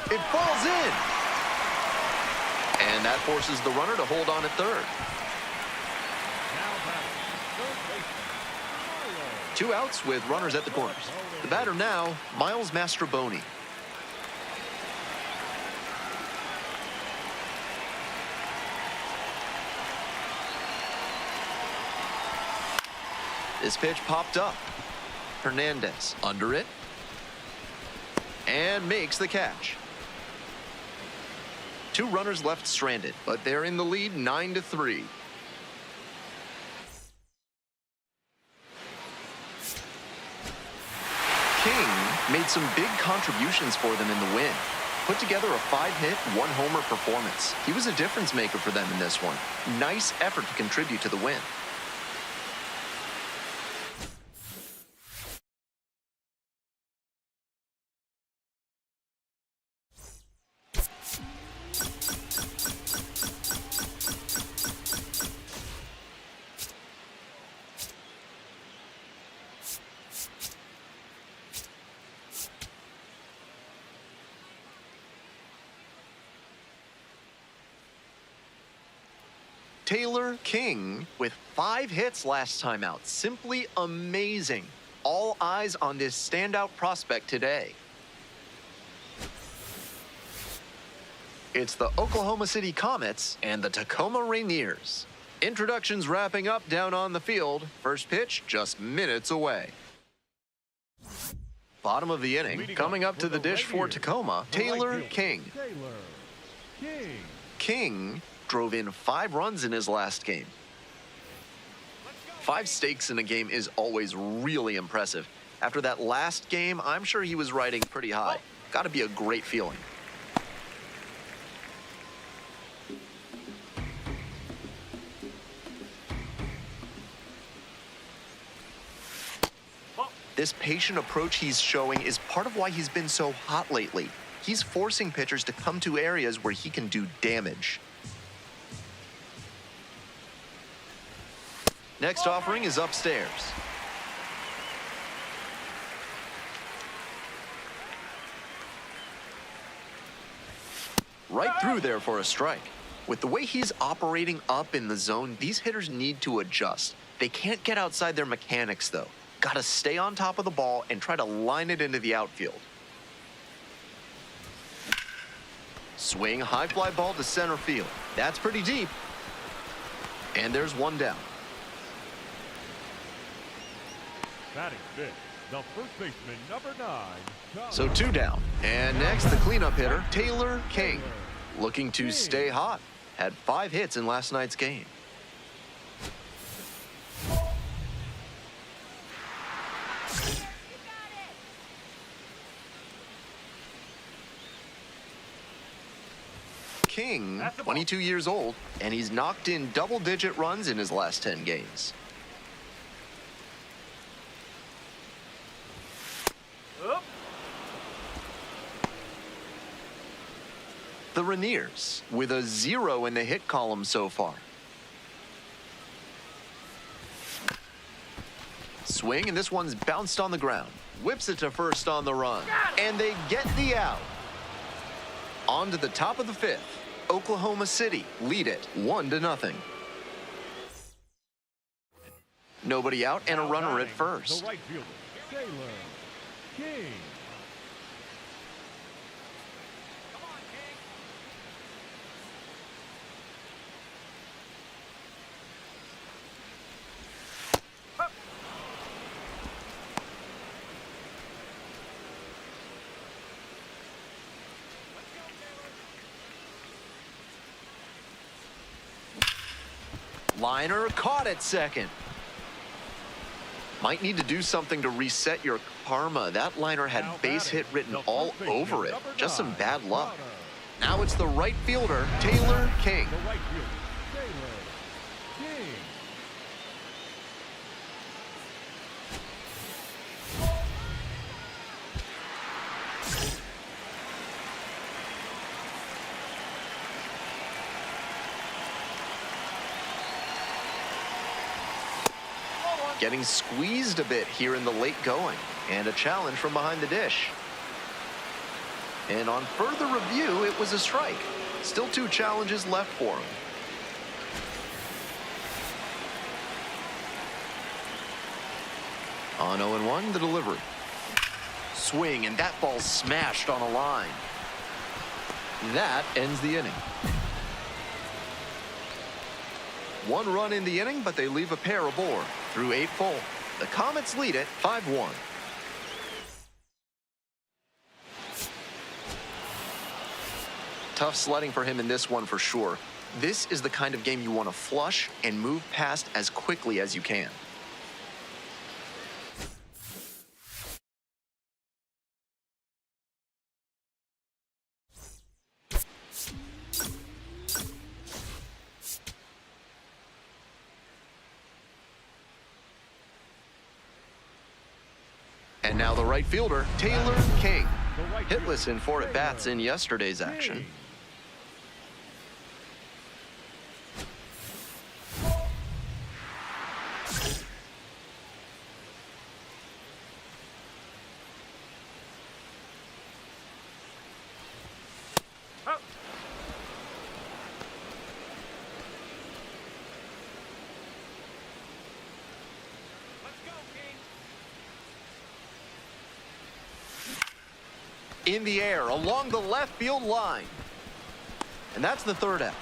It falls in. And that forces the runner to hold on at third. 2 outs with runners at the corners. The batter now, Miles Mastroboni. This pitch popped up. Hernandez under it. And makes the catch. 2 runners left stranded, but they're in the lead 9-3. King made some big contributions for them in the win. Put together a 5-hit, 1-homer performance. He was a difference maker for them in this one. Nice effort to contribute to the win. Taylor King with 5 hits last time out. Simply amazing. All eyes on this standout prospect today. It's the Oklahoma City Comets and the Tacoma Rainiers. Introductions wrapping up down on the field. First pitch just minutes away. Bottom of the inning, coming up to the dish for Tacoma, Taylor King. King drove in 5 runs in his last game. 5 stakes in a game is always really impressive. After that last game, I'm sure he was riding pretty high. Got to be a great feeling. This patient approach he's showing is part of why he's been so hot lately. He's forcing pitchers to come to areas where he can do damage. Next offering is upstairs. Right through there for a strike. With the way he's operating up in the zone, these hitters need to adjust. They can't get outside their mechanics, though. Gotta stay on top of the ball and try to line it into the outfield. Swing, high fly ball to center field. That's pretty deep. And there's one down. Batting fifth, the first baseman, number 9. So 2 down. And next, the cleanup hitter, Taylor King. Looking to stay hot. Had 5 hits in last night's game. King, 22 years old, and he's knocked in double-digit runs in his last 10 games. The Rainiers, with a 0 in the hit column so far. Swing, and this one's bounced on the ground. Whips it to first on the run. And they get the out. On to the top of the 5th. Oklahoma City lead it 1-0. Nobody out and a runner at first. The right fielder, Taylor King. Liner caught at second. Might need to do something to reset your karma. That liner had base hit written all over it. Just some bad luck. Now it's the right fielder, Taylor King. The right fielder, Taylor King. Getting squeezed a bit here in the late going, and a challenge from behind the dish. And on further review, it was a strike. Still 2 challenges left for him. On 0-1, the delivery. Swing, and that ball smashed on a line. That ends the inning. 1 run in the inning, but they leave a pair aboard. Through 8 full. The Comets lead it 5-1. Tough sledding for him in this one for sure. This is the kind of game you want to flush and move past as quickly as you can. And now the right fielder, Taylor King. Hitless in 4 at-bats in yesterday's action. In the air, along the left field line. And that's the third out.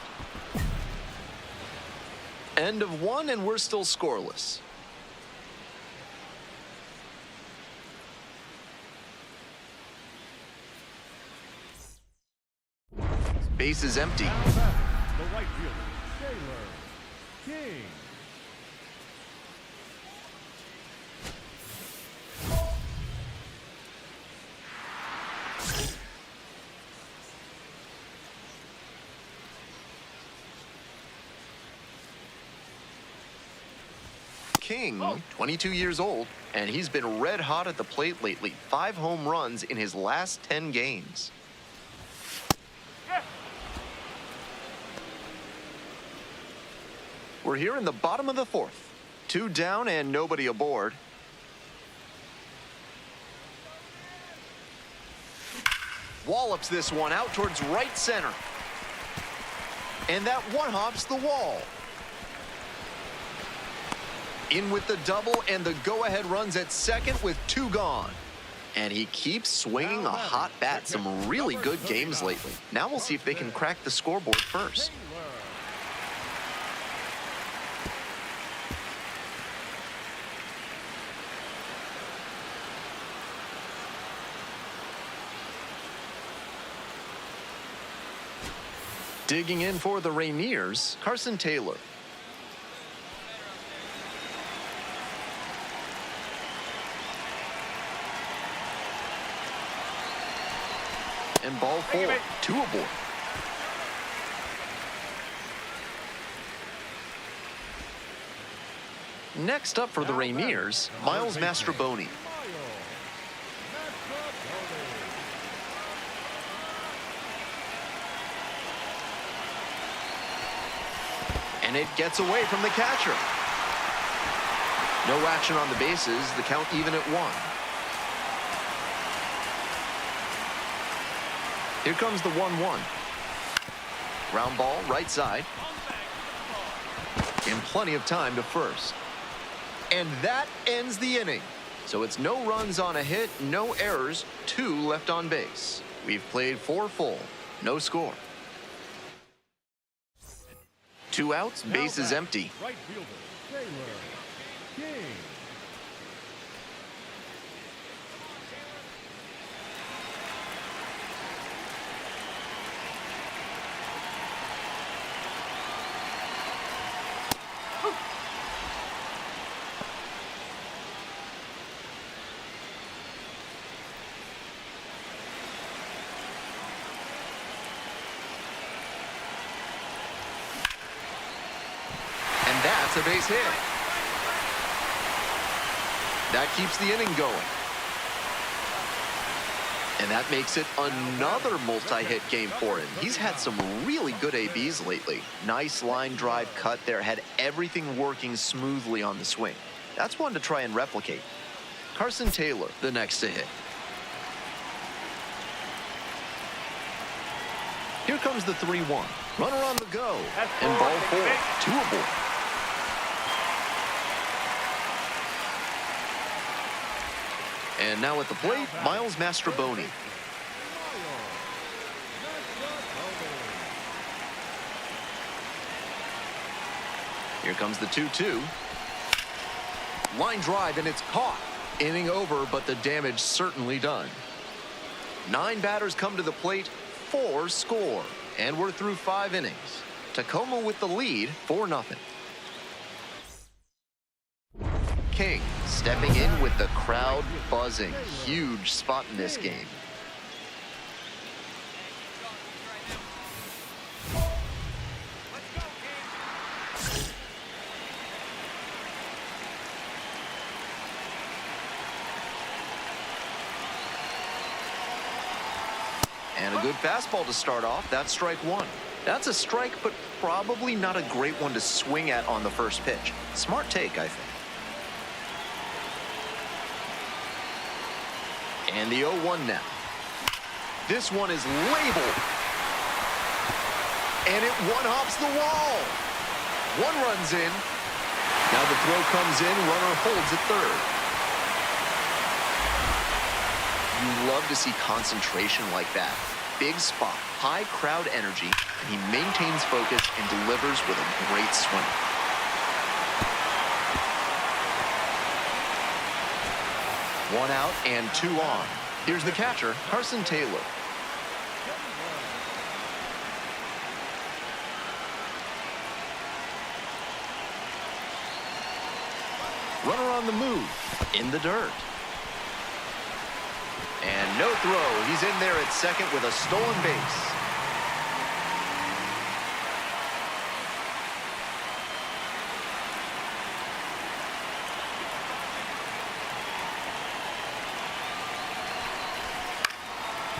End of one, and we're still scoreless. Base is empty. Now back, the right fielder, Taylor King. King, 22 years old, and he's been red hot at the plate lately. 5 home runs in his last 10 games. We're here in the bottom of the 4th. 2 down and nobody aboard. Wallops this one out towards right center. And that one hops the wall. In with the double, and the go-ahead runs at second with 2 gone. And he keeps swinging a hot bat. Some really good games lately. Now we'll see if they can crack the scoreboard first. Digging in for the Rainiers, Carson Taylor. And ball 4, 2 aboard. Next up for the Rainiers, Miles Mastrobuoni. And it gets away from the catcher. No action on the bases, the count even at 1. Here comes the 1-1. Ground ball, right side. And plenty of time to first. And that ends the inning. So it's no runs on a hit, no errors, 2 left on base. We've played 4 full, no score. 2 outs, base is empty. Right fielder, Taylor King. That's a base hit. That keeps the inning going. And that makes it another multi-hit game for him. He's had some really good ABs lately. Nice line drive cut there. Had everything working smoothly on the swing. That's one to try and replicate. Carson Taylor, the next to hit. Here comes the 3-1. Runner on the go. And ball 4, 2 aboard. And now at the plate, Miles Mastrobuoni. Here comes the 2-2. Line drive, and it's caught. Inning over, but the damage certainly done. 9 batters come to the plate, 4 score. And we're through 5 innings. Tacoma with the lead, 4-0. King stepping in with the crowd buzzing. Huge spot in this game. And a good fastball to start off. That's strike 1. That's a strike, but probably not a great one to swing at on the first pitch. Smart take, I think. And the 0-1 now. This one is labeled. And it one-hops the wall. 1 runs in. Now the throw comes in. Runner holds at third. You love to see concentration like that. Big spot, high crowd energy, and he maintains focus and delivers with a great swing. One out and two on. Here's the catcher, Carson Taylor. Runner on the move, in the dirt. And no throw. He's in there at second with a stolen base.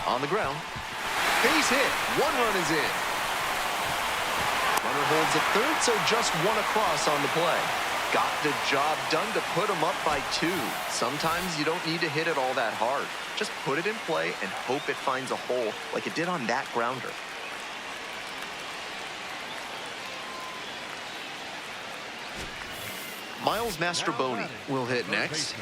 On the ground. Base hit. One run is in. Runner holds at third, so just one across on the play. Got the job done to put him up by 2. Sometimes you don't need to hit it all that hard. Just put it in play and hope it finds a hole like it did on that grounder. Miles Mastroboni will hit next.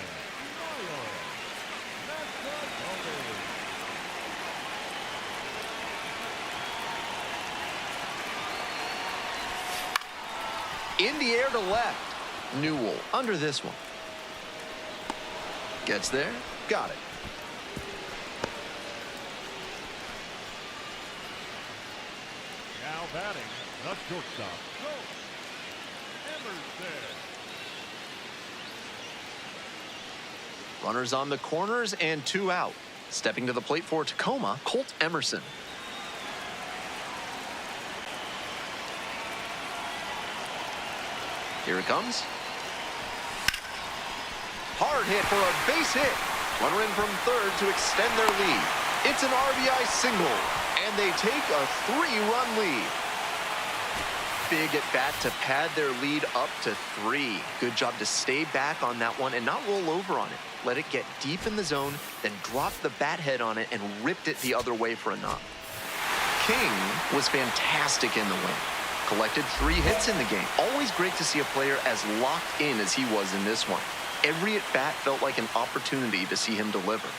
In the air to left. Newell under this one. Gets there. Got it. Now batting, the shortstop. Go. Emerson. Runners on the corners and 2 out. Stepping to the plate for Tacoma, Colt Emerson. Here it comes. Hard hit for a base hit. Runner in from third to extend their lead. It's an RBI single, and they take a 3-run lead. Big at bat to pad their lead up to 3. Good job to stay back on that one and not roll over on it. Let it get deep in the zone, then drop the bat head on it and ripped it the other way for a knock. King was fantastic in the win. Collected 3 hits in the game. Always great to see a player as locked in as he was in this one. Every at-bat felt like an opportunity to see him deliver.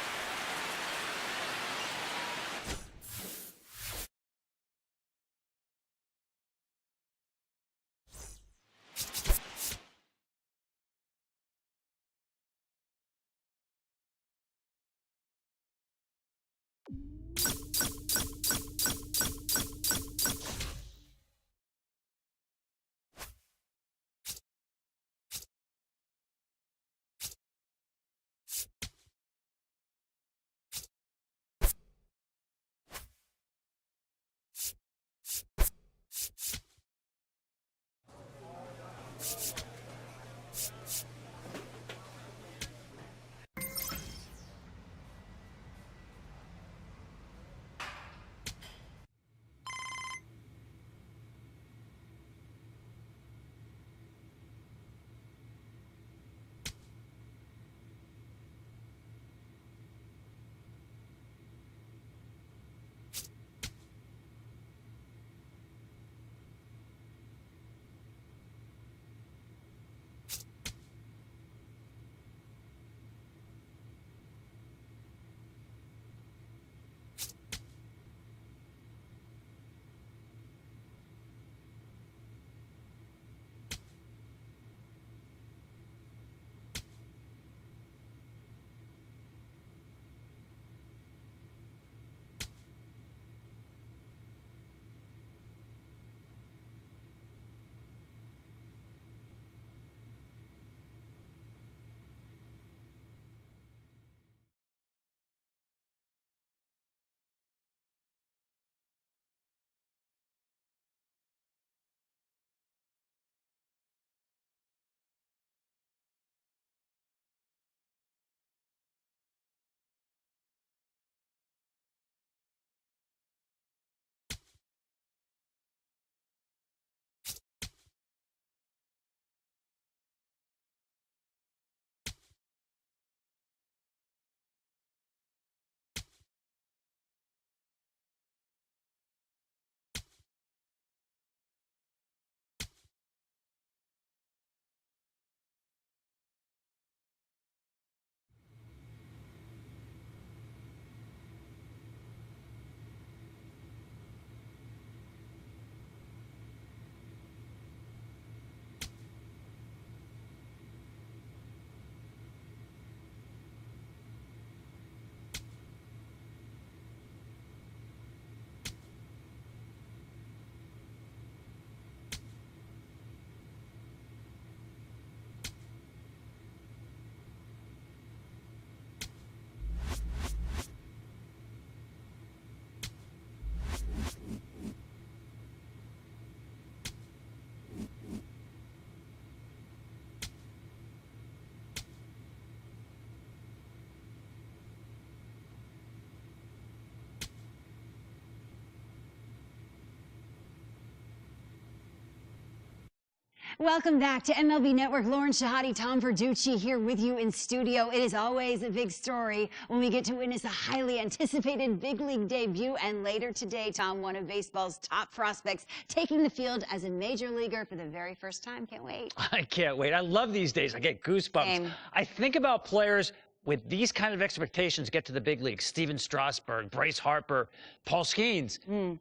Welcome back to MLB Network. Lauren Shahadi, Tom Verducci here with you in studio. It is always a big story when we get to witness a highly anticipated big league debut. And later today, Tom, one of baseball's top prospects, taking the field as a major leaguer for the very first time. Can't wait. I can't wait. I love these days. I get goosebumps. Same. I think about players with these kind of expectations get to the big leagues. Steven Strasburg, Bryce Harper, Paul Skeens.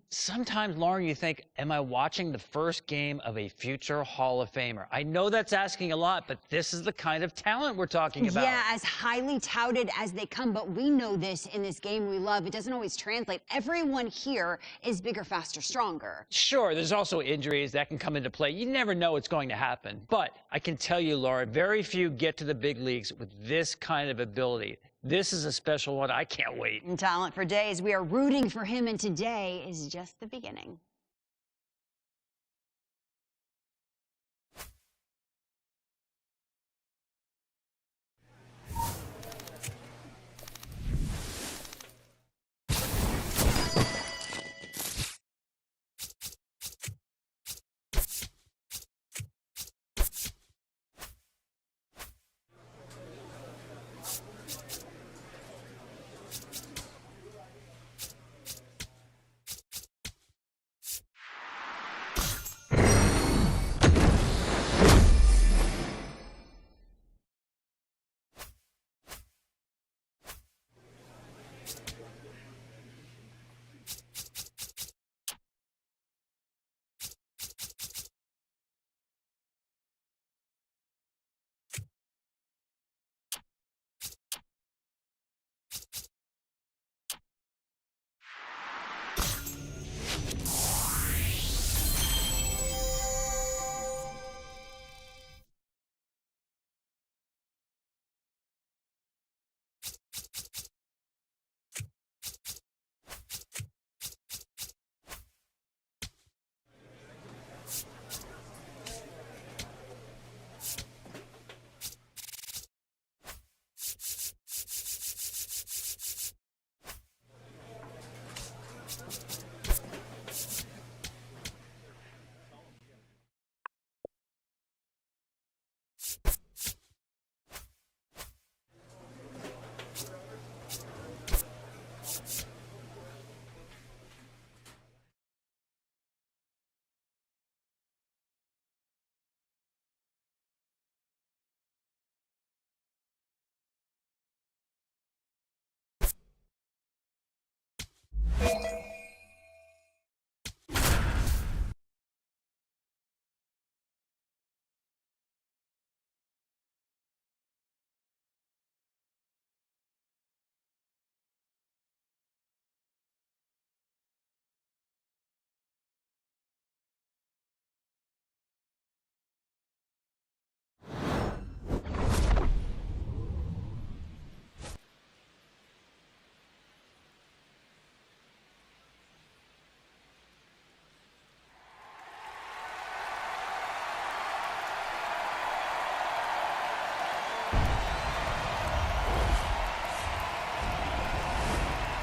Sometimes, Lauren, you think, am I watching the first game of a future Hall of Famer? I know that's asking a lot, but this is the kind of talent we're talking about. Yeah, as highly touted as they come, but we know this in this game we love. It doesn't always translate. Everyone here is bigger, faster, stronger. Sure, there's also injuries that can come into play. You never know what's going to happen. But I can tell you, Laura, very few get to the big leagues with this kind of ability. This is a special one. I can't wait. And talent for days. We are rooting for him, and today is just the beginning.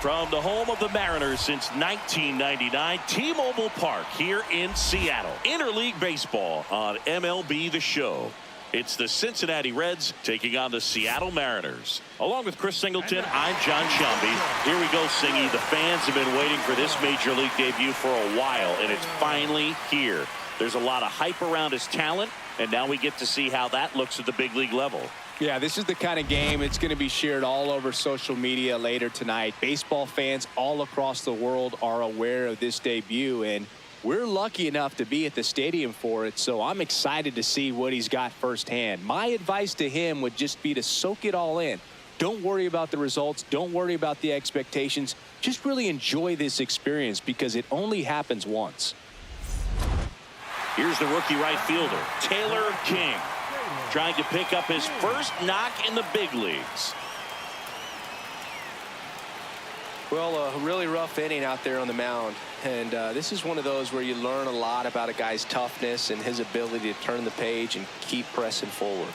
From the home of the Mariners since 1999, T-Mobile Park here in Seattle. Interleague baseball on MLB The Show. It's the Cincinnati Reds taking on the Seattle Mariners. Along with Chris Singleton, I'm John Shambi. Here we go, Singy. The fans have been waiting for this major league debut for a while, and it's finally here. There's a lot of hype around his talent, and now we get to see how that looks at the big league level. Yeah, this is the kind of game it's going to be shared all over social media later tonight. Baseball fans all across the world are aware of this debut, and we're lucky enough to be at the stadium for it, so I'm excited to see what he's got firsthand. My advice to him would just be to soak it all in. Don't worry about the results. Don't worry about the expectations. Just really enjoy this experience because it only happens once. Here's the rookie right fielder, Taylor King, trying to pick up his first knock in the big leagues. Well, a really rough inning out there on the mound. And this is one of those where you learn a lot about a guy's toughness and his ability to turn the page and keep pressing forward.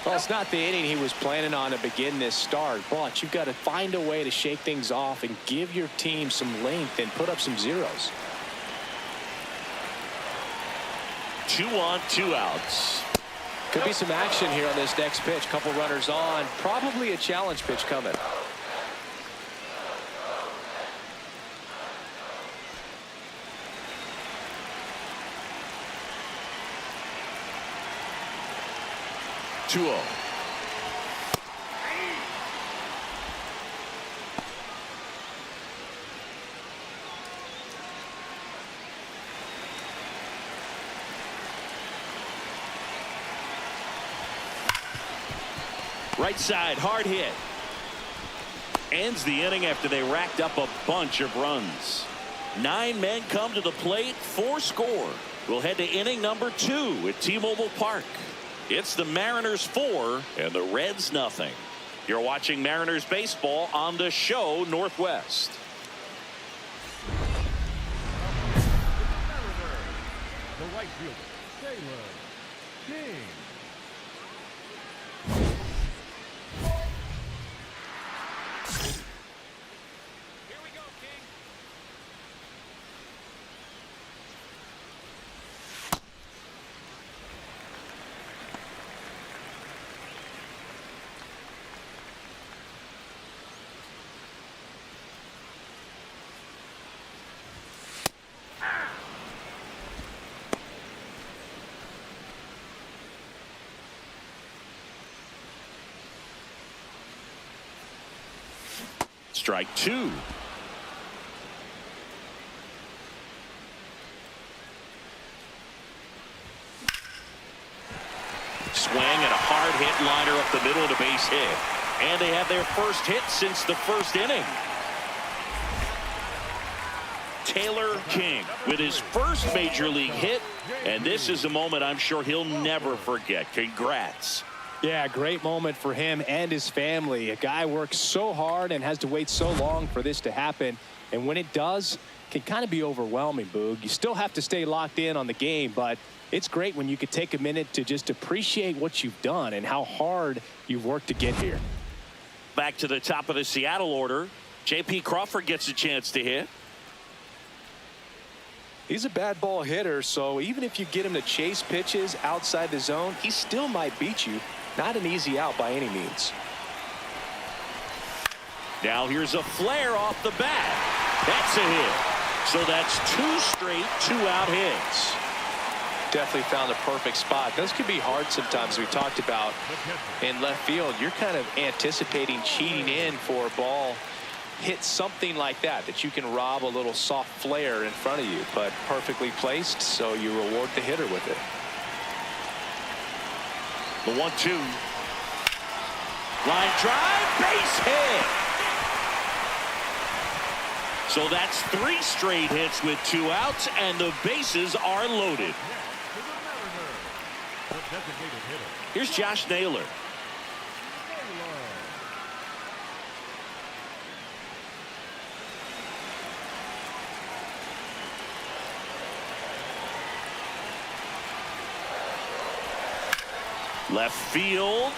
Well, it's not the inning he was planning on to begin this start, but you've got to find a way to shake things off and give your team some length and put up some zeros. 2 on, 2 outs. Could be some action here on this next pitch. Couple runners on. Probably a challenge pitch coming. Two-0. Right side, hard hit. Ends the inning after they racked up a bunch of runs. 9 men come to the plate, 4 score. We'll head to inning number 2 at T-Mobile Park. It's the Mariners 4 and the Reds nothing. You're watching Mariners baseball on the show Northwest. The right fielder, Taylor King. Here we go, King. Strike 2. Swing and a hard hit liner up the middle of the base hit. And they have their first hit since the first inning. Taylor King with his first major league hit. And this is a moment I'm sure he'll never forget. Congrats. Yeah, great moment for him and his family. A guy works so hard and has to wait so long for this to happen. And when it does, it can kind of be overwhelming, Boog. You still have to stay locked in on the game, but it's great when you could take a minute to just appreciate what you've done and how hard you've worked to get here. Back to the top of the Seattle order. J.P. Crawford gets a chance to hit. He's a bad ball hitter, so even if you get him to chase pitches outside the zone, he still might beat you. Not an easy out by any means. Now here's a flare off the bat. That's a hit. So that's 2 straight 2-out hits. Definitely found a perfect spot. Those could be hard sometimes. We talked about in left field. You're kind of anticipating cheating in for a ball. Hit something like that you can rob a little soft flare in front of you, but perfectly placed, so you reward the hitter with it. The 1-2. Line drive, base hit. So that's 3 straight hits with 2 outs, and the bases are loaded. Here's Josh Naylor. Left field.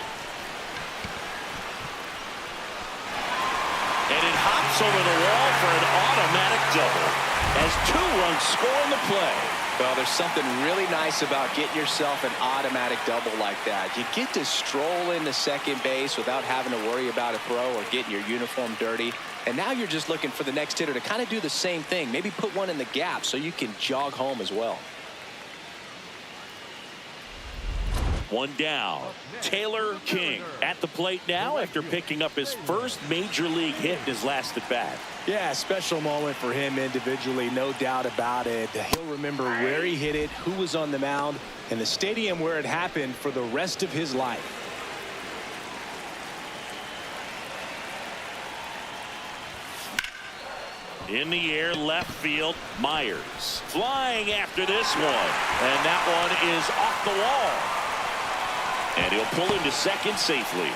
And it hops over the wall for an automatic double as 2 runs score in the play. Well, there's something really nice about getting yourself an automatic double like that. You get to stroll into second base without having to worry about a throw or getting your uniform dirty. And now you're just looking for the next hitter to kind of do the same thing. Maybe put one in the gap so you can jog home as well. 1 down. Taylor King at the plate now after picking up his first major league hit in his last at bat. Yeah, special moment for him individually, no doubt about it. He'll remember where he hit it, who was on the mound, and the stadium where it happened for the rest of his life. In the air, left field, Myers flying after this one, and that one is off the wall. And he'll pull into second safely.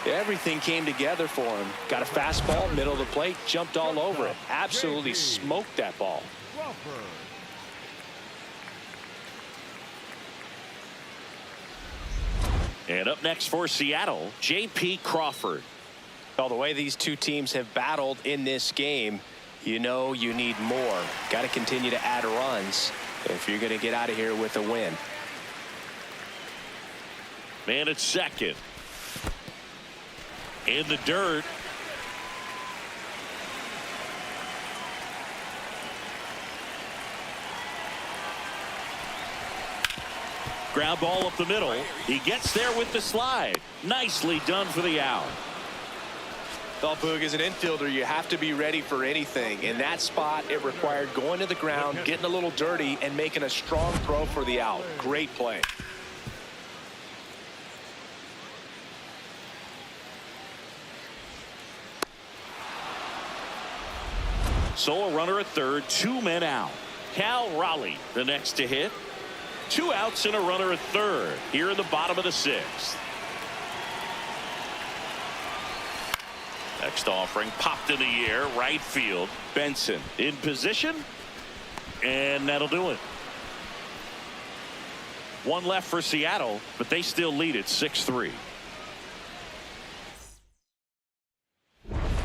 Everything came together for him. Got a fastball, middle of the plate, jumped all over it. Absolutely smoked that ball. And up next for Seattle, J.P. Crawford. Well, the way these two teams have battled in this game, you know you need more. Got to continue to add runs if you're going to get out of here with a win. Man at second. In the dirt. Ground ball up the middle. He gets there with the slide. Nicely done for the out. Well, Boog, as an infielder, you have to be ready for anything. In that spot, it required going to the ground, getting a little dirty, and making a strong throw for the out. Great play. So a runner at third, 2 men out. Cal Raleigh, the next to hit. 2 outs and a runner at third here in the bottom of the 6th. Next offering popped in the air, right field. Benson in position, and that'll do it. 1 left for Seattle, but they still lead it 6-3.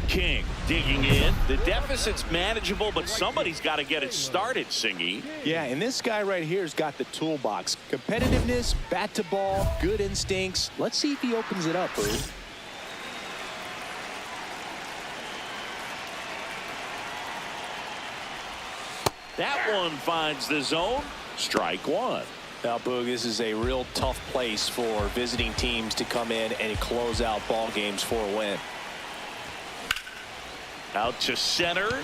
King digging in. The deficit's manageable, but somebody's got to get it started, Singy. Yeah, and this guy right here has got the toolbox. Competitiveness, bat to ball, good instincts. Let's see if he opens it up, Bruce. That one finds the zone. Strike 1. Now, Boog, this is a real tough place for visiting teams to come in and close out ball games for a win. Out to center.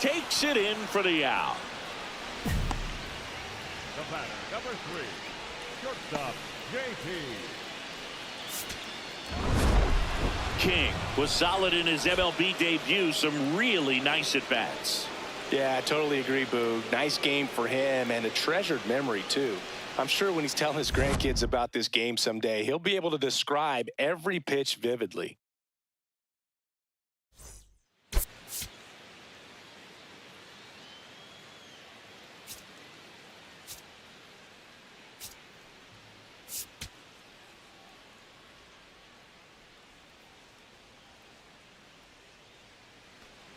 Takes it in for the out. The batter, number 3, shortstop, J.P. King was solid in his MLB debut. Some really nice at-bats. Yeah, I totally agree, Boog. Nice game for him and a treasured memory, too. I'm sure when he's telling his grandkids about this game someday, he'll be able to describe every pitch vividly.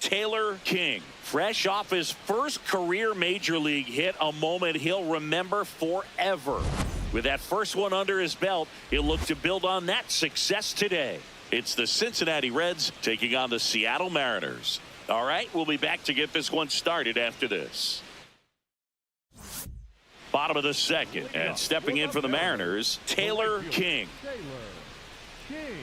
Taylor King, fresh off his first career major league hit, a moment he'll remember forever. With that first one under his belt, he'll look to build on that success today. It's the Cincinnati Reds taking on the Seattle Mariners. All right, we'll be back to get this one started after this. Bottom of the 2nd, and stepping in for the Mariners, Taylor King. Taylor King.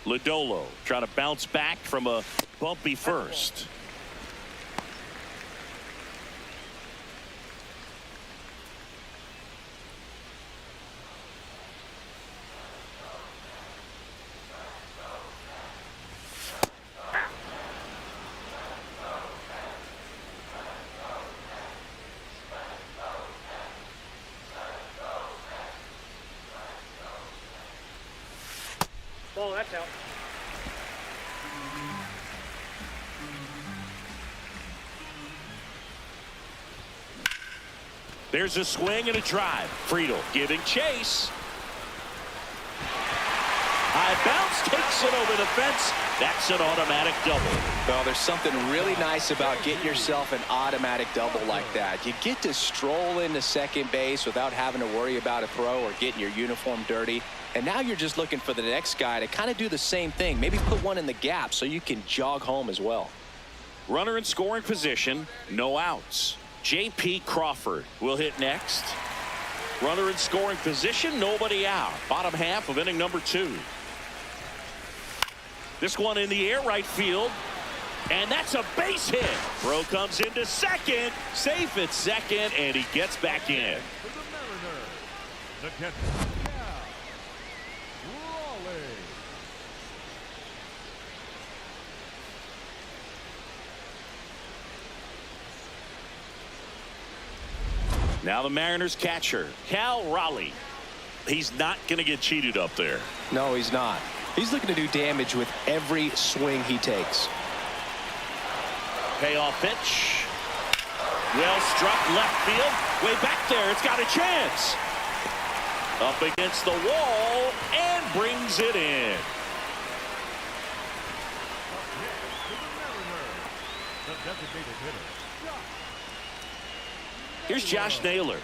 Lodolo trying to bounce back from a bumpy first. Ball, that's out. There's a swing and a drive. Friedel giving chase. High bounce, takes it over the fence. That's an automatic double. Well, there's something really nice about getting yourself an automatic double like that. You get to stroll into second base without having to worry about a throw or getting your uniform dirty. And now you're just looking for the next guy to kind of do the same thing. Maybe put one in the gap so you can jog home as well. Runner in scoring position, no outs. J.P. Crawford will hit next. Runner in scoring position, nobody out. Bottom half of inning number 2. This one in the air, right field. And that's a base hit. Throw comes into second. Safe at second, and he gets back in. For the Mariners, the catcher, Cal Raleigh. Now the Mariners catcher, Cal Raleigh. He's not going to get cheated up there. No, he's not. He's looking to do damage with every swing he takes. Payoff pitch. Well struck left field. Way back there. It's got a chance. Up against the wall and brings it in. The designated hitter, Here's Josh Naylor.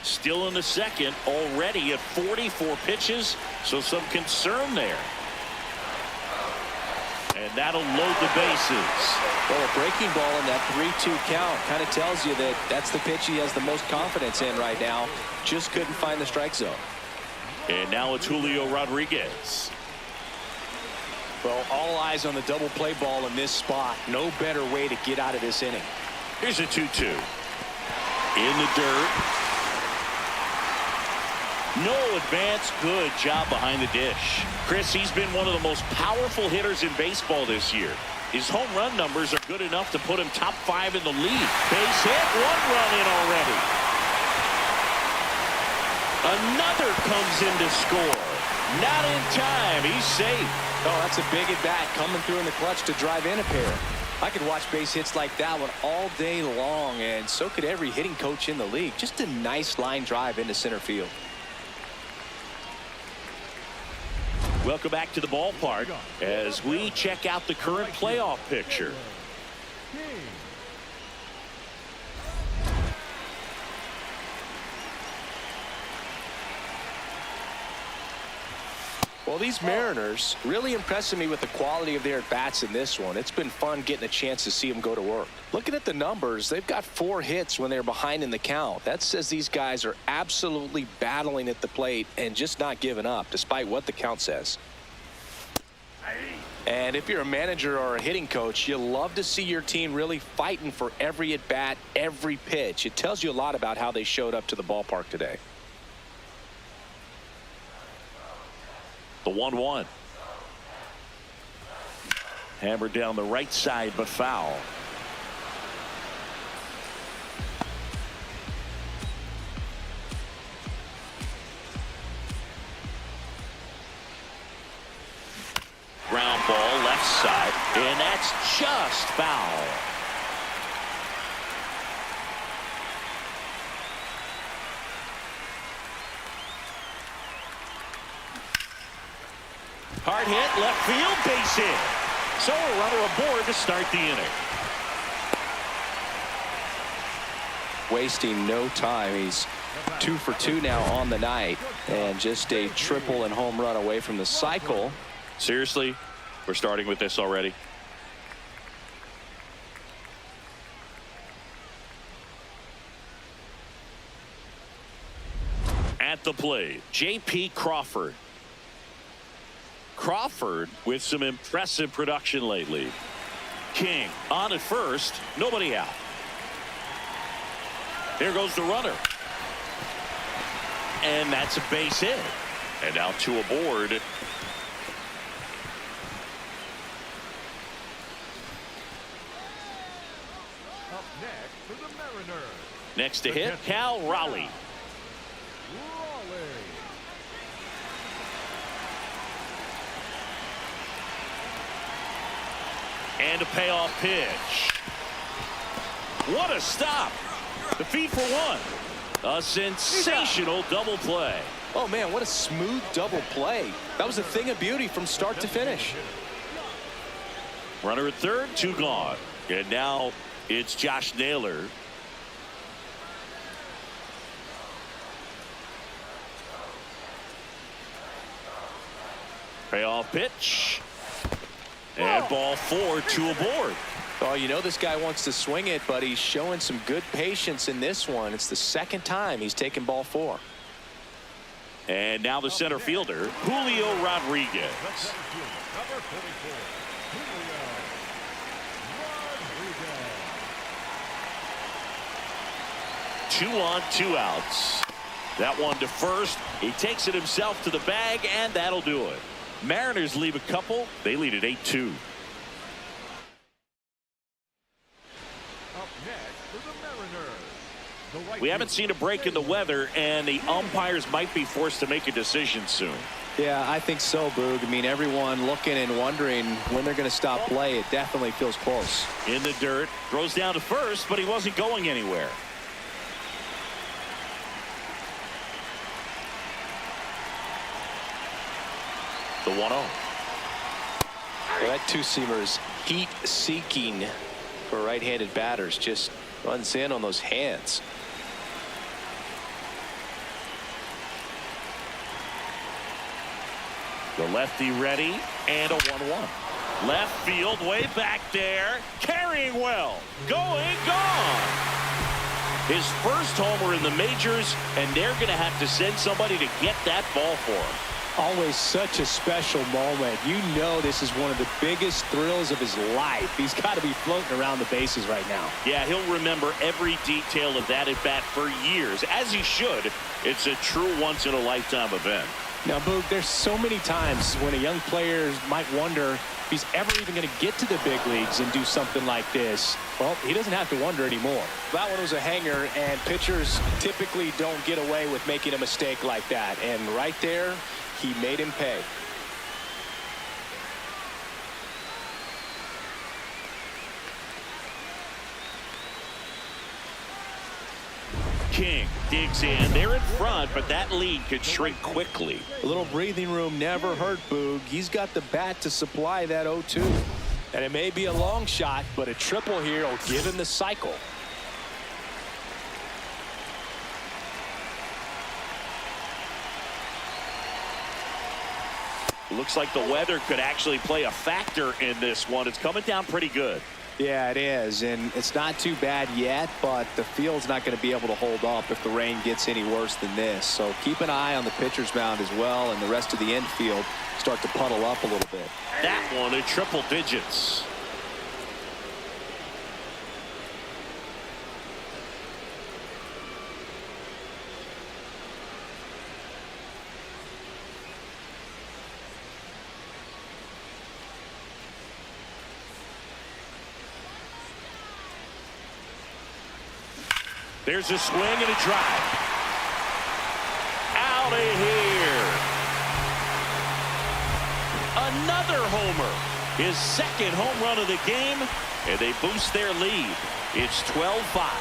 Still in the second, already at 44 pitches, so some concern there. And that'll load the bases. Well, a breaking ball in that 3-2 count kind of tells you that that's the pitch he has the most confidence in right now. Just couldn't find the strike zone. And now it's Julio Rodriguez. Well, all eyes on the double play ball in this spot. No better way to get out of this inning. Here's a 2-2. In the dirt. No advance. Good job behind the dish. Chris, he's been one of the most powerful hitters in baseball this year. His home run numbers are good enough to put him top 5 in the league. Base hit, 1 run in already. Another comes in to score. Not in time. He's safe. Oh, that's a big at bat coming through in the clutch to drive in a pair. I could watch base hits like that one all day long, and so could every hitting coach in the league. Just a nice line drive into center field. Welcome back to the ballpark as we check out the current playoff picture. King. Well, these Mariners really impressing me with the quality of their at-bats in this one. It's been fun getting a chance to see them go to work. Looking at the numbers, they've got 4 hits when they're behind in the count. That says these guys are absolutely battling at the plate and just not giving up, despite what the count says. And if you're a manager or a hitting coach, you love to see your team really fighting for every at-bat, every pitch. It tells you a lot about how they showed up to the ballpark today. The 1-1. Hammered down the right side, but foul. Ground ball left side, and that's just foul. Hard hit, left field, base hit. So a runner aboard to start the inning. Wasting no time. He's 2 for 2 now on the night, and just a triple and home run away from the cycle. Seriously, we're starting with this already. At the plate, J.P. Crawford. Crawford with some impressive production lately. King on at first, nobody out. Here goes the runner. And that's a base hit. And now 2 aboard. Up next for the Mariners, Next to hit, Cal Raleigh. Raleigh. And a payoff pitch. What a stop. The feed for 1. A sensational double play. Oh, man, what a smooth double play. That was a thing of beauty from start to finish. Runner at third, 2 gone. And now it's Josh Naylor. Payoff pitch. And ball 4, 2 aboard. Oh, you know this guy wants to swing it, but he's showing some good patience in this one. It's the second time he's taken ball 4. And now the center fielder, Julio Rodriguez. Number 44, Julio Rodriguez. 2 on, 2 outs. That one to first. He takes it himself to the bag, and that'll do it. Mariners leave a couple. They lead at 8-2. Up next for the Mariners, the right We haven't seen a break in the weather, and the umpires might be forced to make a decision soon. Yeah, I think so, Boog. I mean, everyone looking and wondering when they're going to stop play. It definitely feels close. In the dirt, throws down to first, but he wasn't going anywhere. The 1-0. That two-seamer is heat-seeking for right-handed batters. Just runs in on those hands. The lefty ready, and a 1-1. Left field, way back there, carrying well, going, gone. His first homer in the majors, and they're going to have to send somebody to get that ball for him. Always such a special moment. You know this is one of the biggest thrills of his life. He's got to be floating around the bases right now. Yeah, he'll remember every detail of that at bat for years, as he should. It's a true once-in-a-lifetime event. Now, Boog, there's so many times when a young player might wonder if he's ever even going to get to the big leagues and do something like this. Well, he doesn't have to wonder anymore. That one was a hanger, and pitchers typically don't get away with making a mistake like that. And right there, he made him pay. King digs in. They're in front, but that lead could shrink quickly. A little breathing room never hurt Boog. He's got the bat to supply that 0-2. And it may be a long shot, but a triple here will give him the cycle. Looks like the weather could actually play a factor in this one. It's coming down pretty good. Yeah, it is, and it's not too bad yet, but the field's not going to be able to hold up if the rain gets any worse than this. So keep an eye on the pitcher's mound as well, and the rest of the infield start to puddle up a little bit. That one in triple digits. There's a swing and a drive. Out of here. Another homer. His second home run of the game, and they boost their lead. It's 12-5.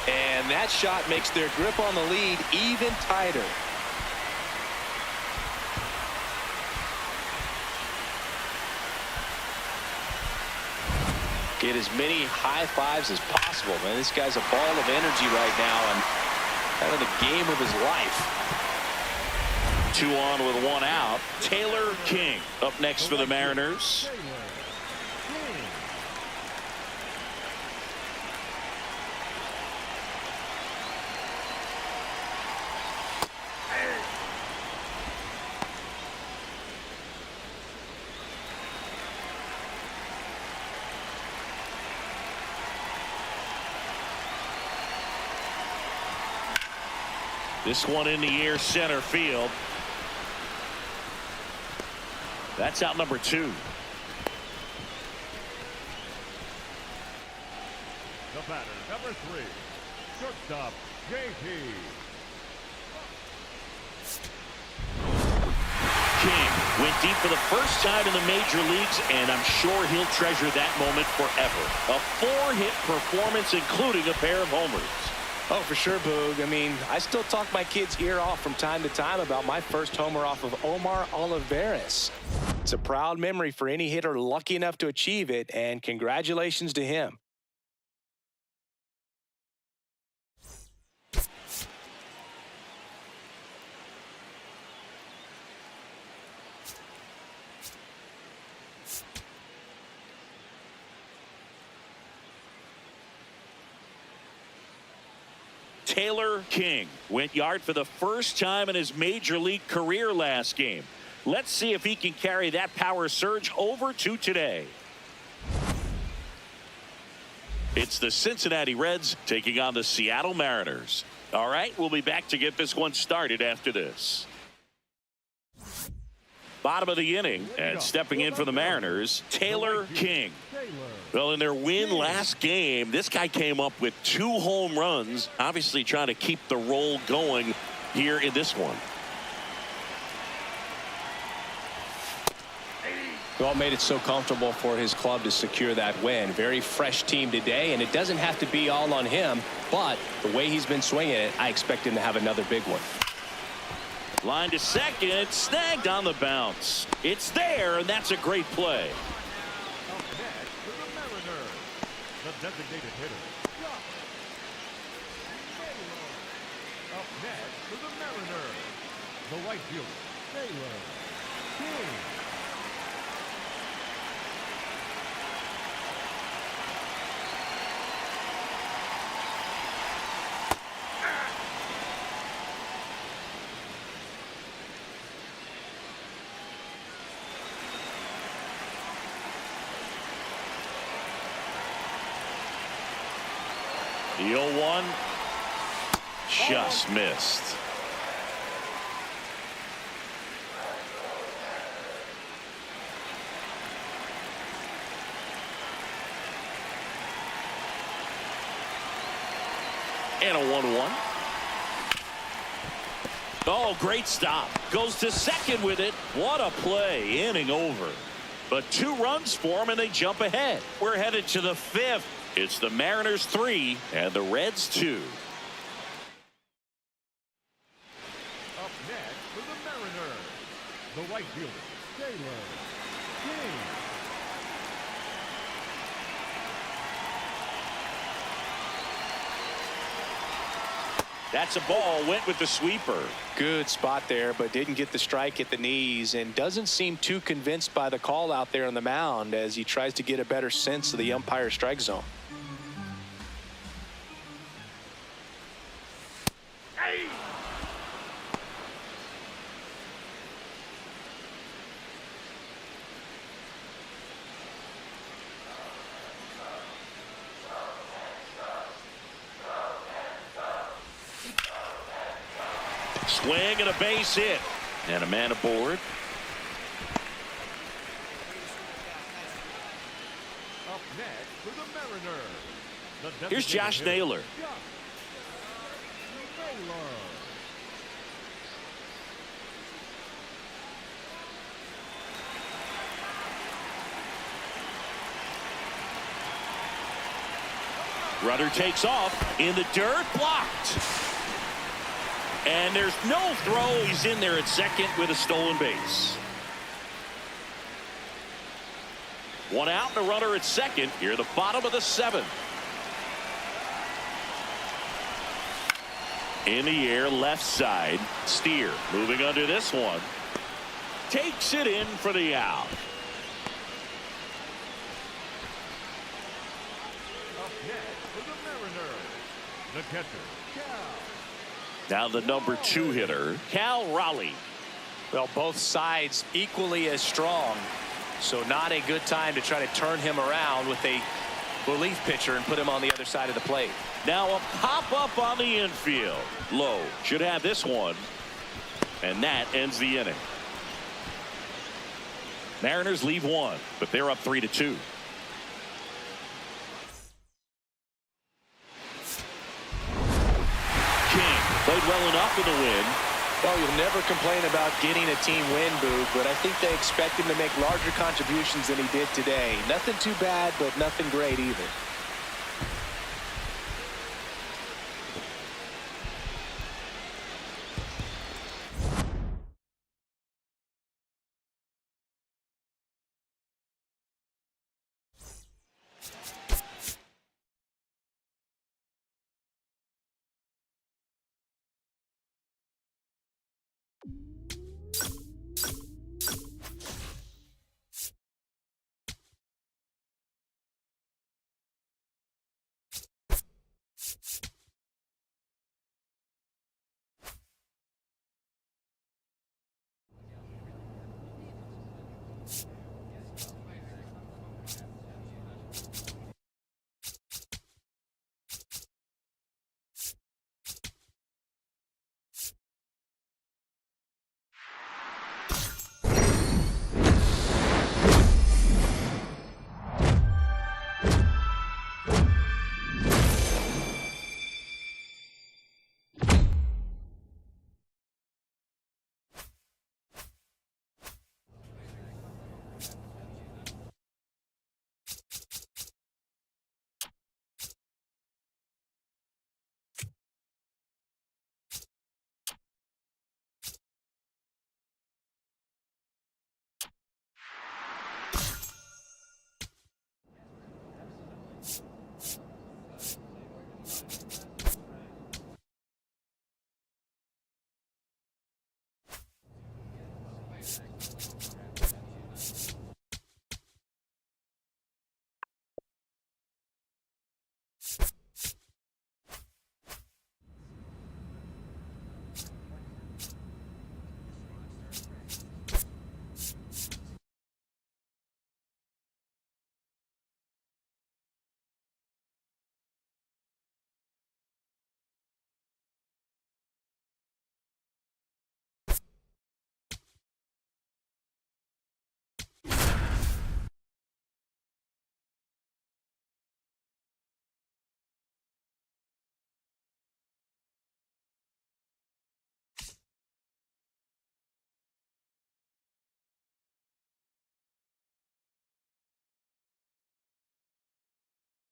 And that shot makes their grip on the lead even tighter. Get as many high fives as possible, man. This guy's a ball of energy right now and kind of the game of his life. 2 on with 1 out. Taylor King up next for the Mariners. This one in the air, center field. That's out number 2. The batter, number 3, shortstop, JT. King went deep for the first time in the major leagues, and I'm sure he'll treasure that moment forever. A 4-hit performance, including a pair of homers. Oh, for sure, Boog. I mean, I still talk my kid's ear off from time to time about my first homer off of Omar Olivares. It's a proud memory for any hitter lucky enough to achieve it, and congratulations to him. Taylor King went yard for the first time in his major league career last game. Let's see if he can carry that power surge over to today. It's the Cincinnati Reds taking on the Seattle Mariners. All right, we'll be back to get this one started after this. Bottom of the inning, and stepping in for the Mariners, Taylor King. Well, in their win last game, this guy came up with 2 home runs, obviously trying to keep the roll going here in this one. Well, made it so comfortable for his club to secure that win. Very fresh team today, and it doesn't have to be all on him, but the way he's been swinging it, I expect him to have another big one. Line to second, snagged on the bounce. It's there, and that's a great play. Up next for the Mariners, the designated hitter, Josh Taylor. Up next for the Mariners, the right fielder, Taylor King. The 0-1 just missed. And a 1-1. Oh, great stop. Goes to second with it. What a play. Inning over. But 2 runs for him, and they jump ahead. We're headed to the 5th. It's the Mariners 3 and the Reds 2. Up next for the Mariners, the right fielder, Taylor King. That's a ball. Went with the sweeper. Good spot there, but didn't get the strike at the knees, and doesn't seem too convinced by the call out there on the mound as he tries to get a better sense of the umpire's strike zone. Swing and a base hit. And a man aboard. Up next for the Mariners, the Here's Josh designated hitter, Naylor. Josh Naylor. Runner takes off in the dirt, blocked. And there's no throw. He's in there at second with a stolen base. 1 out and a runner at second here at the bottom of the 7th. In the air, left side. Steer moving under this one. Takes it in for the out. Up next for the Mariners, the catcher, Cal. Now the number 2 hitter, Cal Raleigh. Well, both sides equally as strong, so not a good time to try to turn him around with a relief pitcher and put him on the other side of the plate. Now a pop up on the infield. Low should have this one, and that ends the inning. Mariners leave 1, but they're up 3-2. Played well enough in the win. Well, you'll never complain about getting a team win, Boog, but I think they expect him to make larger contributions than he did today. Nothing too bad, but nothing great either.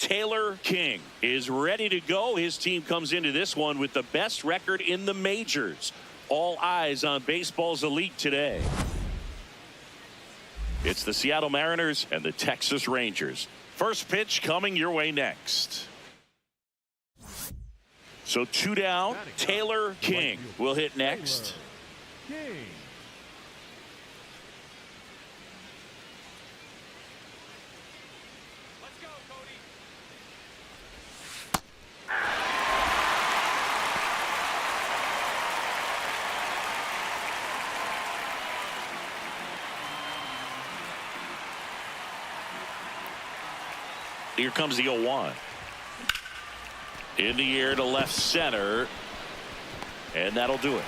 Taylor King is ready to go. His team comes into this one with the best record in the majors. All eyes on baseball's elite today. It's the Seattle Mariners and the Texas Rangers. First pitch coming your way next. So 2 down. Taylor King will hit next. King. Let's go, Cody. Here comes the 0-1. In the air to left center. And that'll do it.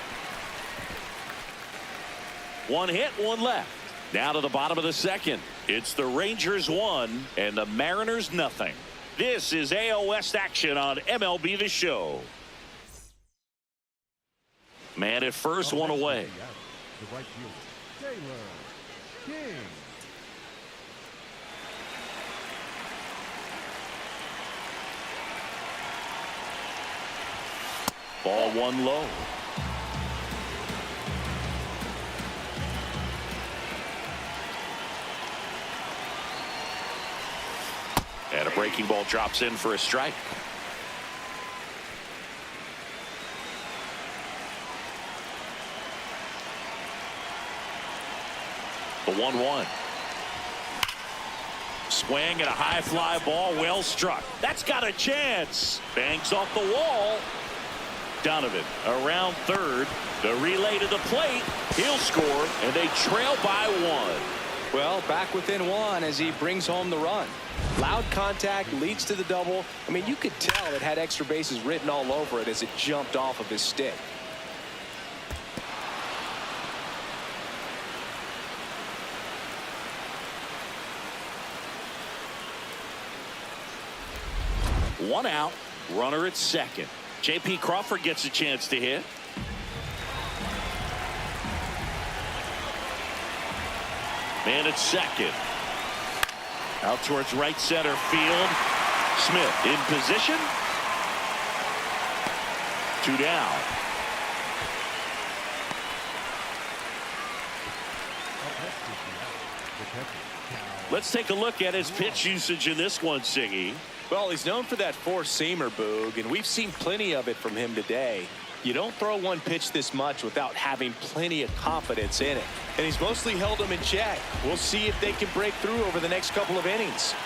1 hit, 1 left. Now to the bottom of the second. It's the Rangers 1 and the Mariners nothing. This is AL West action on MLB The Show. Man at first, 1 away. The right fielder, Taylor King. Ball 1 low. And a breaking ball drops in for a strike. The 1-1. Swing and a high fly ball, well struck. That's got a chance. Bangs off the wall. Donovan around third. The relay to the plate. He'll score, and they trail by 1. Well, back within 1 as he brings home the run. Loud contact leads to the double. I mean, you could tell it had extra bases written all over it as it jumped off of his stick. One out, runner at second. J.P. Crawford gets a chance to hit. Man at second. Out towards right center field. Smith in position. 2 down. Let's take a look at his pitch usage in this one, Siggy. Well, he's known for that four-seamer, Boog, and we've seen plenty of it from him today. You don't throw one pitch this much without having plenty of confidence in it. And he's mostly held them in check. We'll see if they can break through over the next couple of innings.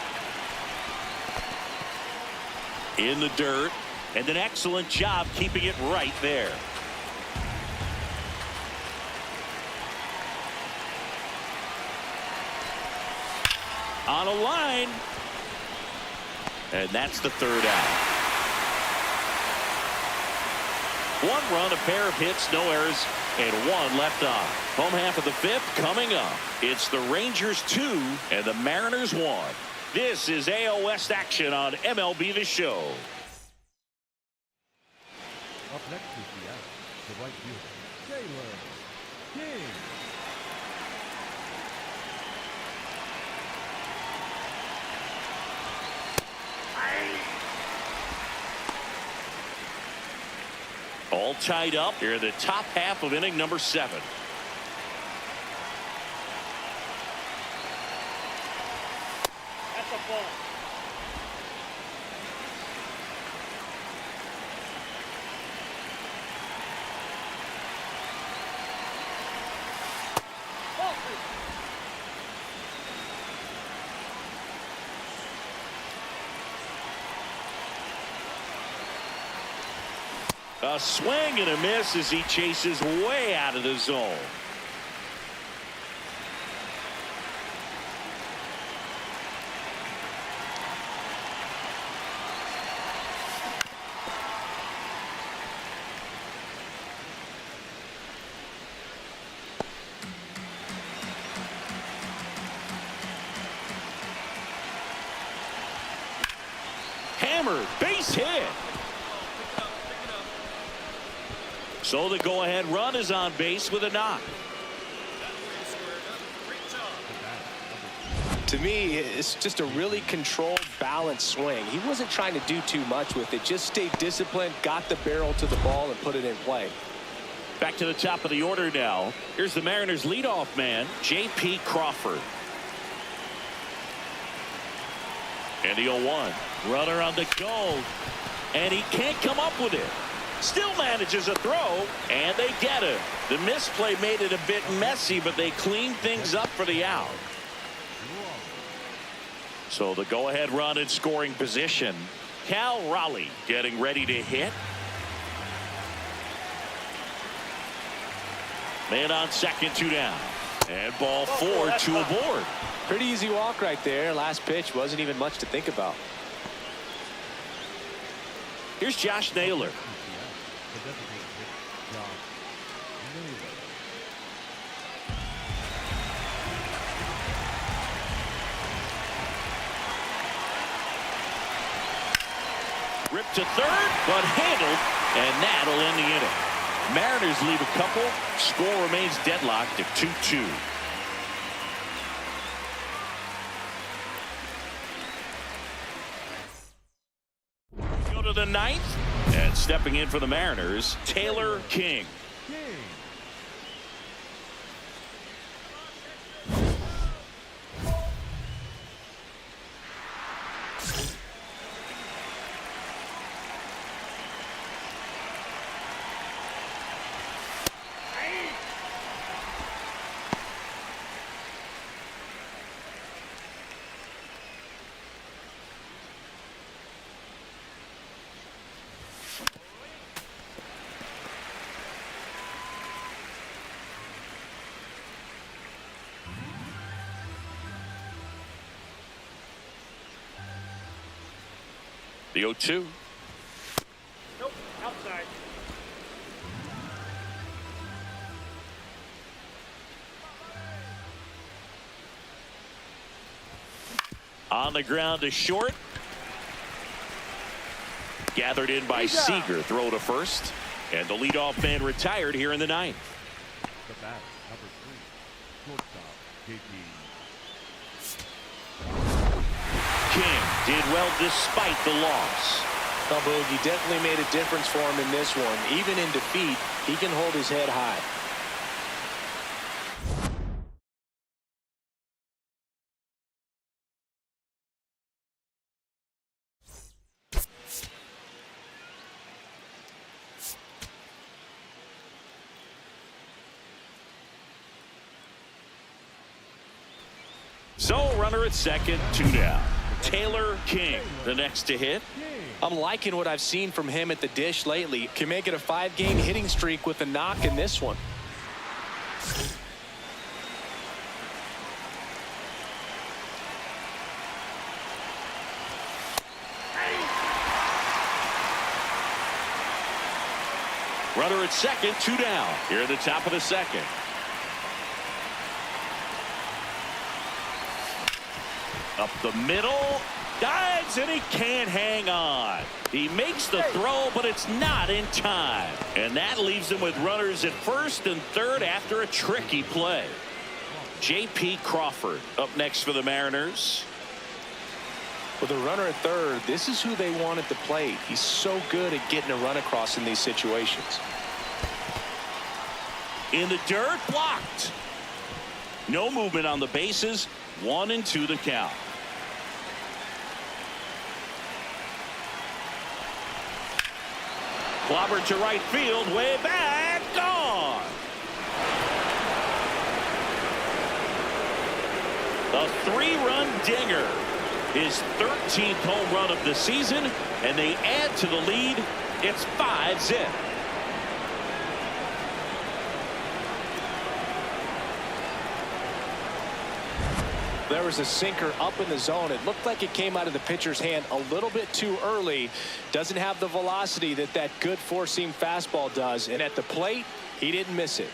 In the dirt, and an excellent job keeping it right there. On a line. And that's the 3rd out. 1 run, a pair of hits, no errors, and 1 left on. Home half of the 5th coming up. It's the Rangers 2 and the Mariners 1. This is AL West action on MLB The Show. Up next is the right fielder, Taylor King. All tied up here in the top half of inning number 7. That's a ball. A swing and a miss as he chases way out of the zone. Hammered, base hit. So the go-ahead run is on base with a knock. To me, it's just a really controlled, balanced swing. He wasn't trying to do too much with it. Just stayed disciplined, got the barrel to the ball, and put it in play. Back to the top of the order now. Here's the Mariners leadoff man, J.P. Crawford. And the 0-1. Runner on the go. And he can't come up with it. Still manages a throw, and they get it. The misplay made it a bit messy, but they cleaned things up for the out. So the go-ahead run in scoring position. Cal Raleigh getting ready to hit. Man on second, 2 down. And ball 4, 2 aboard. Pretty easy walk right there. Last pitch wasn't even much to think about. Here's Josh Naylor. Ripped to third, but handled, and that'll end the inning. Mariners leave a couple. Score remains deadlocked at 2-2. Go to the ninth, and stepping in for the Mariners, Taylor King. The 0-2. Nope, outside. On the ground to short. Gathered in by Seager. Throw to first. And the leadoff man retired here in the ninth. The bat, number 3, shortstop, J.P. King did well despite the loss. Oh, Boogie definitely made a difference for him in this one. Even in defeat, he can hold his head high. So runner at second, 2 down. Taylor King, the next to hit. I'm liking what I've seen from him at the dish lately. Can make it a 5-game hitting streak with a knock in this one. Runner at second, 2 down. Here at the top of the second. Up the middle, dives, and he can't hang on. He makes the throw, but it's not in time. And that leaves him with runners at first and third after a tricky play. J.P. Crawford up next for the Mariners. With a runner at third, this is who they want at the plate. He's so good at getting a run across in these situations. In the dirt, blocked. No movement on the bases. 1-2 the count. Clobbered to right field, way back, gone. A 3-run dinger. His 13th home run of the season, and they add to the lead. It's 5-zip. There was a sinker up in the zone. It looked like it came out of the pitcher's hand a little bit too early. Doesn't have the velocity that good four-seam fastball does. And at the plate, he didn't miss it.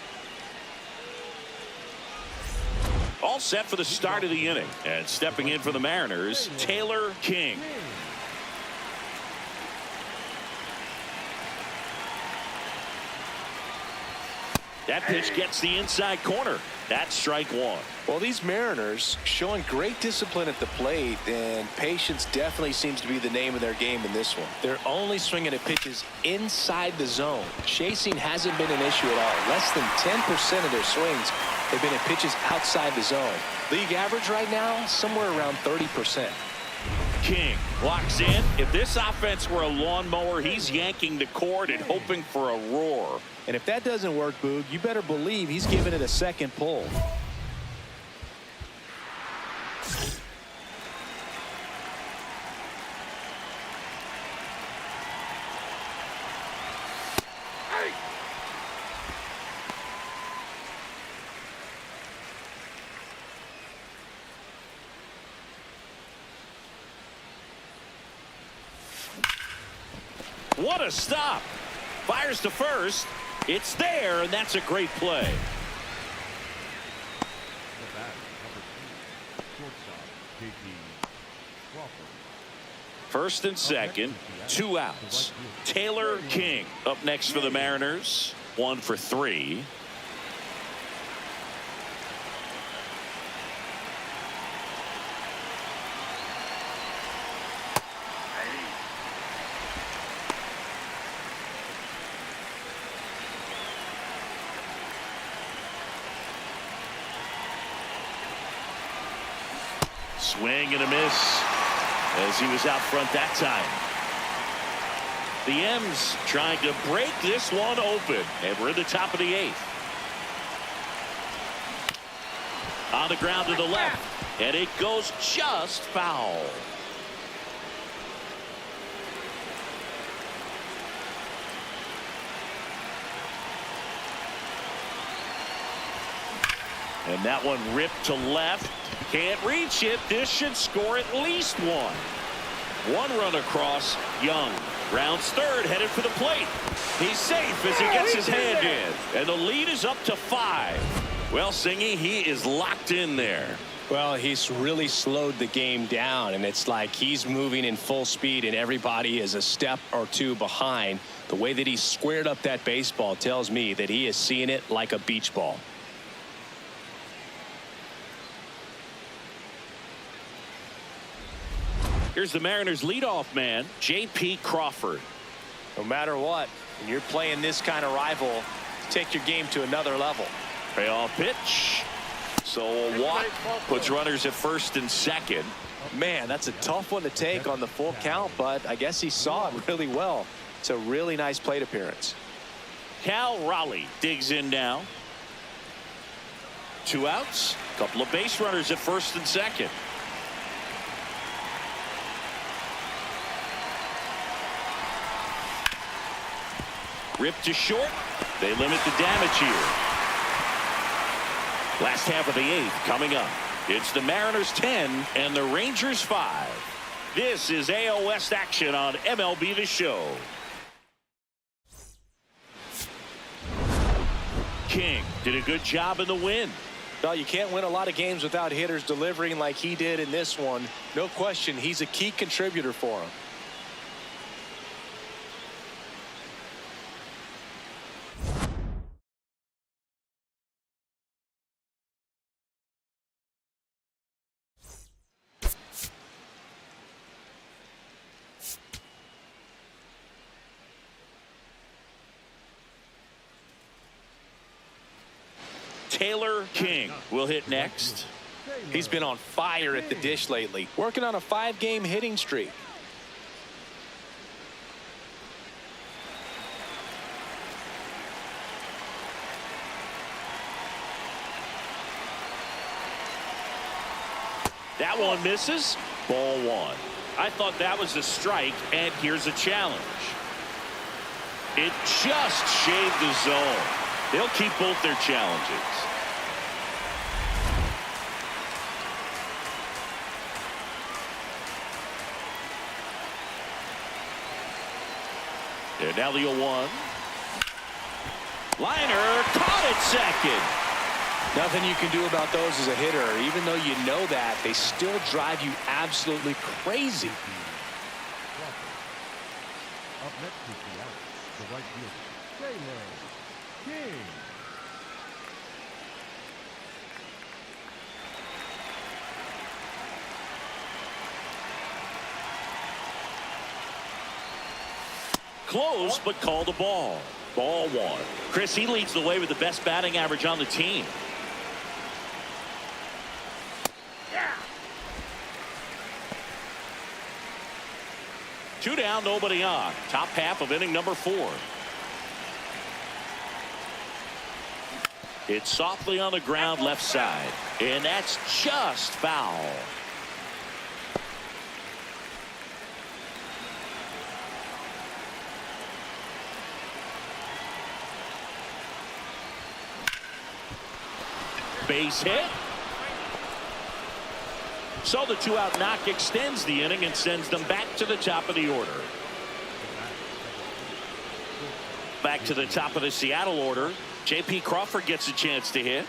All set for the start of the inning. And stepping in for the Mariners, Taylor King. That pitch gets the inside corner. That's strike one. Well, these Mariners showing great discipline at the plate, and patience definitely seems to be the name of their game in this one. They're only swinging at pitches inside the zone. Chasing hasn't been an issue at all. Less than 10% of their swings have been at pitches outside the zone. League average right now, somewhere around 30%. King walks in. If this offense were a lawnmower, he's yanking the cord and hoping for a roar. And if that doesn't work, Boog, you better believe he's giving it a second pull. What a stop. Fires to first. It's there, and that's a great play. First and second, 2 outs. Taylor King up next for the Mariners. 1 for 3. Swing and a miss as he was out front that time. The M's trying to break this one open, and we're at the top of the 8th. On the ground to the left, and it goes just foul. And that one ripped to left. Can't reach it. This should score at least 1. 1 run across. Young rounds third, headed for the plate. He's safe as he gets his hand in. And the lead is up to 5. Well, Singy, he is locked in there. Well, he's really slowed the game down, and it's like he's moving in full speed and everybody is a step or 2 behind. The way that he squared up that baseball tells me that he is seeing it like a beach ball. Here's the Mariners leadoff man, J.P. Crawford. No matter what, when you're playing this kind of rival, take your game to another level. Payoff pitch. So a walk puts runners at first and second. Man, that's a tough one to take on the full count, but I guess he saw it really well. It's a really nice plate appearance. Cal Raleigh digs in now. 2 outs. Couple of base runners at first and second. Ripped to short. They limit the damage here. Last half of the 8th coming up. It's the Mariners 10 and the Rangers 5. This is AL West action on MLB The Show. King did a good job in the win. No, you can't win a lot of games without hitters delivering like he did in this one. No question, he's a key contributor for him. Taylor King will hit next. He's been on fire at the dish lately, working on a 5-game hitting streak. That one misses. Ball 1. I thought that was a strike, and here's a challenge. It just shaved the zone. They'll keep both their challenges. And now the 0-1. Liner caught it second. Nothing you can do about those as a hitter. Even though you know that, they still drive you absolutely crazy. Up next is the right fielder, Taylor King. Close, but called a ball. Ball one. Chris, he leads the way with the best batting average on the team. Two down, nobody on. Top half of inning number 4. It's softly on the ground left side, and that's just foul. Base hit. So the 2-out knock extends the inning and sends them back to the top of the order. Back to the top of the Seattle order. J.P. Crawford gets a chance to hit.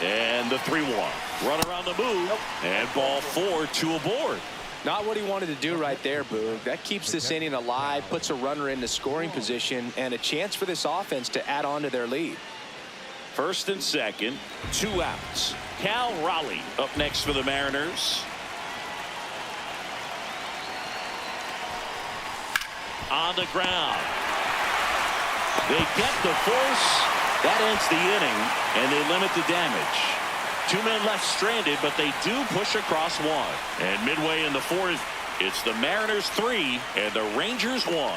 And the 3-1. Runner on the move. And ball 4, 2 aboard. Not what he wanted to do right there, Boog. That keeps this inning alive, puts a runner into scoring position, and a chance for this offense to add on to their lead. First and second, 2 outs. Cal Raleigh up next for the Mariners. On the ground. They get the force. That ends the inning, and they limit the damage. 2 men left stranded, but they do push across 1. And midway in the 4th, it's the Mariners 3 and the Rangers 1.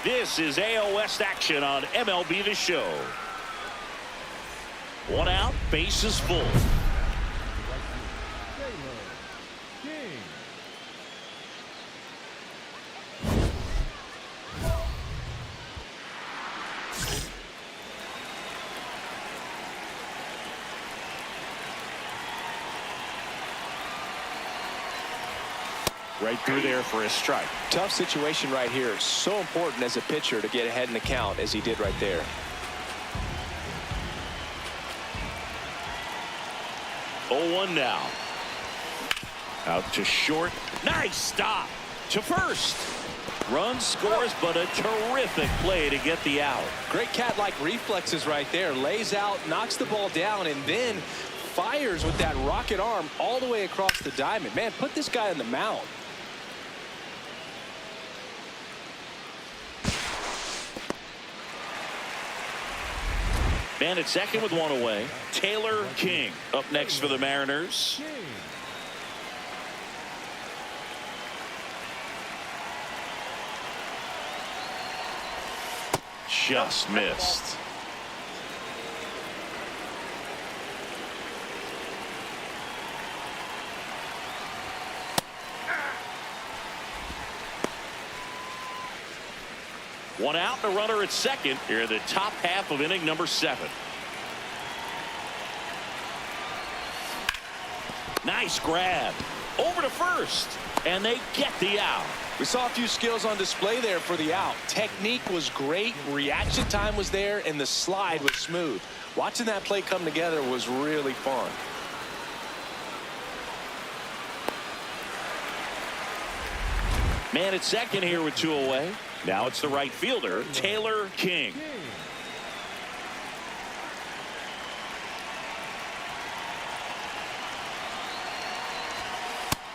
This is AL West action on MLB The Show. 1 out, bases full. Right through there for a strike. Tough situation right here. So important as a pitcher to get ahead in the count as he did right there. Oh, 1 now. Out to short. Nice stop to first. Run scores, but a terrific play to get the out. Great cat-like reflexes right there. Lays out, knocks the ball down, and then fires with that rocket arm all the way across the diamond. Man, put this guy on the mound. Man at second with 1 away. Taylor King up next for the Mariners. Just missed. One out and a runner at second here in the top half of inning number 7. Nice grab over to first, and they get the out. We saw a few skills on display there for the out. Technique was great, reaction time was there, and the slide was smooth. Watching that play come together was really fun. Man at second here with 2 away. Now it's the right fielder, Taylor King.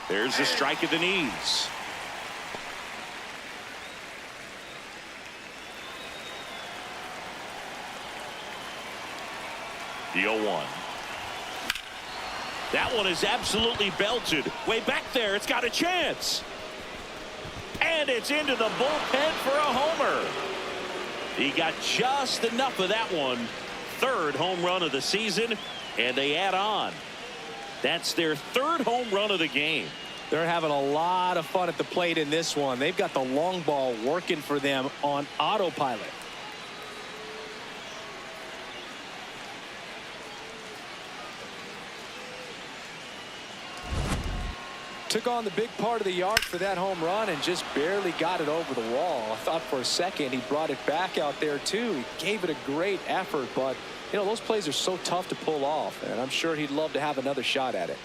There's the strike at the knees. The 0-1. That one is absolutely belted. Way back there, it's got a chance. And it's into the bullpen for a homer. He got just enough of that one. 3rd home run of the season, and they add on. That's their 3rd home run of the game. They're having a lot of fun at the plate in this one. They've got the long ball working for them on autopilot. Took on the big part of the yard for that home run and just barely got it over the wall. I thought for a second he brought it back out there too. He gave it a great effort, but you know, those plays are so tough to pull off, and I'm sure he'd love to have another shot at it.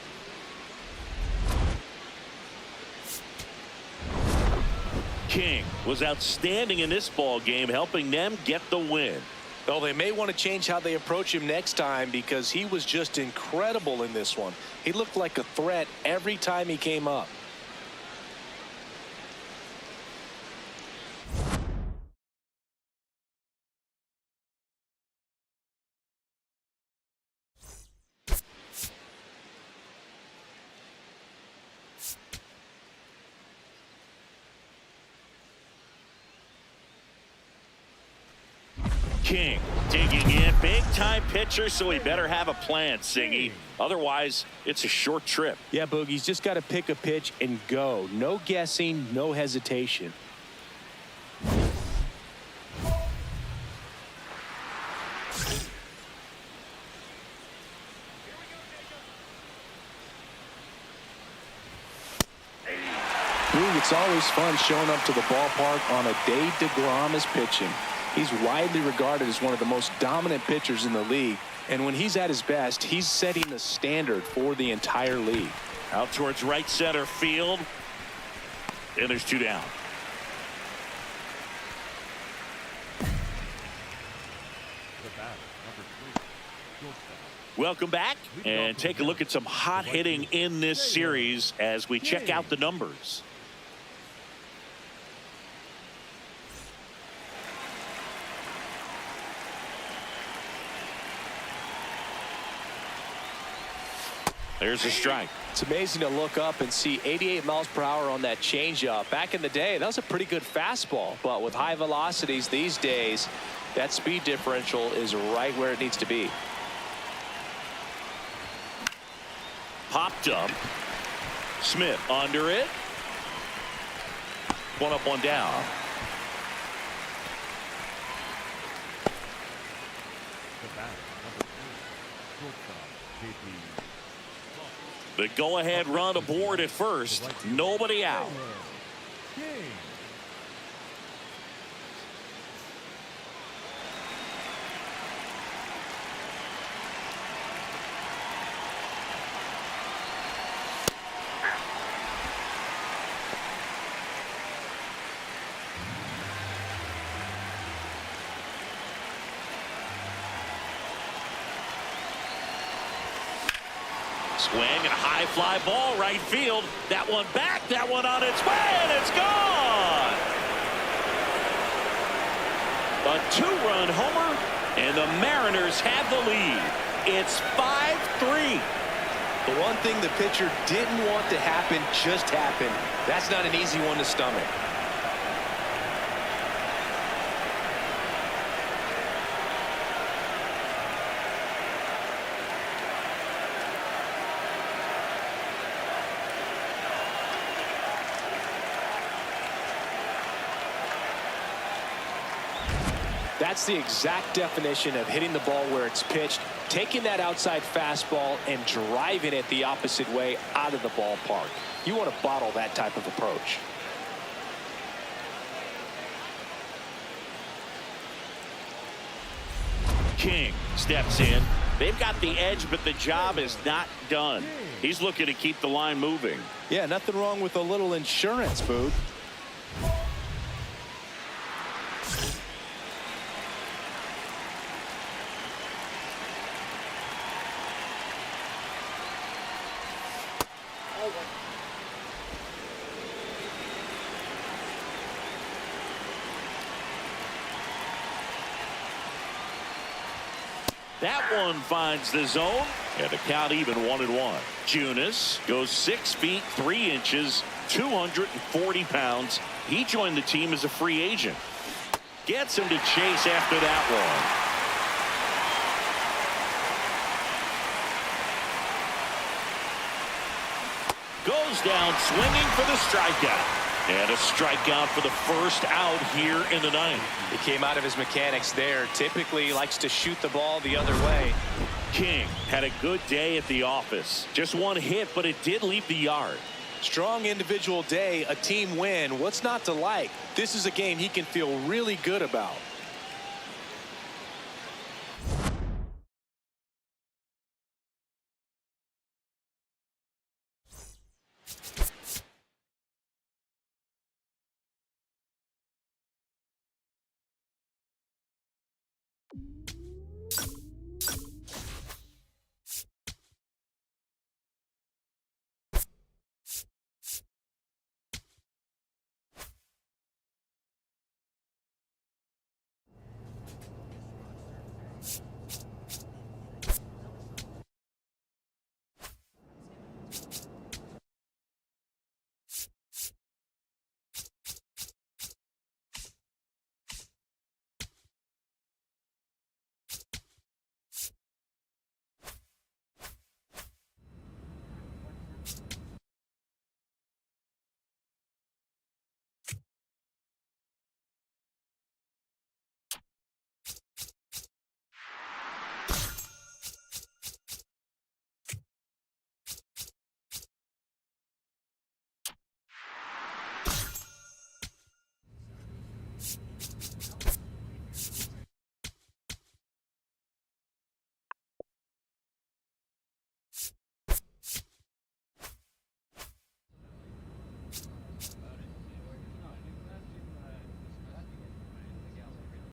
King was outstanding in this ball game, helping them get the win. Well, they may want to change how they approach him next time because he was just incredible in this one. He looked like a threat every time he came up. King digging in, big time pitcher, so he better have a plan, Siggy. Otherwise, it's a short trip. Yeah, Boogie's just got to pick a pitch and go. No guessing, no hesitation. Boog, it's always fun showing up to the ballpark on a day DeGrom is pitching. He's widely regarded as one of the most dominant pitchers in the league. And when he's at his best, he's setting the standard for the entire league. Out towards right center field. And there's 2 down. Welcome back and take a look at some hot hitting in this series as we check out the numbers. There's a strike. It's amazing to look up and see 88 miles per hour on that changeup. Back in the day, that was a pretty good fastball. But with high velocities these days, that speed differential is right where it needs to be. Popped up. Smith under it. 1 up, 1 down. The go-ahead run aboard at first. Nobody out. Swing and a high fly ball right field. That one back, that one on its way, and it's gone. A 2-run homer, and the Mariners have the lead. It's 5-3. The one thing the pitcher didn't want to happen just happened. That's not an easy one to stomach. That's the exact definition of hitting the ball where it's pitched, taking that outside fastball and driving it the opposite way out of the ballpark. You want to bottle that type of approach. King steps in. They've got the edge, but the job is not done. He's looking to keep the line moving. Yeah, nothing wrong with a little insurance, Boog. That one finds the zone, and the count even 1-1. Junis goes 6 feet 3 inches, 240 pounds. He joined the team as a free agent. Gets him to chase after that one. Goes down swinging for the strikeout. And a strikeout for the first out here in the ninth. He came out of his mechanics there. Typically he likes to shoot the ball the other way. King had a good day at the office. Just one hit, but it did leave the yard. Strong individual day, a team win. What's not to like? This is a game he can feel really good about.